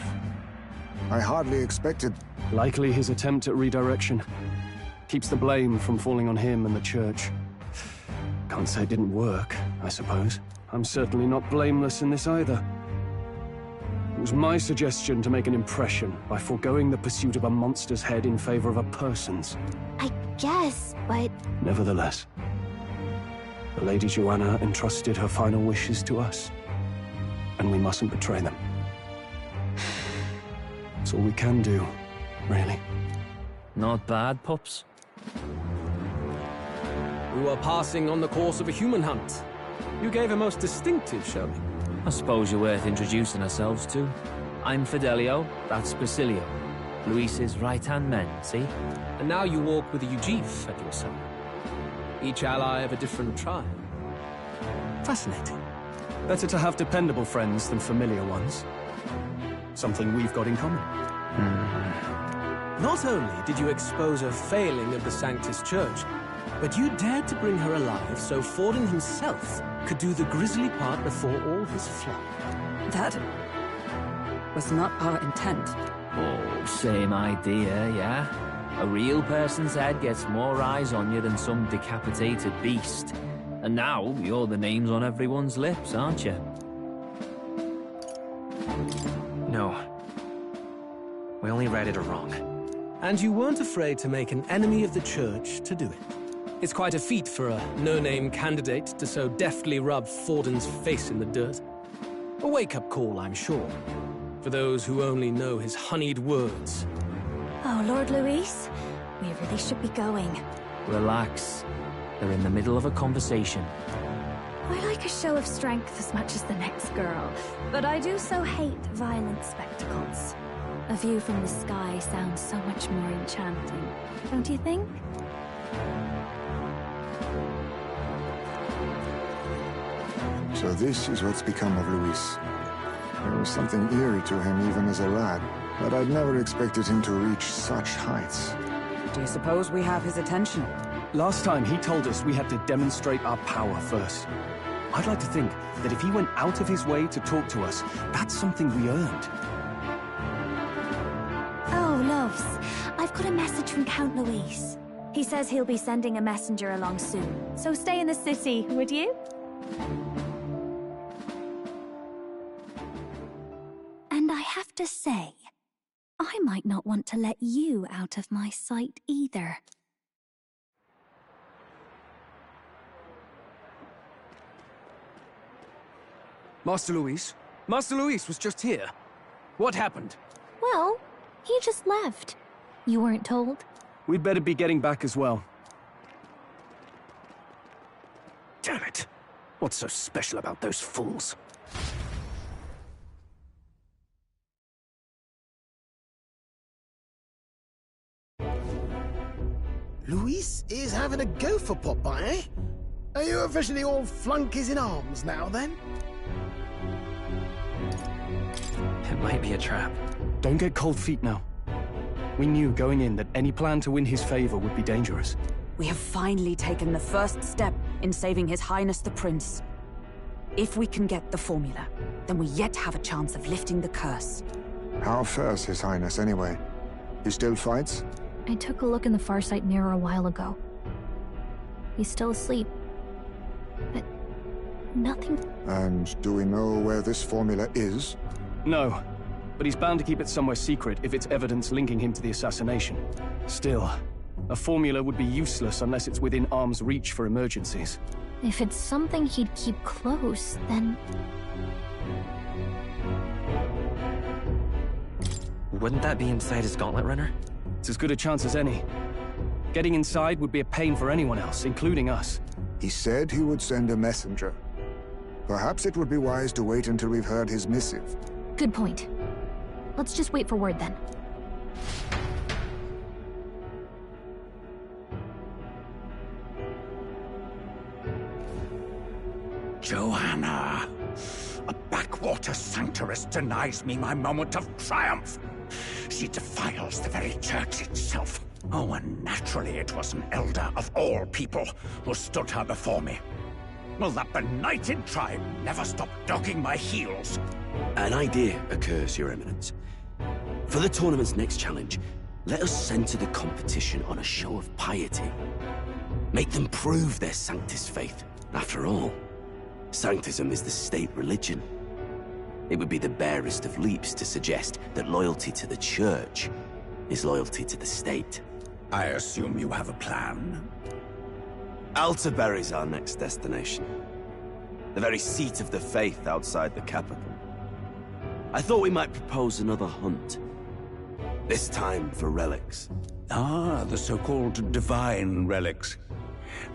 I hardly expected... Likely his attempt at redirection. Keeps the blame from falling on him and the church. Can't say it didn't work, I suppose. I'm certainly not blameless in this either. It was my suggestion to make an impression by foregoing the pursuit of a monster's head in favor of a person's. I guess, but... Nevertheless, the Lady Joanna entrusted her final wishes to us, and we mustn't betray them. It's all we can do, really. Not bad, pups. We were passing on the course of a human hunt. You gave a most distinctive showing. I suppose you're worth introducing ourselves to. I'm Fidelio, that's Basilio. Luis's right-hand men, see? And now you walk with a Ujif at your side. Each ally of a different tribe. Fascinating. Better to have dependable friends than familiar ones. Something we've got in common. Not only did you expose a failing of the Sanctus Church, but you dared to bring her alive so Forden himself could do the grisly part before all his flock. That was not our intent. Oh, same idea, yeah? A real person's head gets more eyes on you than some decapitated beast. And now, you're the names on everyone's lips, aren't you? No. We only read it wrong. And you weren't afraid to make an enemy of the Church to do it. It's quite a feat for a no-name candidate to so deftly rub Forden's face in the dirt. A wake-up call, I'm sure, for those who only know his honeyed words. Oh, Lord Luis, we really should be going. Relax. They're in the middle of a conversation. I like a show of strength as much as the next girl, but I do so hate violent spectacles. A view from the sky sounds so much more enchanting, don't you think? So this is what's become of Luis. There was something eerie to him even as a lad, but I'd never expected him to reach such heights. Do you suppose we have his attention? Last time he told us we had to demonstrate our power first. I'd like to think that if he went out of his way to talk to us, that's something we earned. Oh, loves, I've got a message from Count Luis. He says he'll be sending a messenger along soon, so stay in the city, would you? And I have to say, I might not want to let you out of my sight either. Master Luis was just here. What happened? Well, he just left. You weren't told? We'd better be getting back as well. Damn it. What's so special about those fools? Luis is having a go for Popeye, eh? Are you officially all flunkies in arms now, then? It might be a trap. Don't get cold feet now. We knew going in that any plan to win his favor would be dangerous. We have finally taken the first step in saving His Highness the Prince. If we can get the formula, then we yet have a chance of lifting the curse. How fares His Highness, anyway? He still fights? I took a look in the Farsight mirror a while ago. He's still asleep. But nothing... And do we know where this formula is? No, but he's bound to keep it somewhere secret if it's evidence linking him to the assassination. Still, a formula would be useless unless it's within arm's reach for emergencies. If it's something he'd keep close, then... Wouldn't that be inside his gauntlet runner? It's as good a chance as any. Getting inside would be a pain for anyone else, including us. He said he would send a messenger. Perhaps it would be wise to wait until we've heard his missive. Good point. Let's just wait for word then. Joanna! A backwater sanctuarist denies me my moment of triumph! She defiles the very church itself. Oh, and naturally it was an elder of all people who stood her before me. Will that benighted tribe never stop dogging my heels? An idea occurs, Your Eminence. For the tournament's next challenge, let us center the competition on a show of piety. Make them prove their Sanctus faith. After all, Sanctism is the state religion. It would be the barest of leaps to suggest that loyalty to the Church is loyalty to the state. I assume you have a plan? Altaberry's our next destination. The very seat of the faith outside the capital. I thought we might propose another hunt. This time for relics. Ah, the so-called divine relics.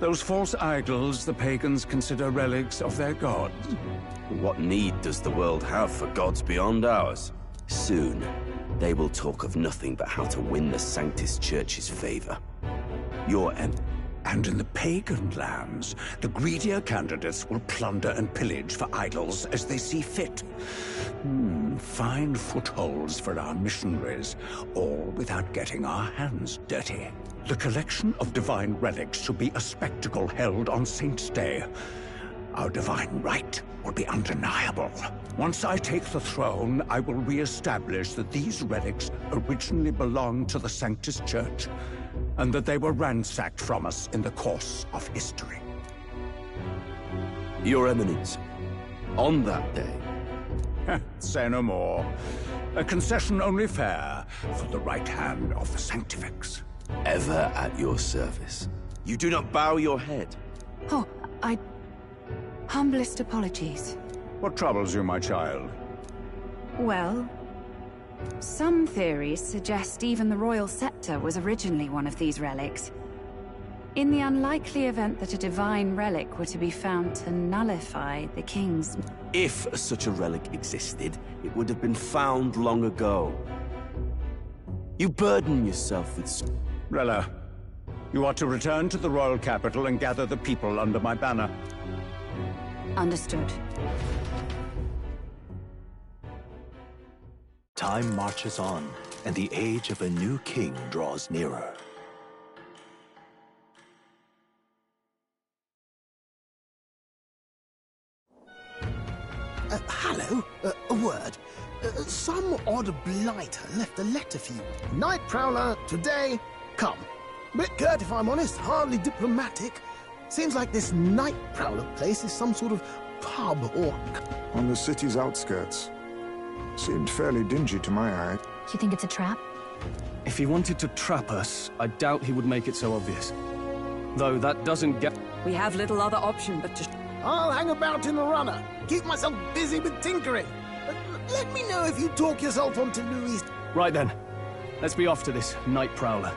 Those false idols the pagans consider relics of their gods. What need does the world have for gods beyond ours? Soon, they will talk of nothing but how to win the Sanctus Church's favor. Your And in the pagan lands, the greedier candidates will plunder and pillage for idols as they see fit. Fine footholds for our missionaries, all without getting our hands dirty. The collection of divine relics should be a spectacle held on Saint's Day. Our divine right will be undeniable. Once I take the throne, I will re-establish that these relics originally belonged to the Sanctus Church, and that they were ransacked from us in the course of history. Your Eminence, on that day... Say no more. A concession only fair for the right hand of the Sanctifex. Ever at your service. You do not bow your head. Oh, humblest apologies. What troubles you, my child? Well, some theories suggest even the royal scepter was originally one of these relics. In the unlikely event that a divine relic were to be found to nullify the king's... If such a relic existed, it would have been found long ago. You burden yourself with... Rella, you are to return to the royal capital and gather the people under my banner. Understood. Time marches on, and the age of a new king draws nearer. Hello? A word. Some odd blighter left a letter for you. Night Prowler, today, come. Bit curt, if I'm honest, hardly diplomatic. Seems like this Night Prowler place is some sort of pub or... On the city's outskirts. Seemed fairly dingy to my eye. You think it's a trap? If he wanted to trap us, I doubt he would make it so obvious. Though that doesn't get... We have little other option but to... I'll hang about in the runner. Keep myself busy with tinkering. Let me know if you talk yourself onto Louis. Right then. Let's be off to this Night Prowler.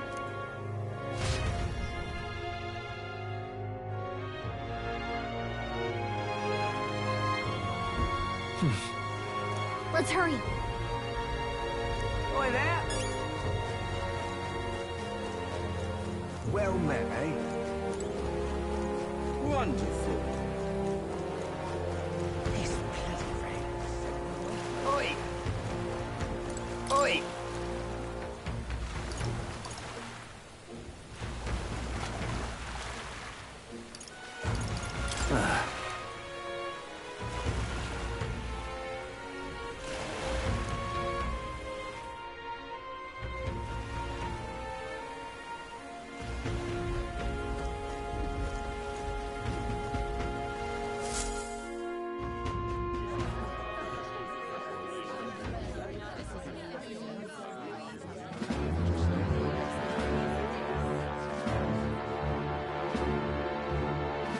Let's hurry. Boy there. Well met, eh? Wonderful. This bloody rain. Oi! Oi!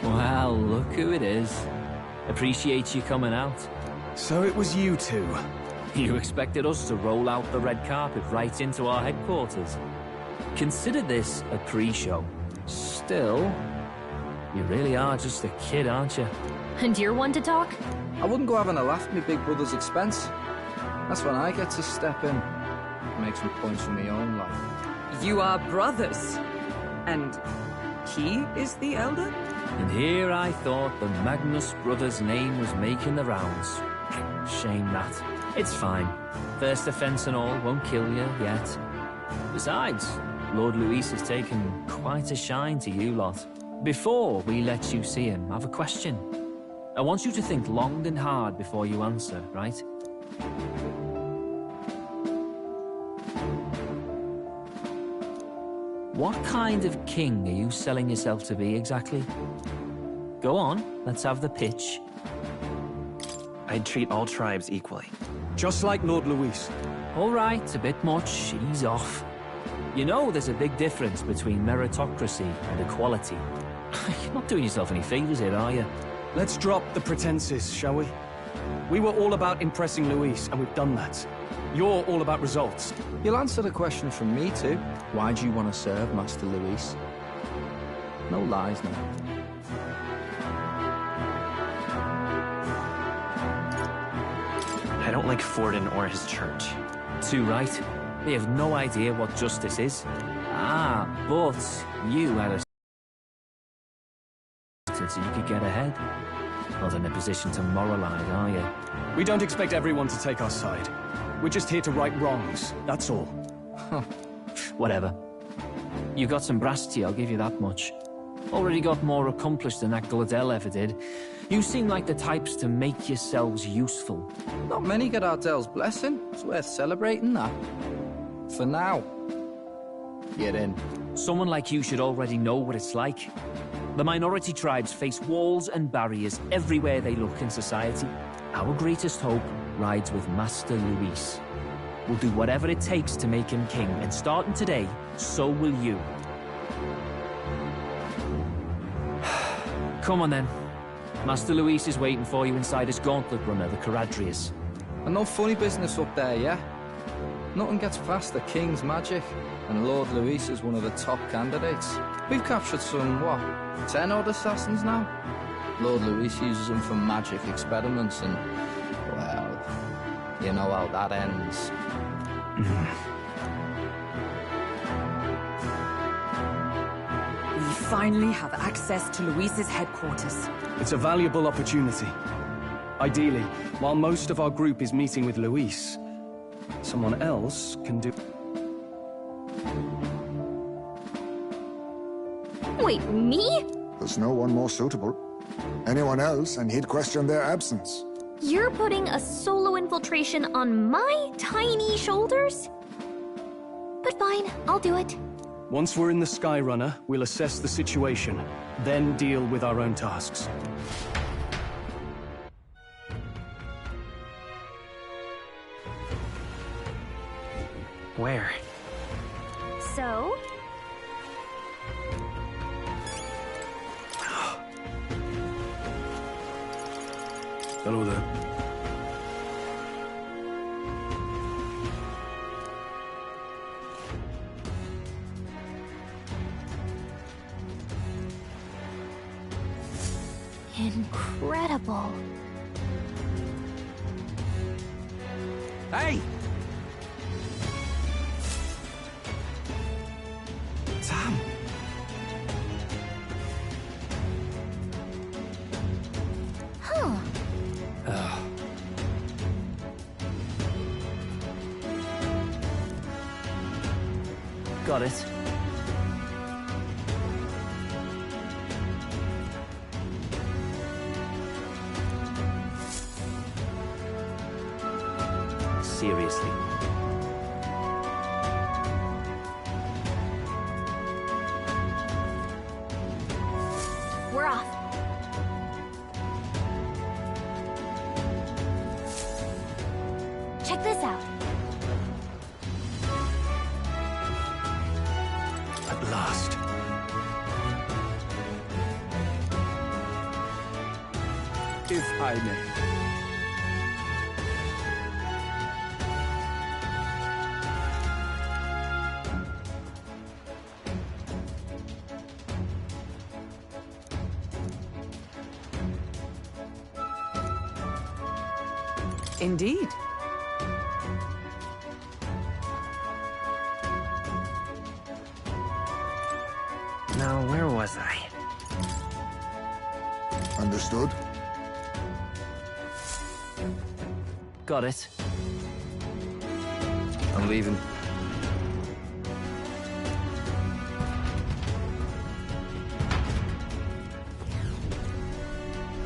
Well, look who it is. Appreciate you coming out. So it was you two. You expected us to roll out the red carpet right into our headquarters. Consider this a pre-show. Still, you really are just a kid, aren't you? And you're one to talk? I wouldn't go having a laugh at my big brother's expense. That's when I get to step in. Make some points for my own life. You are brothers. And he is the elder? And here I thought the Magnus brothers' name was making the rounds. Shame that. It's fine. First offence and all won't kill you yet. Besides, Lord Luis has taken quite a shine to you lot. Before we let you see him, I have a question. I want you to think long and hard before you answer, right? What kind of king are you selling yourself to be exactly? Go on, let's have the pitch. I'd treat all tribes equally. Just like Lord Luis. All right, a bit much, ease off. You know there's a big difference between meritocracy and equality. You're not doing yourself any favors here, are you? Let's drop the pretenses, shall we? We were all about impressing Luis, and we've done that. You're all about results. You'll answer the question from me too. Why do you want to serve Master Luis? No lies now. I don't like Forden or his church. Too right. They have no idea what justice is. Ah, but you had a so you could get ahead. Not in a position to moralize, are you? We don't expect everyone to take our side. We're just here to right wrongs, that's all. Whatever. You got some brass to you, I'll give you that much. Already got more accomplished than that Gladel ever did. You seem like the types to make yourselves useful. Not many get Ardel's blessing. It's worth celebrating that. For now. Get in. Someone like you should already know what it's like. The minority tribes face walls and barriers everywhere they look in society. Our greatest hope rides with Master Luis. We'll do whatever it takes to make him king, and starting today, so will you. Come on then. Master Luis is waiting for you inside his gauntlet runner, the Caradrius. And no funny business up there, yeah? Nothing gets past the king's magic, and Lord Luis is one of the top candidates. We've captured some, what, 10 odd assassins now? Lord Luis uses them for magic experiments and, well, you know how that ends. We finally have access to Luis's headquarters. It's a valuable opportunity. Ideally, while most of our group is meeting with Luis, someone else can do... Wait, me? There's no one more suitable. Anyone else, and he'd question their absence. You're putting a solo infiltration on my tiny shoulders? But fine, I'll do it. Once we're in the Skyrunner, we'll assess the situation, then deal with our own tasks. Where? So? Hello there. Incredible. Hey! Sam! Got it. Seriously. We're off. Check this out. At last. If I may. Indeed. Now, where was I? Understood? Got it. I'm leaving.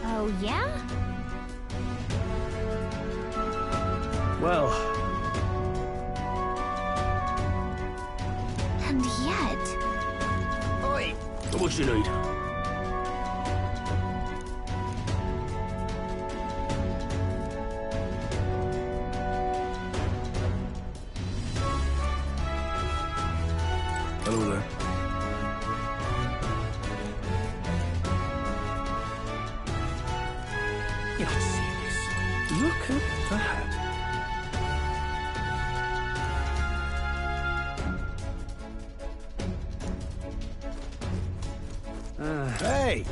Oh, yeah? Well, And yet... Oi! what you need? Hello there. You're not serious. Look at that. Hey!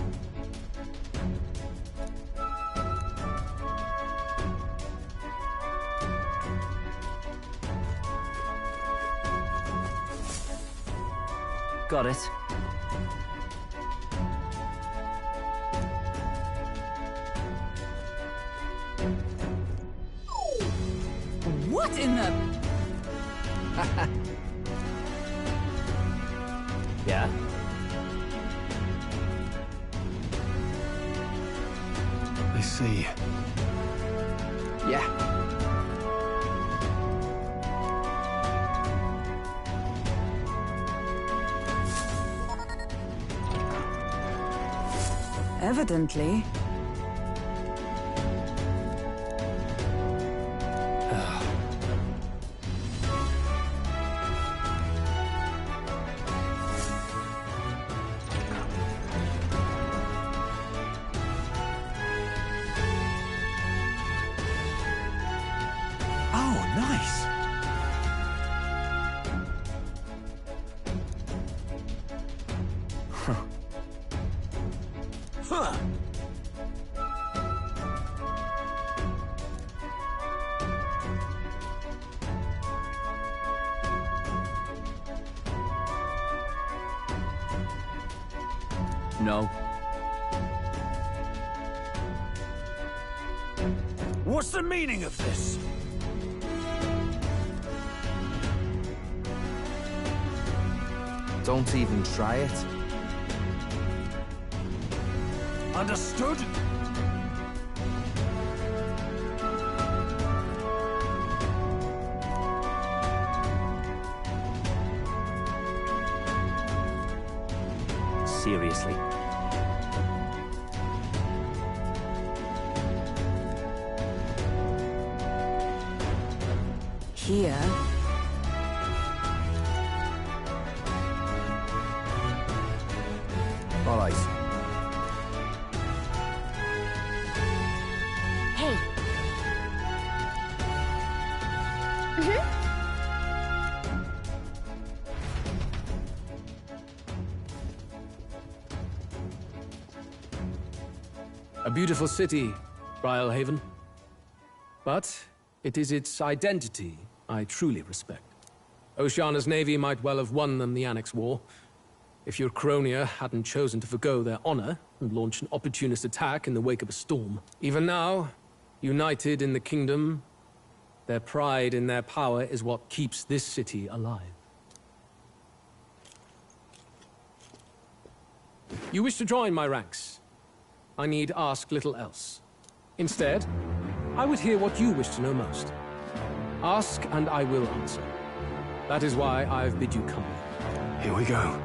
Got it. What in the... Yeah? I see. Yeah. Evidently. Oh, nice. Huh. Huh. No. What's the meaning of this? Don't even try it. Understood? Seriously. Here. All right. Hey. A beautiful city, Brialhaven. But it is its identity I truly respect. Oceana's navy might well have won them the Annex War, if your Cronia hadn't chosen to forgo their honor and launch an opportunist attack in the wake of a storm. Even now, united in the kingdom, their pride in their power is what keeps this city alive. You wish to join my ranks. I need ask little else. Instead, I would hear what you wish to know most. Ask and I will answer. That is why I've bid you company. Here we go.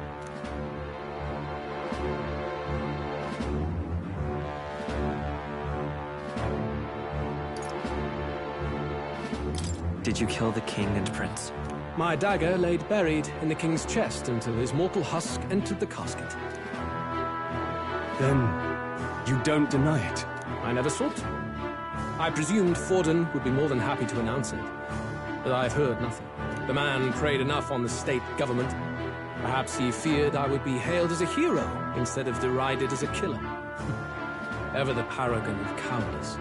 Did you kill the king and prince? My dagger laid buried in the king's chest until his mortal husk entered the casket. Then, you don't deny it? I never sought to. I presumed Forden would be more than happy to announce it, but I've heard nothing. The man preyed enough on the state government. Perhaps he feared I would be hailed as a hero instead of derided as a killer. Ever the paragon of cowardice.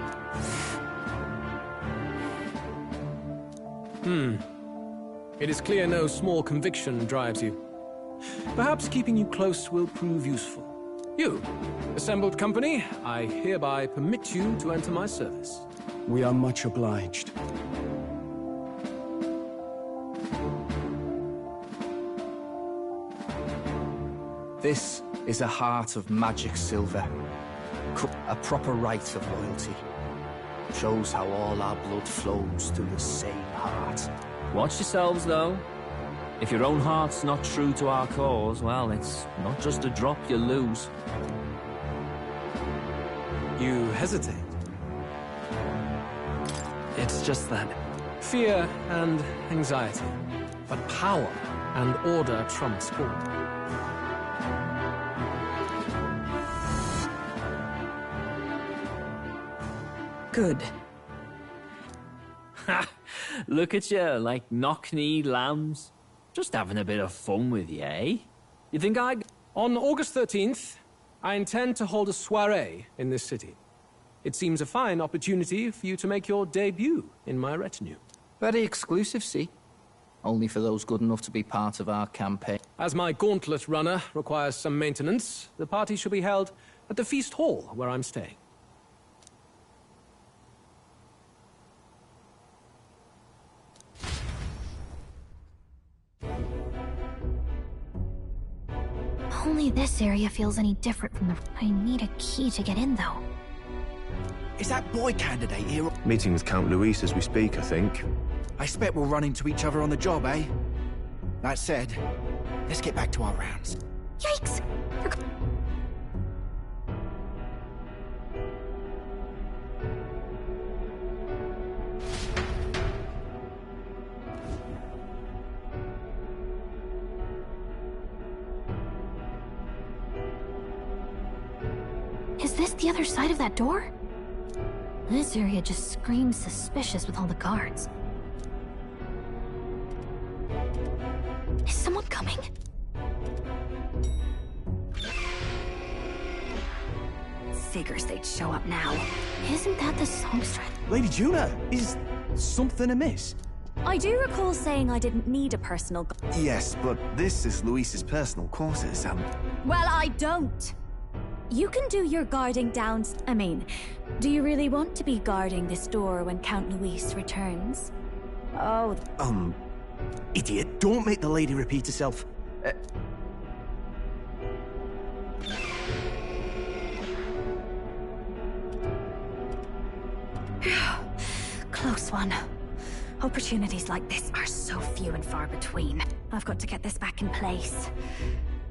It is clear no small conviction drives you. Perhaps keeping you close will prove useful. You, assembled company, I hereby permit you to enter my service. We are much obliged. This is a heart of magic silver. A proper rite of loyalty. Shows how all our blood flows through the same heart. Watch yourselves, though. If your own heart's not true to our cause, well, it's not just a drop you lose. You hesitate. It's just that... Fear and anxiety. But power and order trumps all. Good. Ha! Look at you, like knock-kneed lambs. Just having a bit of fun with you, eh? You think On August 13th, I intend to hold a soiree in this city. It seems a fine opportunity for you to make your debut in my retinue. Very exclusive, see? Only for those good enough to be part of our campaign. As my gauntlet runner requires some maintenance, the party shall be held at the feast hall where I'm staying. Only this area feels any different from the... I need a key to get in, though. Is that boy candidate here? Meeting with Count Luis as we speak, I think. I expect we'll run into each other on the job, eh? That said, let's get back to our rounds. Yikes! Is this the other side of that door? This area just screams suspicious with all the guards. Is someone coming? Figures they'd show up now. Isn't that the songstress? Lady Juna, is something amiss? I do recall saying I didn't need a personal guard. Yes, but this is Luis's personal quarters, and... Well, I don't. You can do your guarding down... I mean, do you really want to be guarding this door when Count Luis returns? Oh... Idiot, don't make the lady repeat herself. Close one. Opportunities like this are so few and far between. I've got to get this back in place.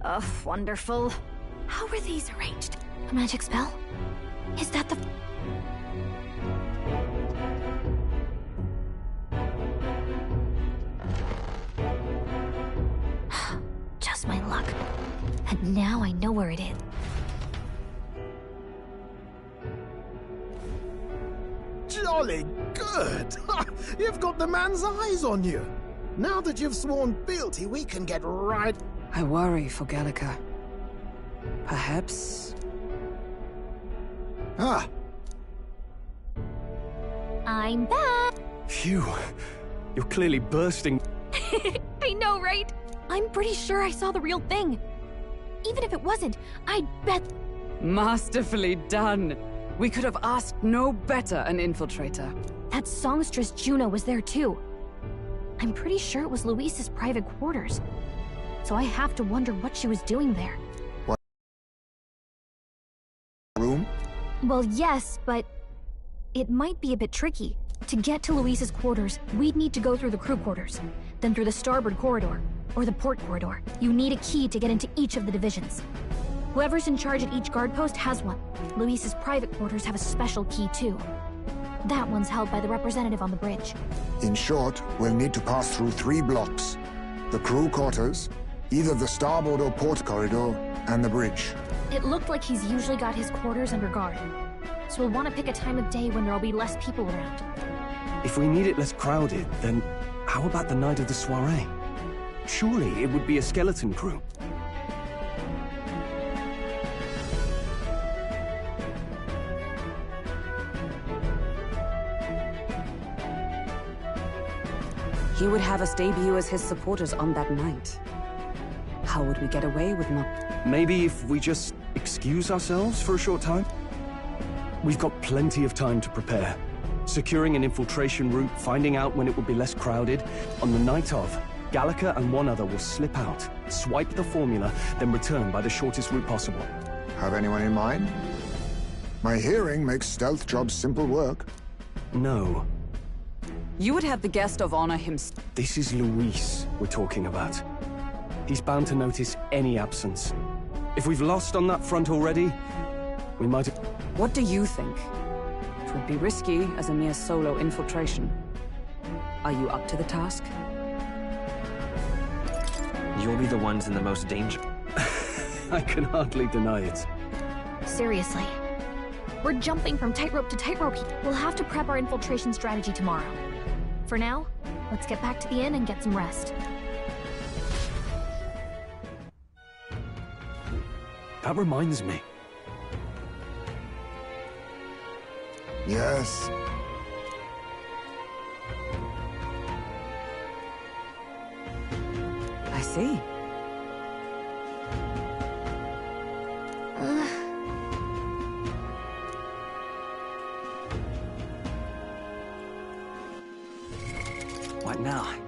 Oh, wonderful. How were these arranged? A magic spell? Is that the... Just my luck. And now I know where it is. Jolly good! You've got the man's eyes on you. Now that you've sworn fealty, we can get right... I worry for Gallica. Perhaps... Ah! I'm back! Phew. You're clearly bursting. I know, right? I'm pretty sure I saw the real thing. Even if it wasn't, I'd bet... Masterfully done. We could have asked no better an infiltrator. That songstress Juno was there too. I'm pretty sure it was Luis's private quarters. So I have to wonder what she was doing there. Well, yes, but it might be a bit tricky. To get to Luis's quarters, we'd need to go through the crew quarters, then through the starboard corridor, or the port corridor. You need a key to get into each of the divisions. Whoever's in charge at each guard post has one. Luis's private quarters have a special key, too. That one's held by the representative on the bridge. In short, we'll need to pass through 3 blocks. The crew quarters, either the starboard or port corridor, and the bridge. It looked like he's usually got his quarters under guard. So we'll want to pick a time of day when there'll be less people around. If we need it less crowded, then how about the night of the soiree? Surely it would be a skeleton crew. He would have us debut as his supporters on that night. How would we get away with not... Maybe if we just excuse ourselves for a short time? We've got plenty of time to prepare. Securing an infiltration route, finding out when it will be less crowded. On the night of, Gallica and one other will slip out, swipe the formula, then return by the shortest route possible. Have anyone in mind? My hearing makes stealth jobs simple work. No. You would have the guest of honor himself. This is Luis we're talking about. He's bound to notice any absence. If we've lost on that front already, we might have... What do you think? It would be risky as a mere solo infiltration. Are you up to the task? You'll be the ones in the most danger. I can hardly deny it. Seriously. We're jumping from tightrope to tightrope. We'll have to prep our infiltration strategy tomorrow. For now, let's get back to the inn and get some rest. That reminds me. Yes. I see. What now?